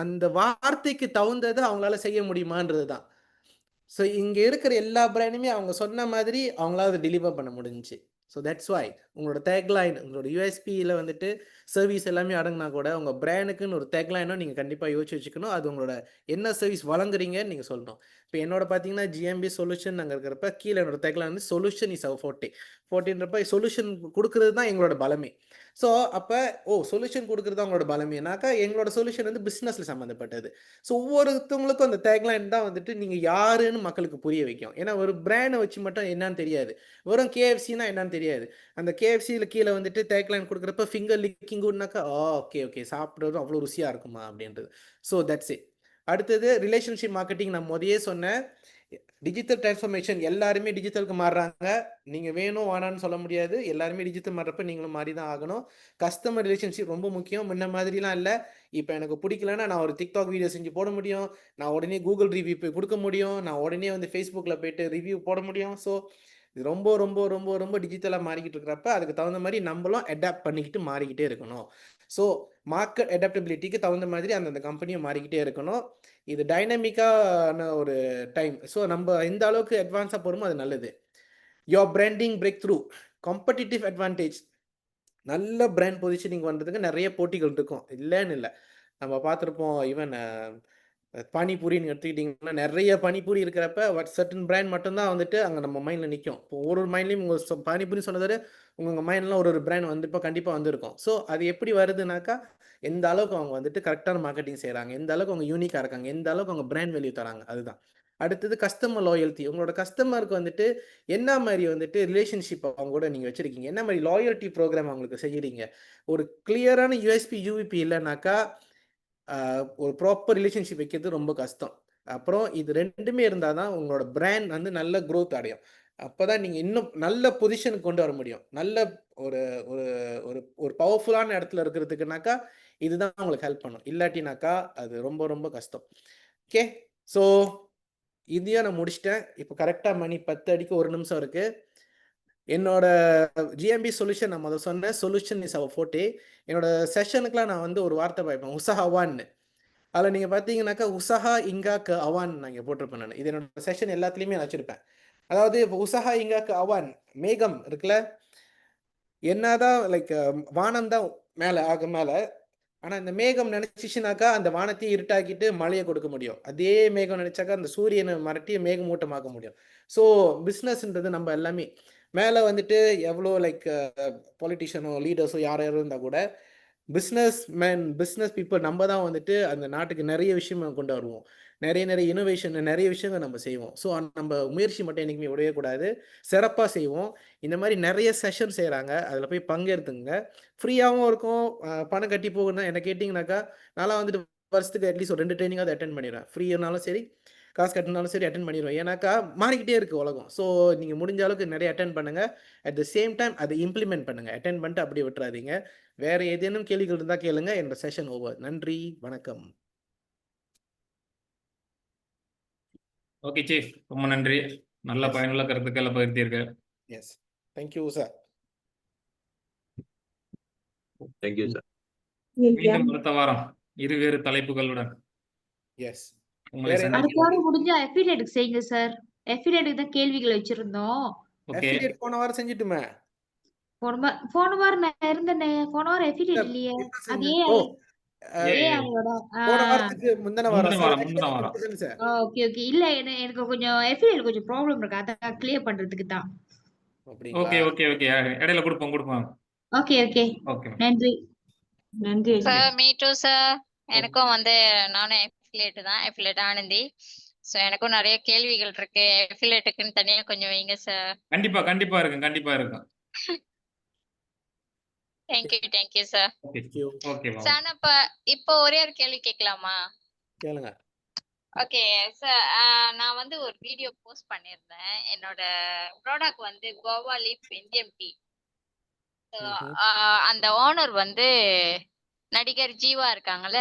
அந்த வார்த்தைக்கு தகுந்ததை அவங்களால செய்ய முடியுமான்றது தான். ஸோ இங்கே இருக்கிற எல்லா பிராண்டுமே அவங்க சொன்ன மாதிரி அவங்களால அதை டெலிவர் பண்ண முடிஞ்சிச்சு. ஸோ தட்ஸ் வை உங்களோட டேக்லைன், உங்களோட யூஎஸ்பியில் வந்துட்டு சர்வீஸ் எல்லாமே அடங்கினா கூட உங்கள் பிராண்டுக்குன்னு ஒரு டேக்லைனும் நீங்கள் கண்டிப்பாக யோசிச்சு வச்சுக்கணும். அது உங்களோட என்ன சர்வீஸ் வழங்குறீங்கன்னு நீங்கள் சொல்லணும். இப்போ என்னோட பார்த்தீங்கன்னா ஜிஎம்பி சொல்யூஷன் நாங்கள் இருக்கிறப்ப கீழே என்னோட டேக்லைன் வந்து சொல்யூஷன் இஸ் அவர் ஃபோர்ட்டின்றப்ப சொல்யூஷன் கொடுக்குறது தான் எங்களோட பலமே. ஸோ அப்போ சொல்யூஷன் கொடுக்குறது தான் உங்களோட பலமேனாக்கா எங்களோட சொல்யூஷன் வந்து பிஸ்னஸில் சம்மந்தப்பட்டது. ஸோ ஒவ்வொருத்தவங்களுக்கும் அந்த டேக்லைன் தான் வந்துட்டு நீங்கள் யாருன்னு மக்களுக்கு புரிய வைக்கும். ஏன்னா ஒரு பிராண்டை வச்சு மட்டும் என்னன்னு தெரியாது, வெறும் கேஎஃப்சினா என்னன்னு தெரியாது. அந்த கேஎஃப்சியில் கீழே வந்துட்டு டேக்லைன் கொடுக்குறப்ப ஃபிங்கர் லிக்கிங் குட்னாக்கா ஓகே சாப்பிட்றது அவ்வளோ ருசியாக இருக்குமா அப்படின்றது. So that's it. அடுத்தது ரிலேஷன்ஷிப் மார்க்கெட்டிங். நான் முதயே சொன்னேன், டிஜிட்டல் டிரான்ஸ்ஃபர்மேஷன். எல்லாருமே டிஜிட்டலுக்கு மாறுறாங்க. நீங்கள் வேணும் வேணான்னு சொல்ல முடியாது. எல்லாருமே டிஜிட்டல் மாறுறப்ப நீங்களும் மாறி தான் ஆகணும். கஸ்டமர் ரிலேஷன்ஷிப் ரொம்ப முக்கியம். முன்ன மாதிரிலாம் இல்லை. இப்போ எனக்கு பிடிக்கலன்னா நான் ஒரு டிக்டாக் வீடியோ செஞ்சு போட முடியும். நான் உடனே கூகுள் ரிவ்யூ போய் கொடுக்க முடியும். நான் உடனே வந்து ஃபேஸ்புக்கில் போயிட்டு ரிவ்யூ போட முடியும். ஸோ இது ரொம்ப ரொம்ப ரொம்ப ரொம்ப டிஜிட்டலாக மாறிக்கிட்டு இருக்கிறப்ப அதுக்கு தகுந்த மாதிரி நம்மளும் அடாப்ட் பண்ணிக்கிட்டு மாறிக்கிட்டே இருக்கணும். ஸோ மார்க்கெட் அடாப்டபிலிட்டிக்கு தகுந்த மாதிரி அந்தந்த கம்பெனியும் மாறிக்கிட்டே இருக்கணும். இது டைனமிக்கான ஒரு டைம். ஸோ நம்ம எந்த அளவுக்கு அட்வான்ஸாக போகிறோமோ அது நல்லது. Your branding break through, competitive advantage. நல்ல பிராண்ட் பொசிஷனிங் பண்ணுறதுக்கு நிறைய போட்டிகள் இருக்கும், இல்லைன்னு இல்லை. நம்ம பார்த்துருப்போம். ஈவன் பானிபூரின்னு எடுத்துக்கிட்டிங்கன்னா நிறைய பானிபூரி இருக்கிறப்ப சர்டன் பிராண்ட் மட்டும்தான் வந்துட்டு அங்கே நம்ம மைண்டில் நிற்கும். இப்போ ஒரு மைண்ட்லேயும் உங்கள் பானிபூரி சொன்னதோட உங்கள் மைண்ட்லாம் ஒரு பிராண்ட் வந்து இப்போ கண்டிப்பாக வந்திருக்கும். ஸோ அது எப்படி வருதுனாக்கா, எந்த அளவுக்கு அவங்க வந்துட்டு கரெக்டான மார்க்கெட்டிங் செய்கிறாங்க, எந்த அளவுக்கு அவங்க யூனிக்காக இருக்காங்க, எந்த அளவுக்கு அவங்க பிராண்ட் வேல்யூ தராங்க, அதுதான். அடுத்தது கஸ்டமர் லாயல்ட்டி. உங்களோட கஸ்டமருக்கு வந்துட்டு என்ன மாதிரி வந்துட்டு ரிலேஷன்ஷிப் அவங்க கூட நீங்கள் வச்சுருக்கீங்க, என்ன மாதிரி லாயல்ட்டி ப்ரோக்ராம் அவங்களுக்கு செய்கிறீங்க. ஒரு கிளியரான யூஎஸ்பி யூவிபி இல்லைனாக்கா ஒரு ப்ராப்பர் ரிலேஷன்ஷிப் வைக்கிறது ரொம்ப கஷ்டம். அப்புறம் இது ரெண்டுமே இருந்தால் தான் உங்களோட பிராண்ட் வந்து நல்ல க்ரோத் அடையும். அப்போ தான் நீங்கள் இன்னும் நல்ல பொசிஷனுக்கு கொண்டு வர முடியும். நல்ல ஒரு ஒரு ஒரு ஒரு பவர்ஃபுல்லான இடத்துல இருக்கிறதுக்குனாக்கா இதுதான் உங்களுக்கு ஹெல்ப் பண்ணும். இல்லாட்டினாக்கா அது ரொம்ப ரொம்ப கஷ்டம். ஓகே, ஸோ இதையும் நான் முடிச்சிட்டேன். இப்போ கரெக்டாக மணி 10 அடிக்கு 1 நிமிஷம் இருக்குது. என்னோட ஜிஎம்பி சொல்யூஷன் நான் முதல்ல சொன்னேன், சொல்யூஷன் இஸ் அவர் ஃபோர்டே. என்னோட செஷனுக்குலாம் நான் வந்து ஒரு வார்த்தை பார்ப்பேன், உசாஹ் அவான்னு. அதில் நீங்கள் பார்த்தீங்கன்னாக்கா உசாஹா இங்காக்கு அவான் நான் இங்கே போட்டிருப்பேன். நான் இது என்னோட செஷன் எல்லாத்துலேயுமே நான் வச்சுருப்பேன். அதாவது இப்போ உசாஹா இங்காக்கு அவான், மேகம் இருக்குல்ல, என்னதான் லைக் வானம் தான் மேலே ஆக மேலே. ஆனால் இந்த மேகம் நினச்சிச்சுனாக்கா அந்த வானத்தையும் இருட்டாக்கிட்டு மழையை கொடுக்க முடியும். அதே மேகம் நினச்சாக்கா அந்த சூரியனை மரட்டி மேகமூட்டமாக்க முடியும். ஸோ பிஸ்னஸ்ன்றது நம்ம எல்லாமே மேலே வந்துட்டு எவ்வளோ லைக் பொலிட்டிஷியனோ லீடர்ஸோ யாரும் இருந்தால் கூட பிஸ்னஸ் பீப்புள் நம்ம தான் வந்துட்டு அந்த நாட்டுக்கு நிறைய விஷயம் கொண்டு வருவோம். நிறைய இனோவேஷன், நிறைய விஷயங்கள் நம்ம செய்வோம். ஸோ நம்ம முயற்சி மட்டும் என்றைக்குமே விடவே கூடாது, சிறப்பாக செய்வோம். இந்த மாதிரி நிறைய செஷன் செய்கிறாங்க, அதில் போய் பங்கெடுத்துங்க. ஃப்ரீயாகவும் இருக்கும். பணம் கட்டி போகணும் என்ன கேட்டிங்கனாக்கா, நான்லாம் வந்துட்டு வருஷத்துக்கு அட்லீஸ்ட் ஒரு 2 ட்ரைனிங்காவது அட்டென்ட் பண்ணிடுவேன். ஃப்ரீனாலும் சரி, காசு கட்டினாலும் சரி அட்டென்ட் பண்ணிடுவேன். ஏன்னாக்கா மாறிக்கிட்டே இருக்குது உலகம். ஸோ நீங்கள் முடிஞ்ச அளவுக்கு நிறைய அட்டென்ட் பண்ணுங்கள். அட் த சேம் டைம் அதை இம்ப்ளிமெண்ட் பண்ணுங்கள். அட்டென்ட் பண்ணிட்டு அப்படியே விட்டுறாதீங்க. வேறு ஏதேனும் கேள்விகள் இருந்தால் கேளுங்க. என்னோட செஷன் ஓவர். நன்றி, வணக்கம். ஓகே சீஃப், ரொம்ப நன்றி. நல்ல பயனுள்ள கருத்துக்களை பகிர்ந்தீர்கள். Yes, thank you sir. Thank you, sir. மீண்டும் அடுத்த வாரம் இருவேறு தலைப்புகளுடன் எஸ், உங்களை வேற என்ன அடுத்த சந்திக்கிறேன். வாரம் முடிஞ்சா அஃபிலியேட்டுக்கு செய்யுங்க சார். அஃபிலியேட்டுக்கு தான் கேள்விகள் வச்சிருந்தோம். ஓகே, அஃபிலியேட் போன வாரம் செஞ்சுட்டுமே. போன வாரம் நான் இருந்தேனே. போன வாரம் அஃபிலியேட் இல்லையே. அது ஏஐயோட. போன வாரத்துக்கு முந்தின வாரம் முந்தின வாரம். சார். Okay okay. இல்ல எனக்கு கொஞ்சம் அஃபிலியேட் கொஞ்சம் ப்ராப்ளம் இருக்கு. அத கிளியர் பண்றதுக்கு தான். ஓகே ஓகே ஓகே, இடையில கொடுப்போம். Okay okay. ஓகே, நன்றி நன்றி. Sir me too sir. எனக்கும் வந்து நானும் அஃபிலியேட் தான், அஃபிலியேட் ஆனந்தி. ஸோ எனக்கும் நிறைய கேள்விகள் இருக்கு. அஃபிலியேட்டுக்குன்னு தனியா கொஞ்சம் வைங்க சார். கண்டிப்பா இருக்கும். Thank you sir. ஓகே சார் இப்போ ஒரே ஒரு கேள்வி கேட்கலாமா? கேளுங்க. ஓகே சார், நான் வந்து ஒரு வீடியோ போஸ்ட் பண்ணியிருந்தேன். என்னோட ப்ராடக்ட் வந்து கோவா லீஃப் இந்தியன் டீ. அந்த ஓனர் வந்து நடிகர் ஜீவா இருக்காங்கல்ல,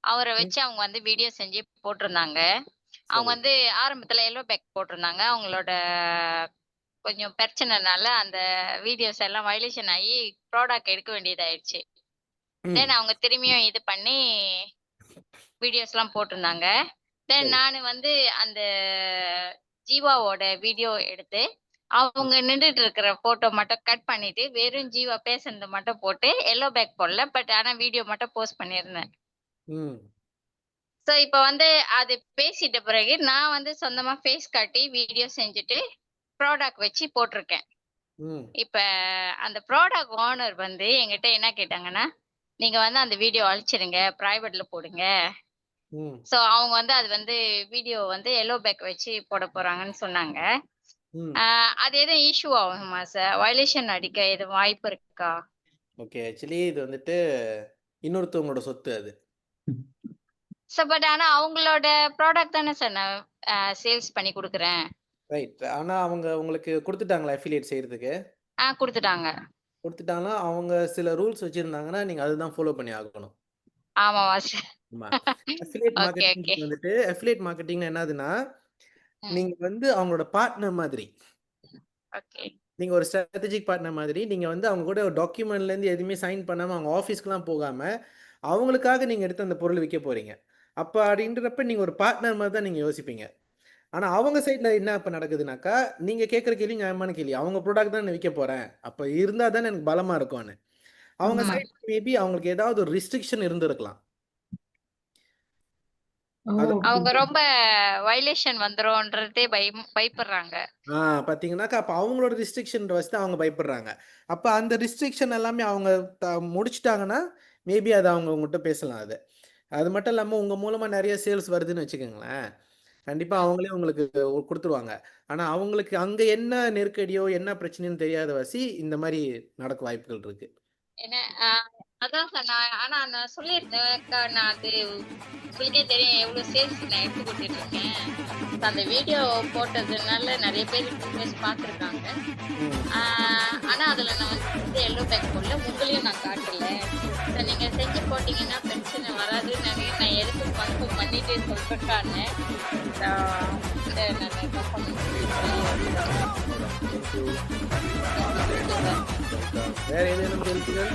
அவரை வச்சு அவங்க வந்து வீடியோ செஞ்சு போட்டிருந்தாங்க. அவங்க வந்து ஆரம்பத்துல எல்லோ பேக் போட்டிருந்தாங்க. அவங்களோட கொஞ்சம் பிரச்சனைனால அந்த வீடியோஸ் எல்லாம் வயலேஷன் ஆகி ப்ராடக்ட் எடுக்க வேண்டியதாயிடுச்சு. தென் அவங்க திரும்பியும் இது பண்ணி வீடியோஸ் எல்லாம் போட்டிருந்தாங்க. தென் நான் வந்து அந்த ஜீவாவோட வீடியோ எடுத்து அவங்க நின்றுட்டு இருக்கிற போட்டோ மட்டும் கட் பண்ணிட்டு வெறும் ஜீவா பேசுறது மட்டும் போட்டு எல்லோ பேக் போடல, பட் ஆனா வீடியோ மட்டும் போஸ்ட் பண்ணியிருந்தேன். ஸோ இப்போ வந்து அது பேசிட்ட பிறகு நான் வந்து சொந்தமா ஃபேஸ் காட்டி வீடியோ செஞ்சுட்டு ப்ராடக்ட் வச்சு போட்டிருக்கேன். இப்ப அந்த ப்ராடக்ட் ஓனர் வந்து என்கிட்ட என்ன கேட்டாங்கன்னா, நீங்க வந்து அந்த வீடியோ அழிச்சிருங்க, பிரைவேட்ல போடுங்க. ஸோ அவங்க வந்து அது வந்து வீடியோ வந்து எல்லோ பேக் வச்சு போட போறாங்கன்னு சொன்னாங்க. அது எதுவும் இஷ்யூ ஆகுமா சார்? வயலேஷன் அடிக்க எதுவும் வாய்ப்பு இருக்கா? ஓகே, ஆக்சுவலி இது வந்துட்டு இன்னொருத்தவங்களோட சொத்து. அது சார் பட் ஆனா அவங்களோட ப்ராடக்ட் தானே சார் நான் சேல்ஸ் பண்ணி கொடுக்குறேன். ரைட். ஆனா அவங்க உங்களுக்கு குடுத்துட்டாங்களா அஃபிலியேட் செய்றதுக்கு? கொடுத்துட்டாங்க. குடுத்துட்டாங்கன்னா, அவங்க சில ரூல்ஸ் வச்சிருந்தாங்கன்னா, நீங்க அதுதான் ஃபாலோ பண்ணி ஆகணும். ஆமாவா சார்? ஆமா. Affiliate okay, marketing okay. வந்துட்டு அஃபிலியேட் மார்க்கெட்டிங்னா என்னதுன்னா, ம். நீங்க வந்து அவங்களோட பார்ட்னர் மாதிரி. ஓகே. நீங்க ஒரு ஸ்ட்ராட்டஜிக் பார்ட்னர் மாதிரி, நீங்க வந்து அவங்க கூட ஒரு டாக்குமெண்ட்லேருந்து எதுவுமே சைன் பண்ணாம, அவங்க ஆஃபீஸ்க்குலாம் போகாம, அவங்களுக்காக நீங்க எடுத்து அந்த பொருள் விக்க போறீங்க. அப்ப அப்படின்றப்ப நீங்க ஒரு பார்ட்னர் மாரி தான் நீங்க யோசிப்பீங்க. ஆனா அவங்க சைட்ல என்ன இப்ப நடக்குதுனாக்கா, நீங்க கேட்கிற கேள்வி நியாயமான கேள்வி. அவங்க ப்ராடக்ட் தான் நான் விக்க போறேன். அப்ப இருந்தா தானே எனக்கு பலமா இருக்கும்னு. அவங்க ஆமா. சைட்ல மேபி அவங்களுக்கு ஏதாவது ஒரு ரிஸ்ட்ரிக்ஷன் இருந்திருக்கலாம். ஓ! அத அவங்க ரொம்ப வயலேஷன் வந்துரும்ன்றதே பயப்படுறாங்க. பார்த்தீங்கன்னாக்கா, அப்ப அவங்களோட ரிஸ்ட்ரிக்ஷன் வச்சு தான் அவங்க பயப்படுறாங்க. அப்ப அந்த ரிஸ்ட்ரிக்ஷன் எல்லாமே அவங்க முடிச்சுட்டாங்கன்னா, மேபி அத அவங்க உங்கள்ட்ட பேசலாம் அத. அது மட்டும் இல்லாம உங்க மூலமா நெறைய சேல்ஸ் வருதுன்னு வச்சுக்கங்களேன். கண்டிப்பா அவங்களே உங்களுக்கு குடுத்துருவாங்க. ஆனா அவங்களுக்கு அங்க என்ன நெருக்கடியோ, என்ன பிரச்சனைன்னு தெரியாத வாசி, இந்த மாரி நடக்க வாய்ப்புகள் இருக்கு. ஏன்னா அதான் சார் நான் சொல்லியிருந்தேன் நான் அது உங்களுக்கே தெரியும் எவ்வளவு சேல்ஸ் நான் எடுத்து கொடுத்துட்டு இருக்கேன். அந்த வீடியோ போட்டதுனால நிறைய பேர் இன்வெஸ்ட் பார்த்துருக்காங்க. ம். ஆனா அதுல நான் வந்து எல்லோ பேக் போடல, உங்களையும் நான் காட்டல. சார் நீங்க செஞ்சு போட்டீங்கன்னா பிரச்சனை வராதுன்னு நான் எதுக்கு கன்ஃபார்ம் பண்ணிட்டு சொல்லிருக்கான்னு நான் கன்ஃபார்ம் வேற ஏதேனும் கேள்விகள்?